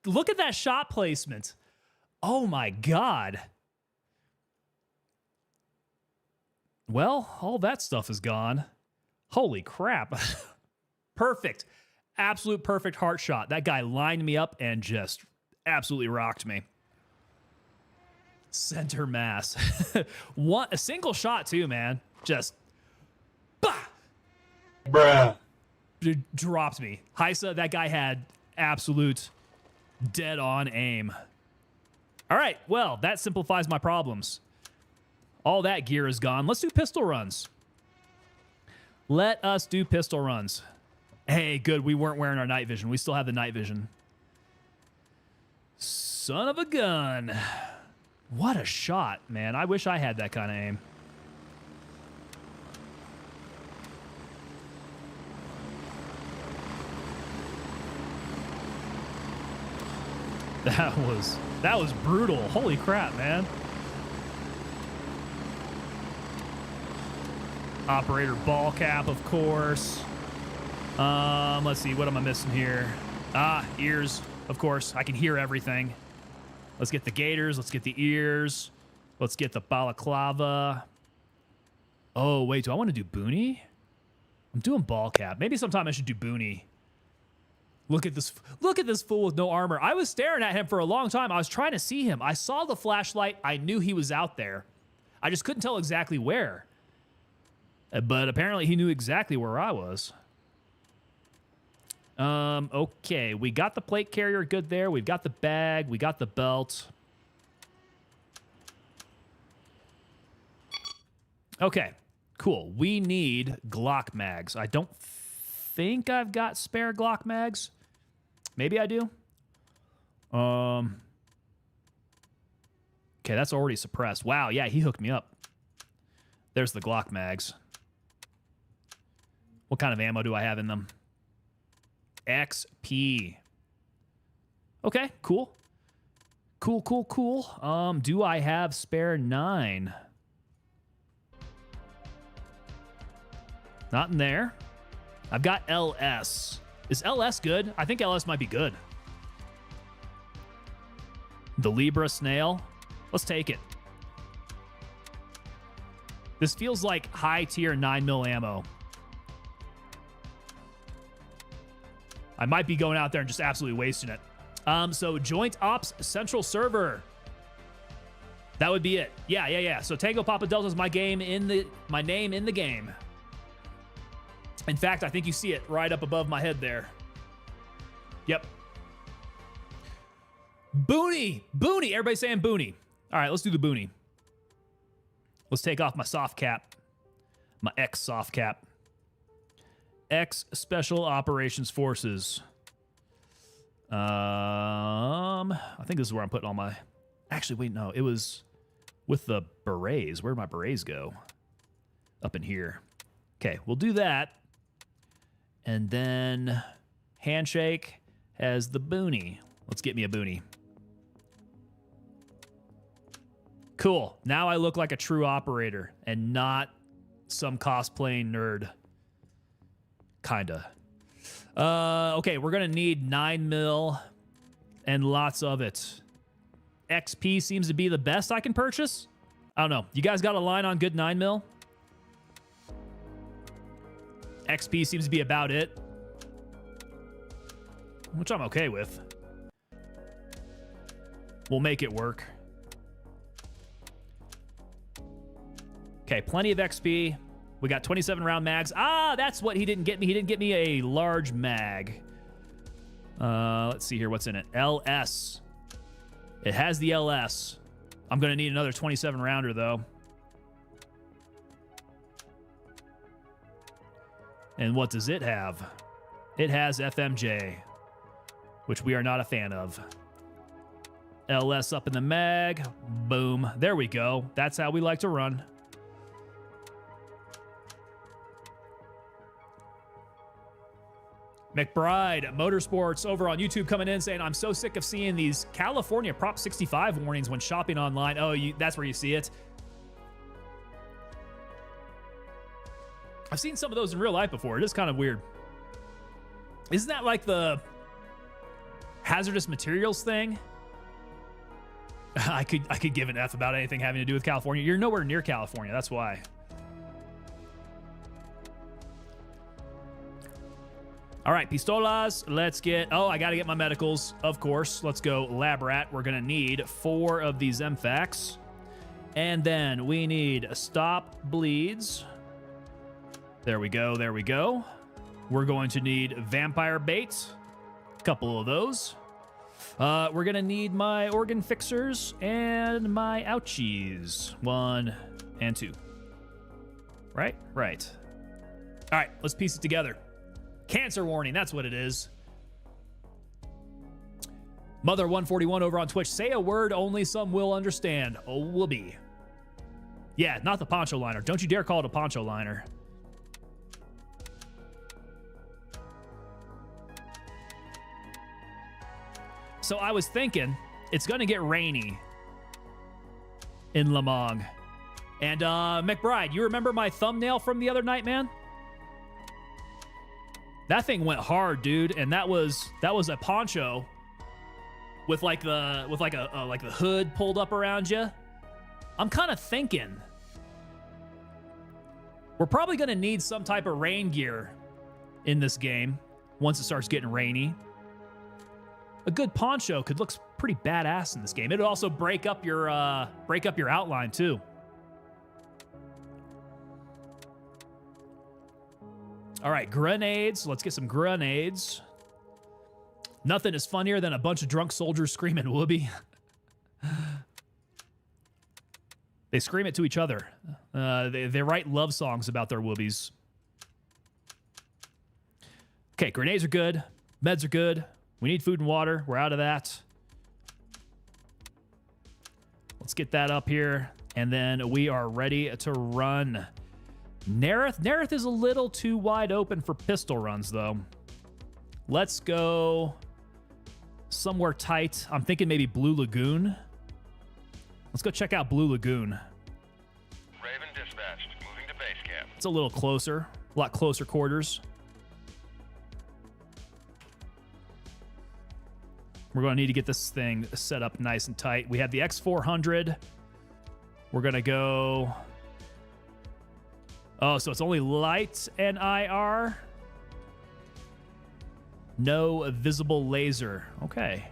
Look at that shot placement. Oh my God. Well, all that stuff is gone. Holy crap. Perfect. Absolute perfect heart shot. That guy lined me up and just absolutely rocked me. Center mass. A single shot too, man. Just, bah! Bruh. Dropped me. Heisa, that guy had absolute dead on aim. All right, well, that simplifies my problems. All that gear is gone. Let's do pistol runs. Let us do pistol runs. Hey, good, we weren't wearing our night vision. We still have the night vision. Son of a gun. What a shot, man. I wish I had that kind of aim. That was brutal. Holy crap, man. Operator ball cap, of course. Let's see, what am I missing here? Ears, of course. I can hear everything. Let's get the gaiters. Let's get the ears. Let's get the balaclava. Oh, wait, do I want to do boonie? I'm doing ball cap. Maybe sometime I should do boonie. Look at this fool with no armor. I was staring at him for a long time. I was trying to see him. I saw the flashlight. I knew he was out there. I just couldn't tell exactly where. But apparently he knew exactly where I was. Okay, we got the plate carrier good there. We've got the bag. We got the belt. Okay, cool. We need Glock mags. I don't think I've got spare Glock mags. Maybe I do. Okay, that's already suppressed. Wow, yeah, he hooked me up. There's the Glock mags. What kind of ammo do I have in them? XP. Okay, cool. Cool. Do I have spare 9? Not in there. I've got LS. Is LS good? I think LS might be good. The Libra snail. Let's take it. This feels like high tier 9mm ammo. I might be going out there and just absolutely wasting it. So Joint Ops Central Server. That would be it. Yeah. So Tango Papa Delta is my name in the game. In fact, I think you see it right up above my head there. Yep. Boonie. Everybody's saying boonie. All right, let's do the boonie. Let's take off my soft cap. My X soft cap. X Special Operations Forces. I think this is where I'm putting all my... Actually, wait, no. It was with the berets. Where'd my berets go? Up in here. Okay, we'll do that. And then handshake. has the boonie. Let's get me a boonie. Cool. Now I look like a true operator and not some cosplaying nerd. Kinda. Okay, we're gonna need 9 mil and lots of it. XP seems to be the best I can purchase. I don't know. You guys got a line on good 9 mil? XP seems to be about it, which I'm okay with. We'll make it work. Okay, plenty of XP. We got 27 round mags. Ah, that's what he didn't get me. He didn't get me a large mag. Let's see here. What's in it? LS. It has the LS. I'm going to need another 27 rounder, though. And what does it have? It has FMJ, which we are not a fan of. LS up in the mag. Boom. There we go. That's how we like to run. McBride Motorsports over on YouTube coming in saying, I'm so sick of seeing these California Prop 65 warnings when shopping online. Oh, that's where you see it. I've seen some of those in real life before. It is kind of weird. Isn't that like the hazardous materials thing? I could give an F about anything having to do with California. You're nowhere near California. That's why. All right, pistolas. Let's get... Oh, I got to get my medicals, of course. Let's go lab rat. We're going to need 4 of these MFACs. And then we need stop bleeds. There we go. There we go. We're going to need vampire bait. A couple of those. We're going to need my organ fixers and my ouchies. 1 and 2. Right? Right. All right, let's piece it together. Cancer warning, that's what it is. Mother141 over on Twitch. Say a word only some will understand. Oh, will be. Yeah, not the poncho liner. Don't you dare call it a poncho liner. So I was thinking it's going to get rainy in Lemong. And McBride, you remember my thumbnail from the other night, man? That thing went hard, dude, and that was a poncho with like the hood pulled up around you. I'm kind of thinking we're probably going to need some type of rain gear in this game once it starts getting rainy. A good poncho could look pretty badass in this game. It'd also break up your outline too. All right, grenades. Let's get some grenades. Nothing is funnier than a bunch of drunk soldiers screaming whoopee. They scream it to each other. They write love songs about their whoopies. Okay, grenades are good. Meds are good. We need food and water. We're out of that. Let's get that up here. And then we are ready to run. Nerith is a little too wide open for pistol runs, though. Let's go somewhere tight. I'm thinking maybe Blue Lagoon. Let's go check out Blue Lagoon. Raven dispatched. Moving to base camp. It's a little closer. A lot closer quarters. We're going to need to get this thing set up nice and tight. We have the X400. We're going to go... Oh, so it's only light and IR. No visible laser. Okay.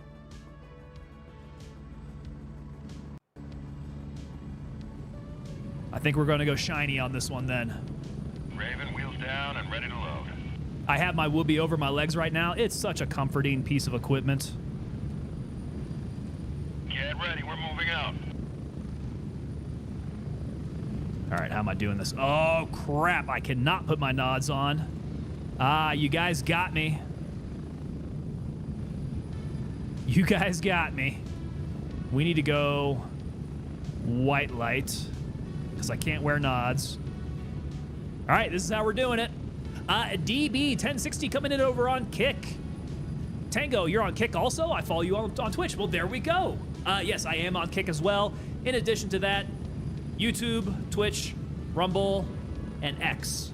I think we're going to go shiny on this one then. Raven, wheels down and ready to load. I have my whoopee over my legs right now. It's such a comforting piece of equipment. Get ready, we're moving out. All right, how am I doing this? Oh, crap. I cannot put my nods on. Ah, you guys got me. You guys got me. We need to go white light because I can't wear nods. All right, this is how we're doing it. DB 1060 coming in over on Kick. Tango, you're on Kick also? I follow you on Twitch. Well, there we go. Yes, I am on Kick as well. In addition to that, YouTube, Twitch, Rumble, and X.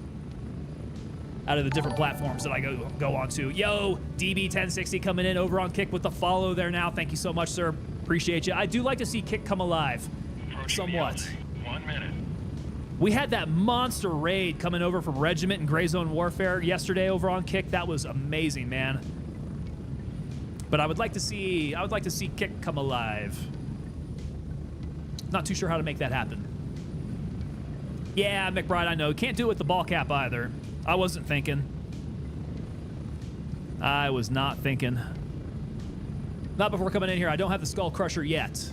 Out of the different platforms that I go on to. Yo, DB1060 coming in over on Kick with the follow there now. Thank you so much, sir. Appreciate you. I do like to see Kick come alive. Somewhat. 1 minute. We had that monster raid coming over from Regiment and Gray Zone Warfare yesterday over on Kick. That was amazing, man. But I would like to see Kick come alive. Not too sure how to make that happen. Yeah, McBride, I know. Can't do it with the ball cap either. I wasn't thinking. I was not thinking. Not before coming in here. I don't have the Skull Crusher yet.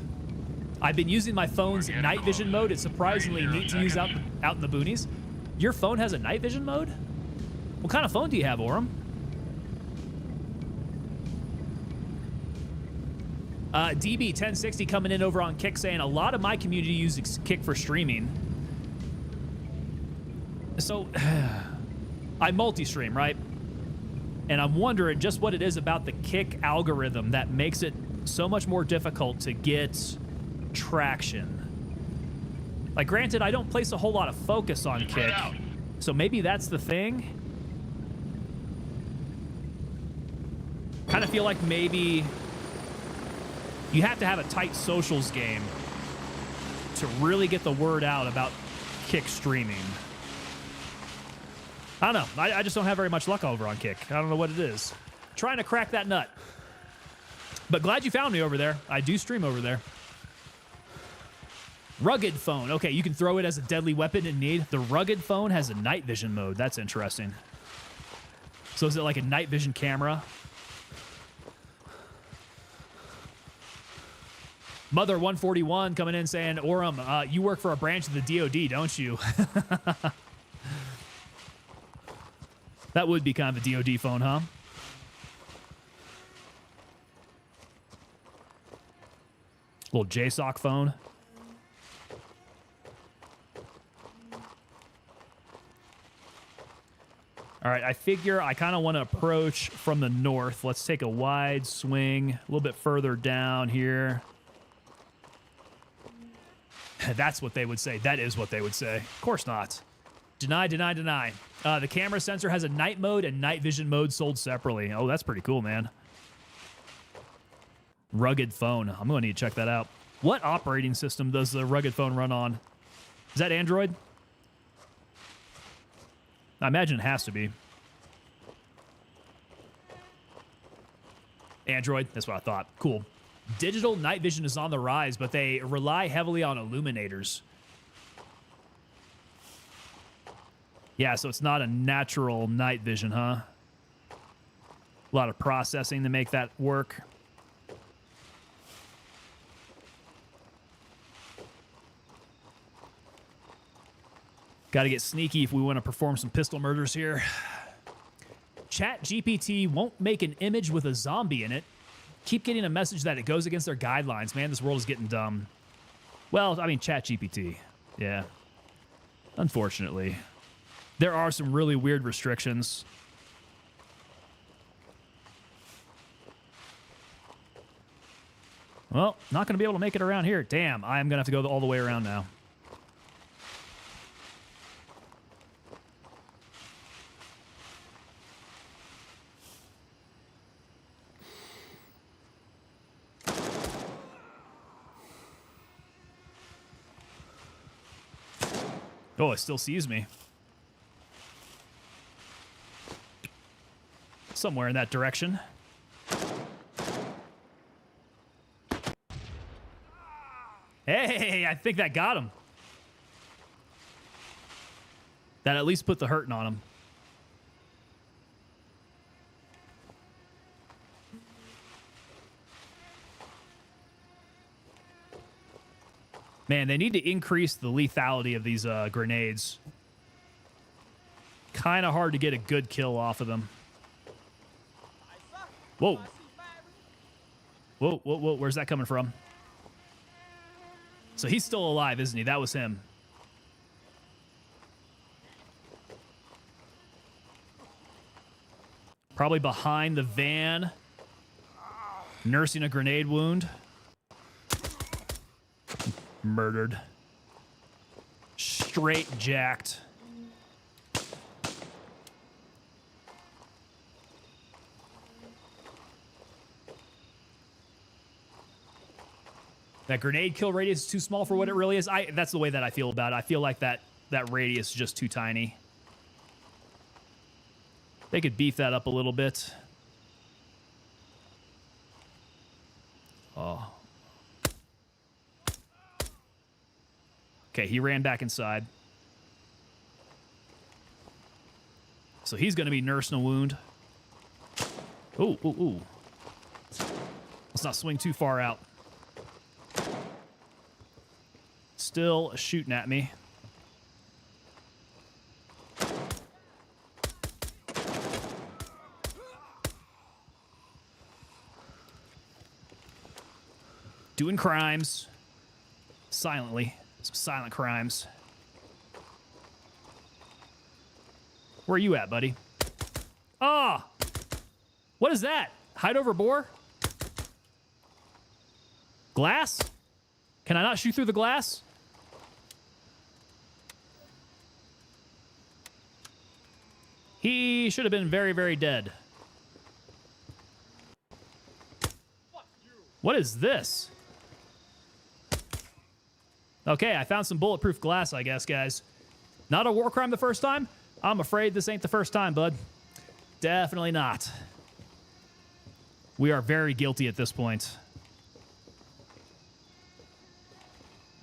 I've been using my phone's night vision mode. It's surprisingly neat to use out in the boonies. Your phone has a night vision mode? What kind of phone do you have, Orem? DB1060 coming in over on Kick saying a lot of my community uses Kick for streaming. So, I multi-stream, right? And I'm wondering just what it is about the Kick algorithm that makes it so much more difficult to get traction. Like, granted, I don't place a whole lot of focus on Kick, so maybe that's the thing. Kind of feel like maybe you have to have a tight socials game to really get the word out about Kick streaming. I don't know. I just don't have very much luck over on Kick. I don't know what it is. Trying to crack that nut. But glad you found me over there. I do stream over there. Rugged phone. Okay, you can throw it as a deadly weapon in need. The rugged phone has a night vision mode. That's interesting. So is it like a night vision camera? Mother 141 coming in saying, Orem, you work for a branch of the DOD, don't you? That would be kind of a DOD phone, huh? Little JSOC phone. All right, I figure I kind of want to approach from the north. Let's take a wide swing, a little bit further down here. That's what they would say. That is what they would say. Of course not. Deny, deny, deny. The camera sensor has a night mode and night vision mode sold separately. Oh, that's pretty cool, man. Rugged phone. I'm going to need to check that out. What operating system does the rugged phone run on? Is that Android? I imagine it has to be. Android, that's what I thought. Cool. Digital night vision is on the rise, but they rely heavily on illuminators. Yeah, so it's not a natural night vision, huh? A lot of processing to make that work. Got to get sneaky if we want to perform some pistol murders here. ChatGPT won't make an image with a zombie in it. Keep getting a message that it goes against their guidelines. Man, this world is getting dumb. Well, I mean, ChatGPT. Yeah. Unfortunately. There are some really weird restrictions. Well, not going to be able to make it around here. Damn, I'm going to have to go all the way around now. Oh, it still sees me. Somewhere in that direction. Hey, I think that got him. That at least put the hurting on him. Man, they need to increase the lethality of these grenades. Kind of hard to get a good kill off of them. Whoa. Whoa, whoa, whoa. Where's that coming from? So he's still alive, isn't he? That was him. Probably behind the van. Nursing a grenade wound. Murdered. Straight jacked. That grenade kill radius is too small for what it really is. That's the way that I feel about it. I feel like that radius is just too tiny. They could beef that up a little bit. Oh. Okay, he ran back inside. So he's going to be nursing a wound. Ooh, ooh, ooh. Let's not swing too far out. Still shooting at me. Doing crimes. Silently. Some silent crimes. Where are you at, buddy? Ah! What is that? Hide over boar? Glass? Can I not shoot through the glass? He should have been very, very dead. What is this? Okay, I found some bulletproof glass, I guess, guys. Not a war crime the first time? I'm afraid this ain't the first time, bud. Definitely not. We are very guilty at this point.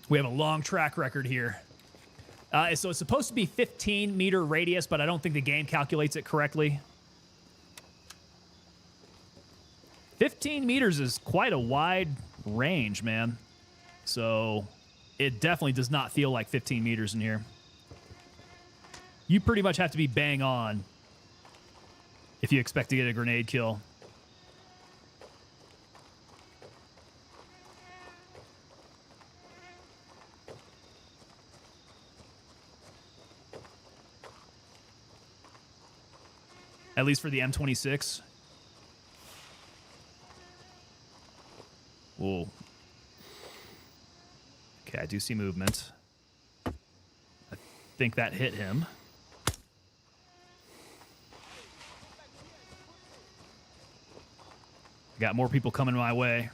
We have a long track record here. So it's supposed to be 15-meter radius, but I don't think the game calculates it correctly. 15 meters is quite a wide range, man. So it definitely does not feel like 15 meters in here. You pretty much have to be bang on if you expect to get a grenade kill. At least for the M26. Whoa. Okay, I do see movement. I think that hit him. Got more people coming my way.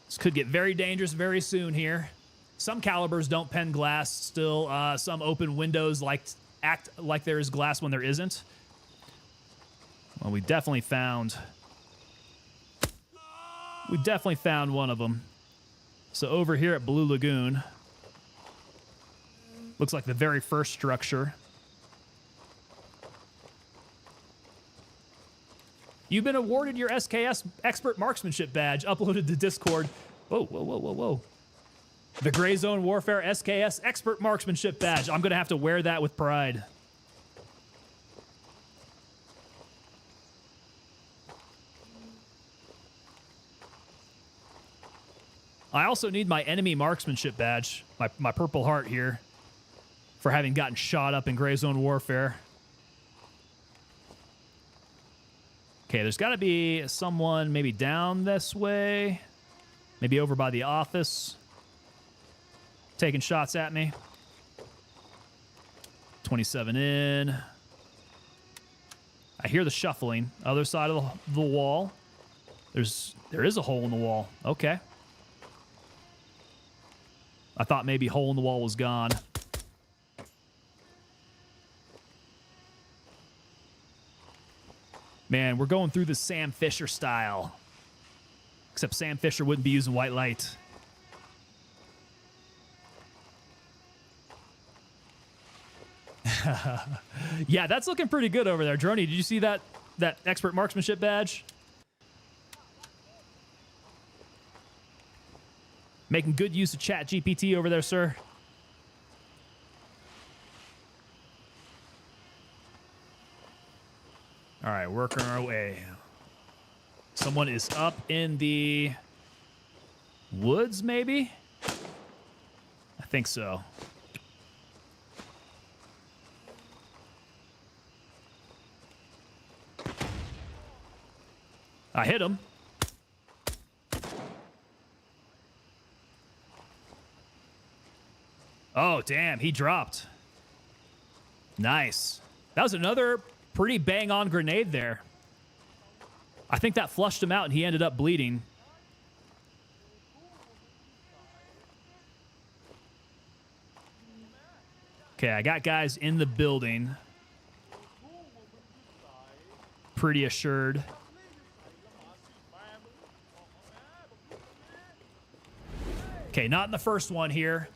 This could get very dangerous very soon here. Some calibers don't pen glass still. Some open windows act like there is glass when there isn't. Well, we definitely found one of them. So over here at Blue Lagoon, looks like the very first structure. You've been awarded your SKS Expert Marksmanship Badge, uploaded to Discord. Whoa, whoa, whoa, whoa, whoa. The Gray Zone Warfare SKS Expert Marksmanship Badge. I'm going to have to wear that with pride. I also need my Enemy Marksmanship Badge, my Purple Heart here, for having gotten shot up in Gray Zone Warfare. Okay, there's got to be someone maybe down this way. Maybe over by the office. Taking shots at me. 27 in. I hear the shuffling. Other side of the wall. There is a hole in the wall. Okay. I thought maybe hole in the wall was gone. Man, we're going through the Sam Fisher style. Except Sam Fisher wouldn't be using white light. Yeah, that's looking pretty good over there. Droney, did you see that Expert Marksmanship Badge? Making good use of ChatGPT over there, sir. All right, working our way. Someone is up in the woods, maybe? I think so. I hit him. Oh, damn. He dropped. Nice. That was another pretty bang-on grenade there. I think that flushed him out, and he ended up bleeding. Okay, I got guys in the building. Pretty assured. Okay, not in the first one here.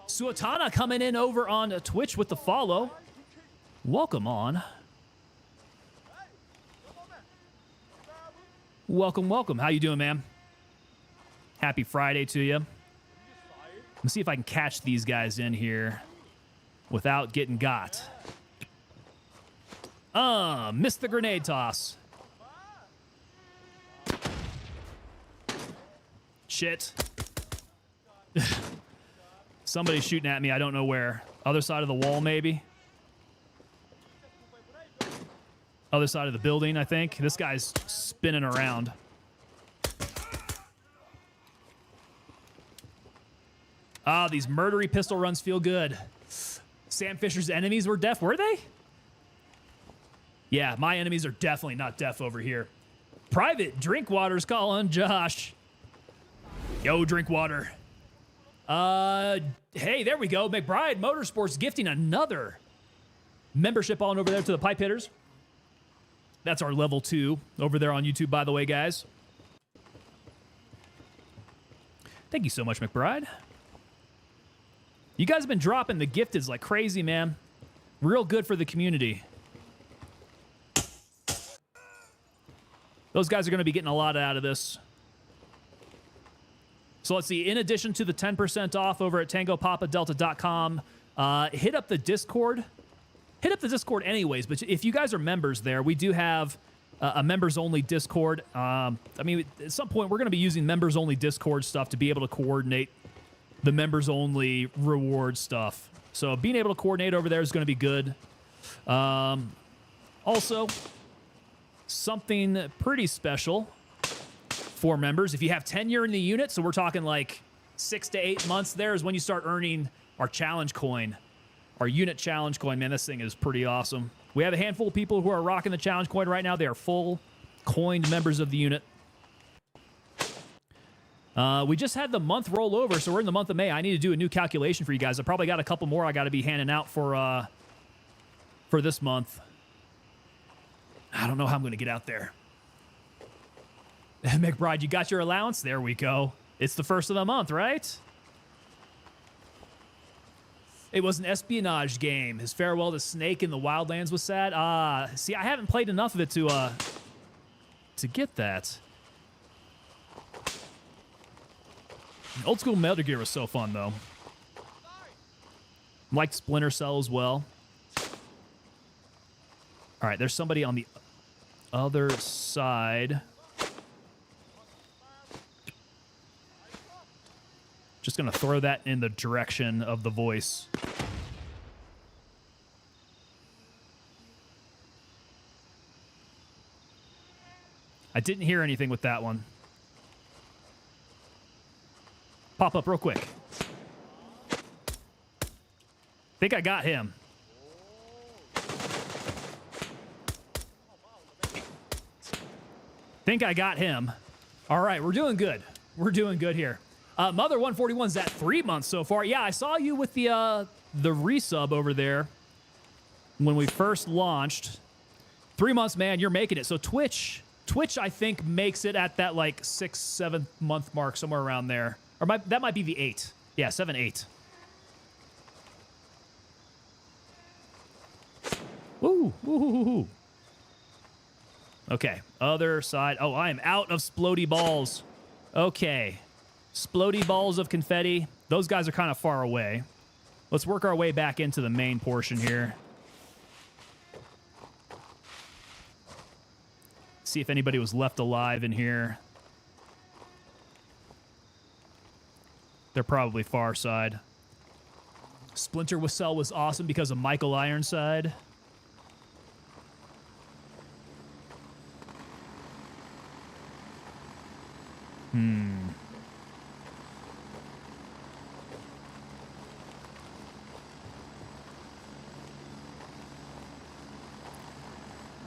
Suatana coming in over on Twitch with the follow. Welcome on. Welcome, welcome. How you doing, man? Happy Friday to you. Let's see if I can catch these guys in here without getting got. Missed the grenade toss. Shit. Somebody's shooting at me. I don't know where. Other side of the wall, maybe. Other side of the building, I think. This guy's spinning around. Ah, these murdery pistol runs feel good. Sam Fisher's enemies were deaf, were they? Yeah, my enemies are definitely not deaf over here. Private Drinkwater's calling Josh. Yo, Drinkwater. Hey, there we go. McBride Motorsports gifting another membership on over there to the Pipe Hitters. That's our level 2 over there on YouTube, by the way, guys. Thank you so much, McBride. You guys have been dropping the gifteds like crazy, man. Real good for the community. Those guys are going to be getting a lot out of this. So let's see. In addition to the 10% off over at TangoPapaDelta.com, hit up the Discord. Hit up the Discord anyways, but if you guys are members there, we do have a members-only Discord. I mean, at some point, we're going to be using members-only Discord stuff to be able to coordinate the members-only reward stuff. So being able to coordinate over there is going to be good. Also, something pretty special for members. If you have tenure in the unit, so we're talking like 6 to 8 months there, is when you start earning our challenge coin. Our unit challenge coin, man, this thing is pretty awesome. We have a handful of people who are rocking the challenge coin right now. They are full coined members of the unit. We just had the month roll over, so we're in the month of May. I need to do a new calculation for you guys. I probably got a couple more I got to be handing out for this month. I don't know how I'm going to get out there. McBride, you got your allowance? There we go. It's the first of the month, right? It was an espionage game. His farewell to Snake in the Wildlands was sad. See, I haven't played enough of it to get that. Old school Metal Gear was so fun, though. Liked Splinter Cell as well. All right, there's somebody on the other side. Just going to throw that in the direction of the voice. I didn't hear anything with that one. Pop up real quick. Think I got him. Think I got him. All right, we're doing good. We're doing good here. Mother 141's at 3 months so far. Yeah, I saw you with the resub over there when we first launched. 3 months, man, you're making it. So Twitch, I think, makes it at that like 6th, 7th month mark, somewhere around there. Or that might be the 8. Yeah, 7, 8. Woo, woo, woo, woo. Okay, other side. Oh, I am out of splody balls. Okay. Splody balls of confetti. Those guys are kind of far away. Let's work our way back into the main portion here. See if anybody was left alive in here. They're probably far side. Splinter Cell was awesome because of Michael Ironside.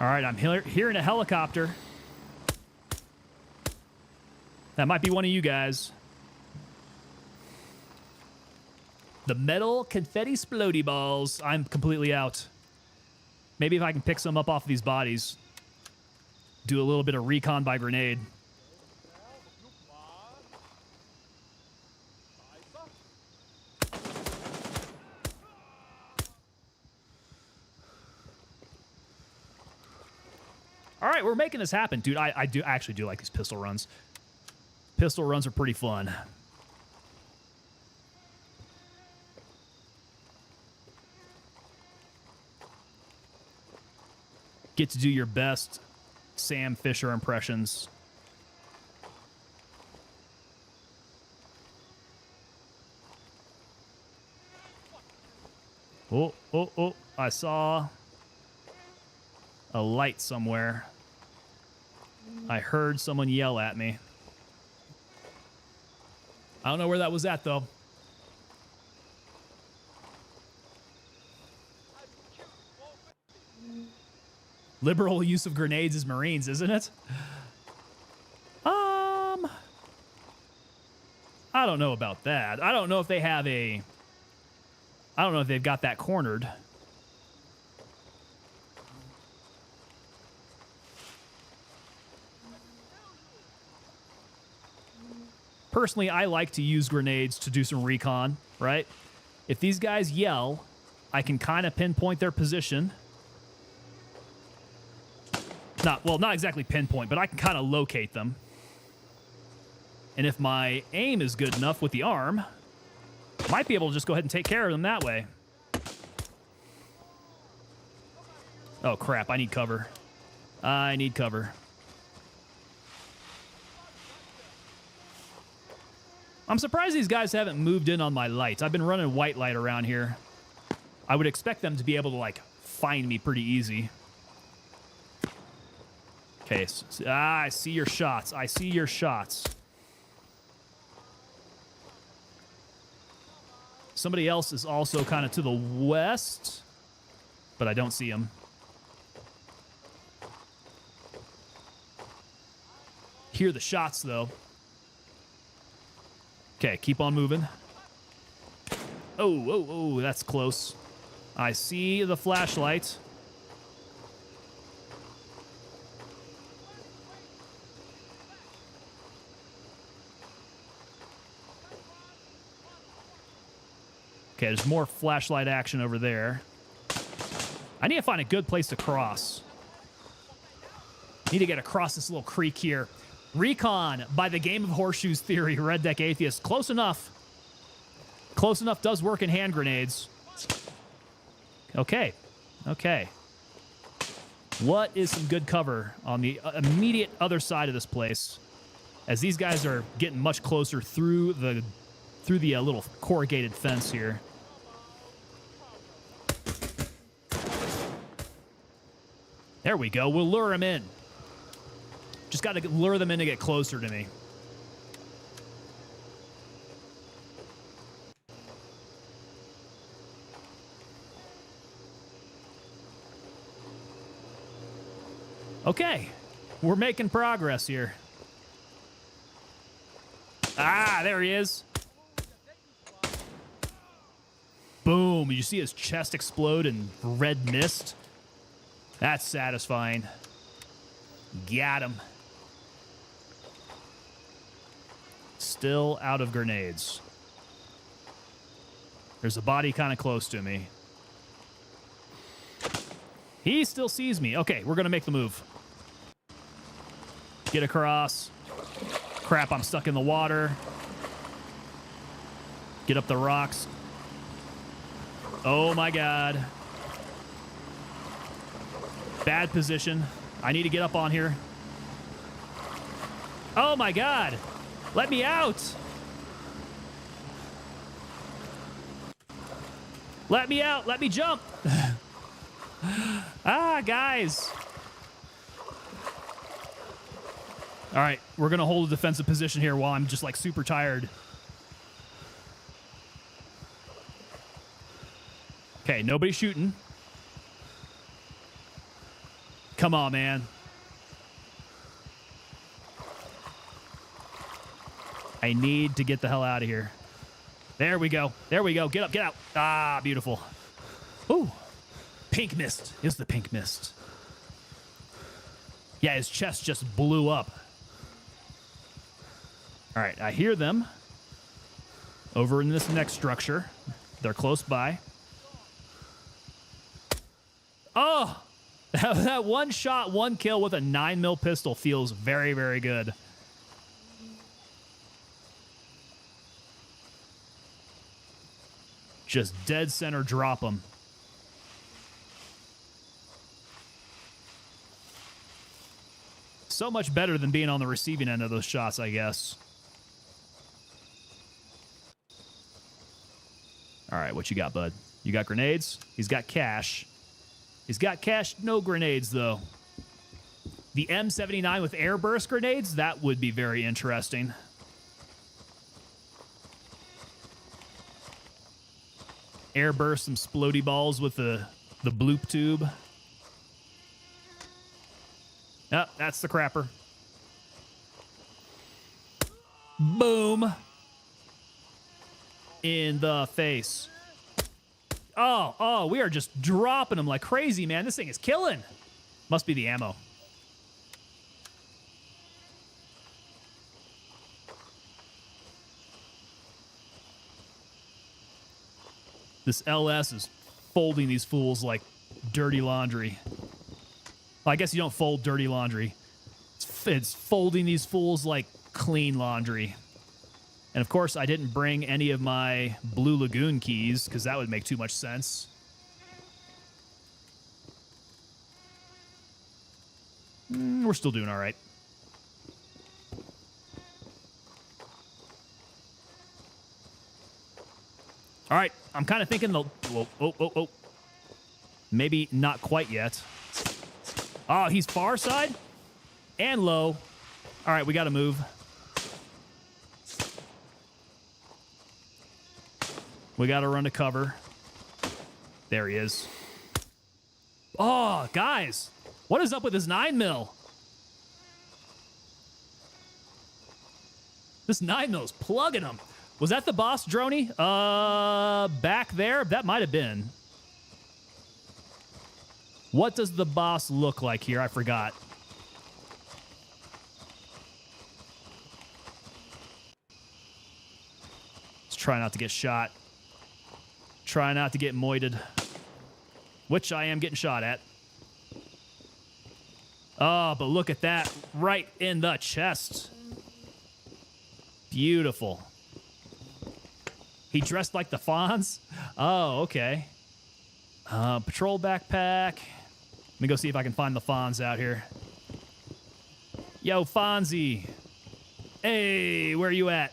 All right, I'm hearing a helicopter. That might be one of you guys. The metal confetti splody balls. I'm completely out. Maybe if I can pick some up off these bodies. Do a little bit of recon by grenade. All right, we're making this happen. Dude, I actually do like these pistol runs. Pistol runs are pretty fun. Get to do your best Sam Fisher impressions. Oh, oh, oh. I saw a light somewhere. I heard someone yell at me. I don't know where that was at, though. Liberal use of grenades as Marines, isn't it? I don't know about that. I don't know if they have a... I don't know if they've got that cornered. Personally, I like to use grenades to do some recon, right? If these guys yell, I can kind of pinpoint their position. Not exactly pinpoint, but I can kind of locate them. And if my aim is good enough with the arm, I might be able to just go ahead and take care of them that way. Oh, crap. I need cover. I need cover. I'm surprised these guys haven't moved in on my lights. I've been running white light around here. I would expect them to be able to, like, find me pretty easy. Okay, I see your shots. I see your shots. Somebody else is also kind of to the west, but I don't see him. Hear the shots, though. Okay, keep on moving. Oh, that's close. I see the flashlight. Okay, there's more flashlight action over there. I need to find a good place to cross. Need to get across this little creek here. Recon by the Game of Horseshoes theory, Red Deck Atheist. Close enough. Close enough does work in hand grenades. Okay. Okay. What is some good cover on the immediate other side of this place? As these guys are getting much closer through the little corrugated fence here. There we go. We'll lure them in. Just got to lure them in to get closer to me. Okay. We're making progress here. Ah, there he is. Boom. You see his chest explode in red mist? That's satisfying. Got him. Still out of grenades. There's a body kind of close to me. He still sees me. Okay, we're going to make the move. Get across. Crap, I'm stuck in the water. Get up the rocks. Oh my God. Bad position. I need to get up on here. Oh my God. Let me out. Let me out. Let me jump. Ah, guys. All right, we're going to hold a defensive position here while I'm just like super tired. Okay, nobody shooting. Come on, man. I need to get the hell out of here. There we go. There we go. Get up, get out. Ah, beautiful. Ooh. Pink mist. It's the pink mist. Yeah, his chest just blew up. All right, I hear them over in this next structure. They're close by. Oh, that one shot, one kill with a 9mm pistol feels very, very good. Just dead center drop them. So much better than being on the receiving end of those shots, I guess. All right, what you got, bud? You got grenades? He's got cash. He's got cash, no grenades, though. The M79 with airburst grenades? That would be very interesting. Airburst some splody balls with the bloop tube. Oh, that's the crapper. Boom. In the face. Oh, we are just dropping them like crazy, man. This thing is killing. Must be the ammo. This LS is folding these fools like dirty laundry. Well, I guess you don't fold dirty laundry. It's folding these fools like clean laundry. And of course, I didn't bring any of my Blue Lagoon keys because that would make too much sense. We're still doing all right. All right, I'm kind of thinking the... Oh. Maybe not quite yet. Oh, he's far side and low. All right, we got to move. We got to run to cover. There he is. Oh, guys. What is up with this 9mm? This 9mm's plugging him. Was that the boss, Droney? Back there? That might have been. What does the boss look like here? I forgot. Let's try not to get shot. Try not to get moited. Which I am getting shot at. Oh, but look at that. Right in the chest. Beautiful. He dressed like the Fonz? Oh, okay. Patrol backpack. Let me go see if I can find the Fonz out here. Yo, Fonzie. Hey, where you at?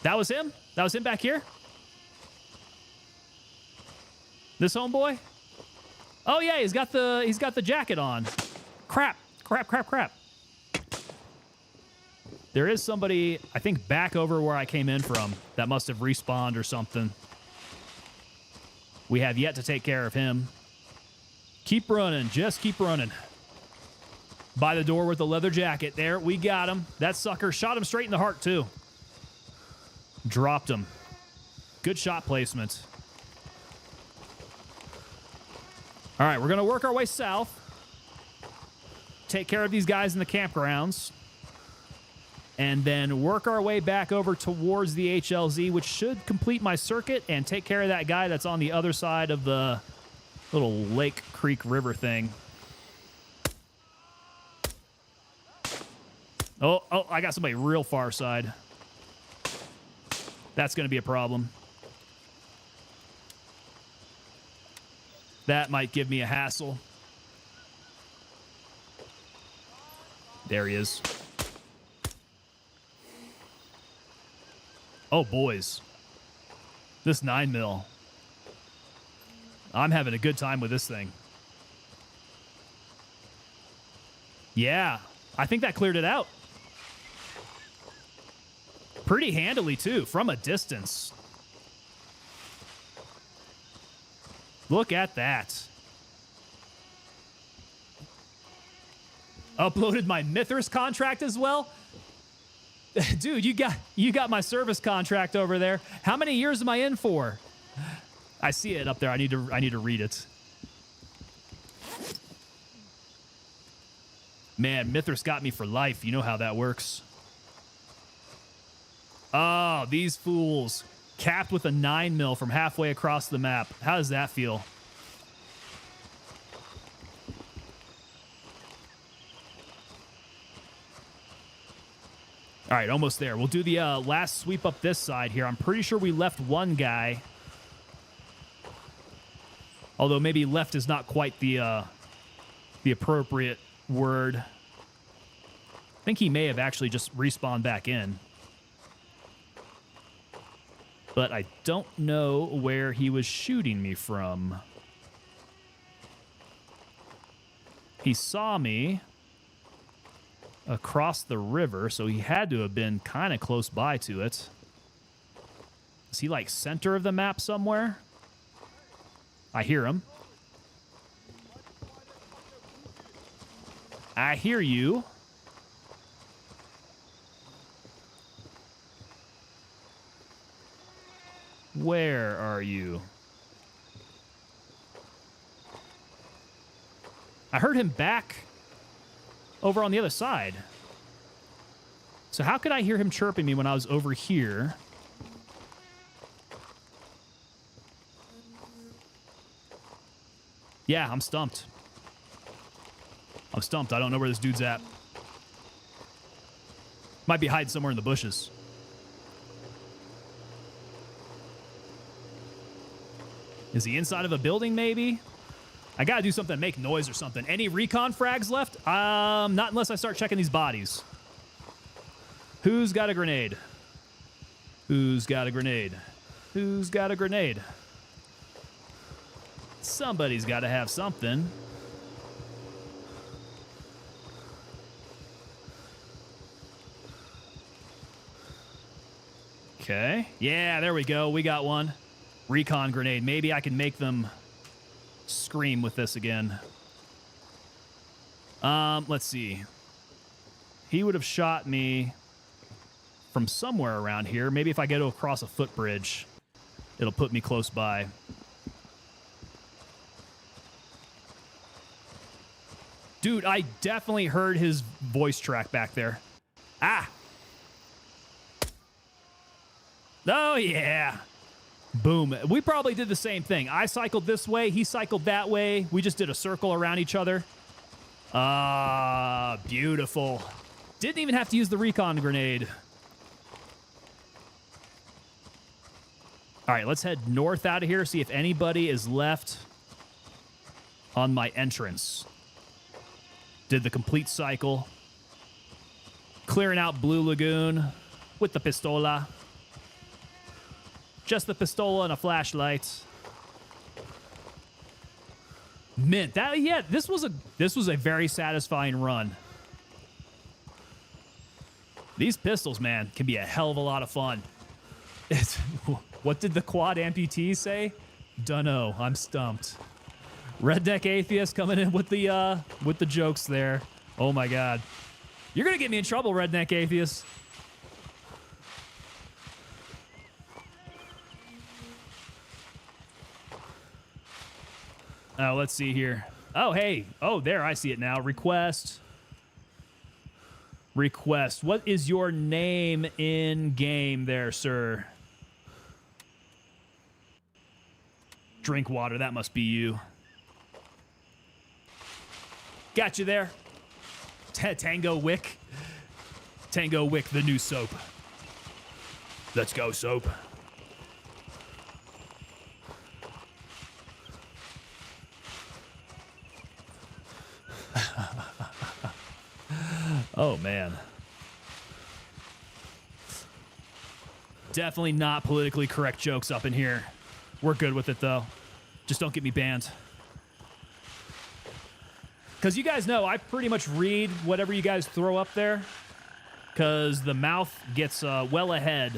That was him? That was him back here? This homeboy? Oh yeah, he's got the jacket on. Crap. There is somebody, I think, back over where I came in from that must have respawned or something. We have yet to take care of him. Keep running. Just keep running. By the door with the leather jacket. There, we got him. That sucker shot him straight in the heart, too. Dropped him. Good shot placement. All right, we're going to work our way south. Take care of these guys in the campgrounds. And then work our way back over towards the HLZ, which should complete my circuit and take care of that guy that's on the other side of the little Lake Creek River thing. Oh, I got somebody real far side. That's going to be a problem. That might give me a hassle. There he is. Oh, boys. This 9mm. I'm having a good time with this thing. Yeah, I think that cleared it out. Pretty handily, too, from a distance. Look at that. Uploaded my Mithras contract as well. Dude, you got my service contract over there. How many years am I in for? I see it up there. I need to read it. Man, Mithras got me for life. You know how that works. Oh, these fools. Capped with a 9mm from halfway across the map. How does that feel? All right, almost there. We'll do the last sweep up this side here. I'm pretty sure we left one guy. Although maybe left is not quite the appropriate word. I think he may have actually just respawned back in. But I don't know where he was shooting me from. He saw me across the river, so he had to have been kind of close by to it. Is he like center of the map somewhere? I hear him. I hear you. Where are you? I heard him back over on the other side. So how could I hear him chirping me when I was over here? Yeah, I'm stumped. I'm stumped. I don't know where this dude's at. Might be hiding somewhere in the bushes. Is he inside of a building, maybe? I gotta do something to make noise or something. Any recon frags left? Not unless I start checking these bodies. Who's got a grenade? Who's got a grenade? Who's got a grenade? Somebody's got to have something. Okay. Yeah, there we go. We got one. Recon grenade. Maybe I can make them scream with this again. Let's see. He would have shot me from somewhere around here. Maybe if I go across a footbridge, it'll put me close by. Dude, I definitely heard his voice track back there. Ah! Oh, yeah. Boom. We probably did the same thing. I cycled this way. He cycled that way. We just did a circle around each other. Ah, beautiful. Didn't even have to use the recon grenade. All right, let's head north out of here, see if anybody is left on my entrance. Did the complete cycle. Clearing out Blue Lagoon with the pistola. Just the pistola and a flashlight. Mint. That, yeah, this was a very satisfying run. These pistols, man, can be a hell of a lot of fun. What did the quad amputee say? Dunno. I'm stumped. Redneck Atheist coming in with the jokes there. Oh my god. You're gonna get me in trouble, Redneck Atheist. Oh, let's see here. Oh, hey. Oh, there, I see it now. Request. Request. What is your name in game there, sir? Drink water. That must be you. Got you there. Tango Wick. Tango Wick, the new soap. Let's go, soap. Oh, man. Definitely not politically correct jokes up in here. We're good with it, though. Just don't get me banned. Because you guys know, I pretty much read whatever you guys throw up there. Because the mouth gets well ahead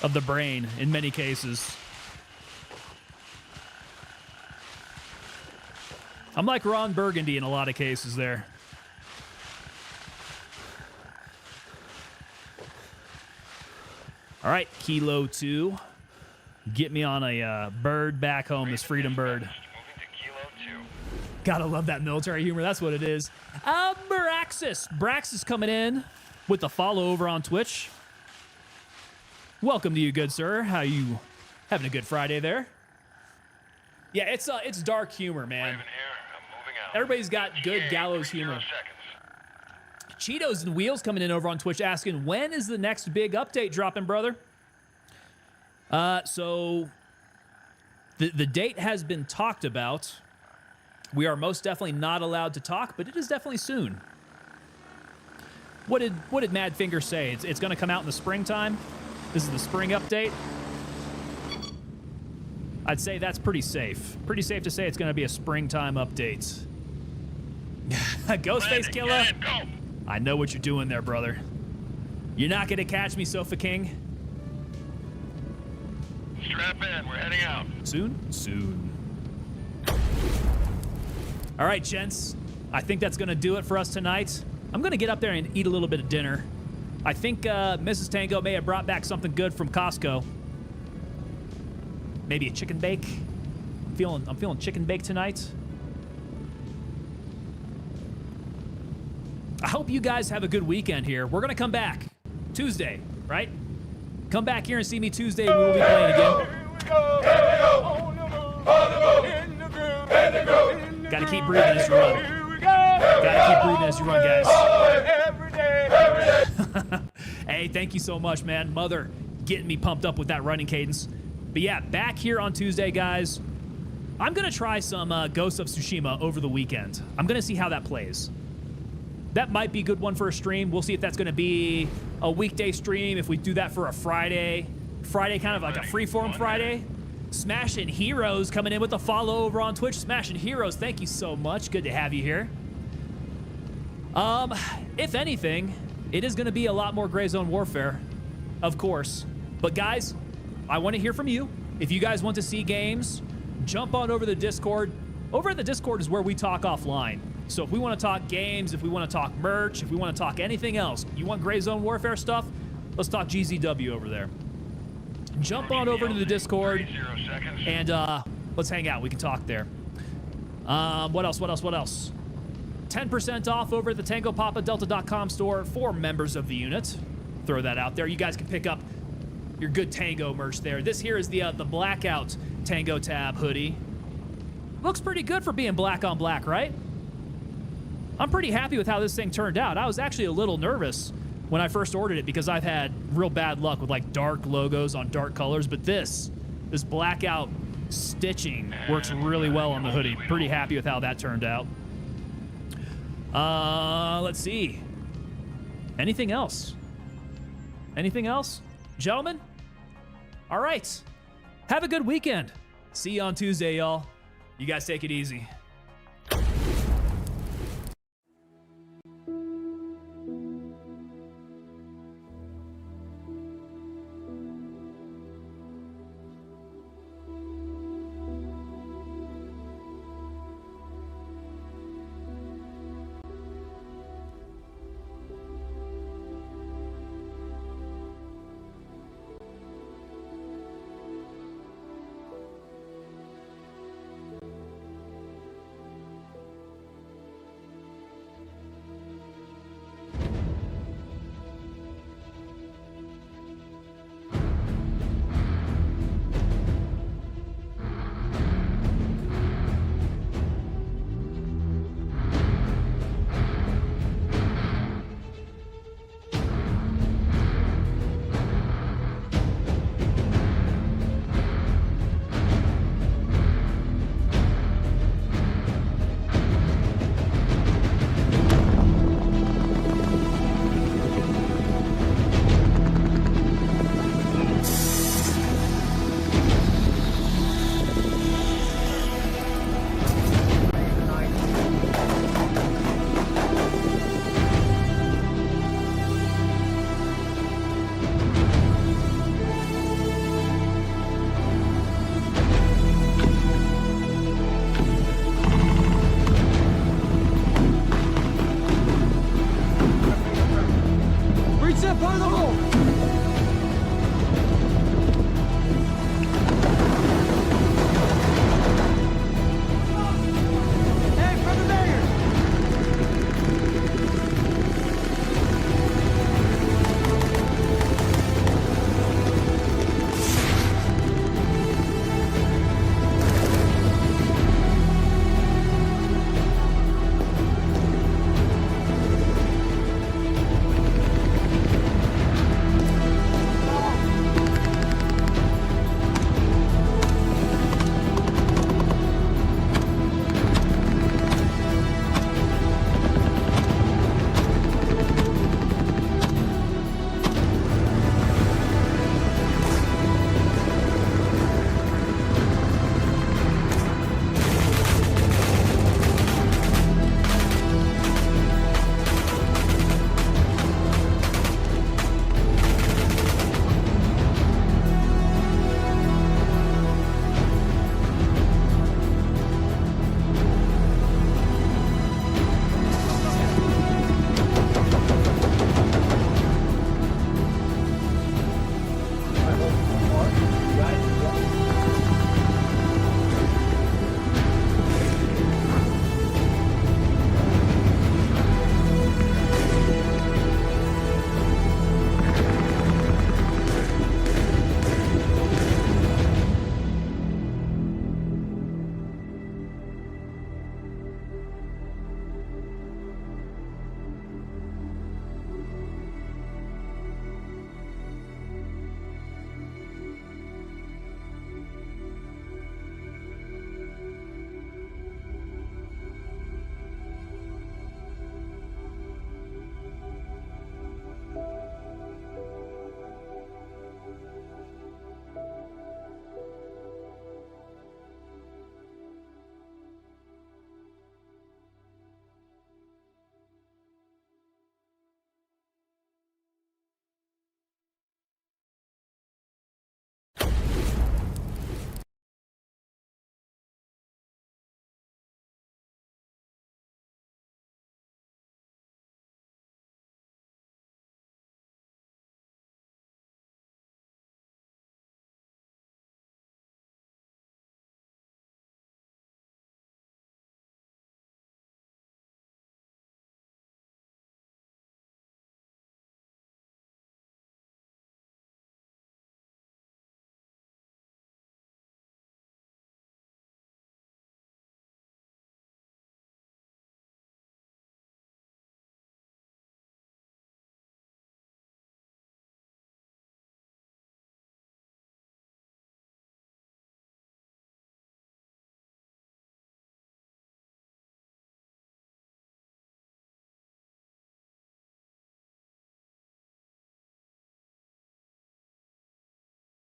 of the brain in many cases. I'm like Ron Burgundy in a lot of cases there. All right, Kilo 2. Get me on a bird back home, this Freedom Bird. Moving to Kilo 2. Gotta love that military humor. That's what it is. Braxis. Braxis coming in with the follow over on Twitch. Welcome to you, good sir. How you having a good Friday there? Yeah, it's dark humor, man. Raven here. I'm moving out. Everybody's got good gallows 30 humor. seconds. Cheetos and Wheels coming in over on Twitch asking, when is the next big update dropping, brother? So the date has been talked about. We are most definitely not allowed to talk, but it is definitely soon. What did Madfinger say? It's going to come out in the springtime? This is the spring update? I'd say that's pretty safe. Pretty safe to say it's going to be a springtime update. Ghostface Killer? Go. I know what you're doing there, brother. You're not going to catch me, Sofa King. Strap in. We're heading out. Soon? Soon. All right, gents. I think that's going to do it for us tonight. I'm going to get up there and eat a little bit of dinner. I think Mrs. Tango may have brought back something good from Costco. Maybe a chicken bake. I'm feeling chicken bake tonight. I hope you guys have a good weekend here. We're going to come back Tuesday, right? Come back here and see me Tuesday. We will be playing again. Gotta keep breathing as you run. Gotta keep breathing as you run, guys. Hey, thank you so much, man. Mother getting me pumped up with that running cadence. But yeah, back here on Tuesday, guys. I'm gonna try some Ghost of Tsushima over the weekend. I'm gonna see how that plays. That might be a good one for a stream. We'll see if that's gonna be a weekday stream, if we do that for a Friday. Friday, kind of like a freeform Friday. Smashing Heroes coming in with a follow over on Twitch. Smashing Heroes, thank you so much. Good to have you here. If anything, it is gonna be a lot more Gray Zone Warfare, of course. But guys, I want to hear from you. If you guys want to see games, jump on over to the Discord. Over at the Discord is where we talk offline. So if we want to talk games, if we want to talk merch, if we want to talk anything else, you want Gray Zone Warfare stuff, let's talk GZW over there. Jump on over to the Discord and let's hang out. We can talk there. What else? 10% off over at the TangoPapaDelta.com store for members of the unit. Throw that out there. You guys can pick up your good Tango merch there. This here is the Blackout Tango Tab hoodie. Looks pretty good for being black on black, right? I'm pretty happy with how this thing turned out. I was actually a little nervous when I first ordered it because I've had real bad luck with like dark logos on dark colors, but this blackout stitching works really well on the hoodie. Pretty happy with how that turned out. Let's see. Anything else? Anything else? Gentlemen? All right. Have a good weekend. See you on Tuesday, y'all. You guys take it easy. Fire in the hole!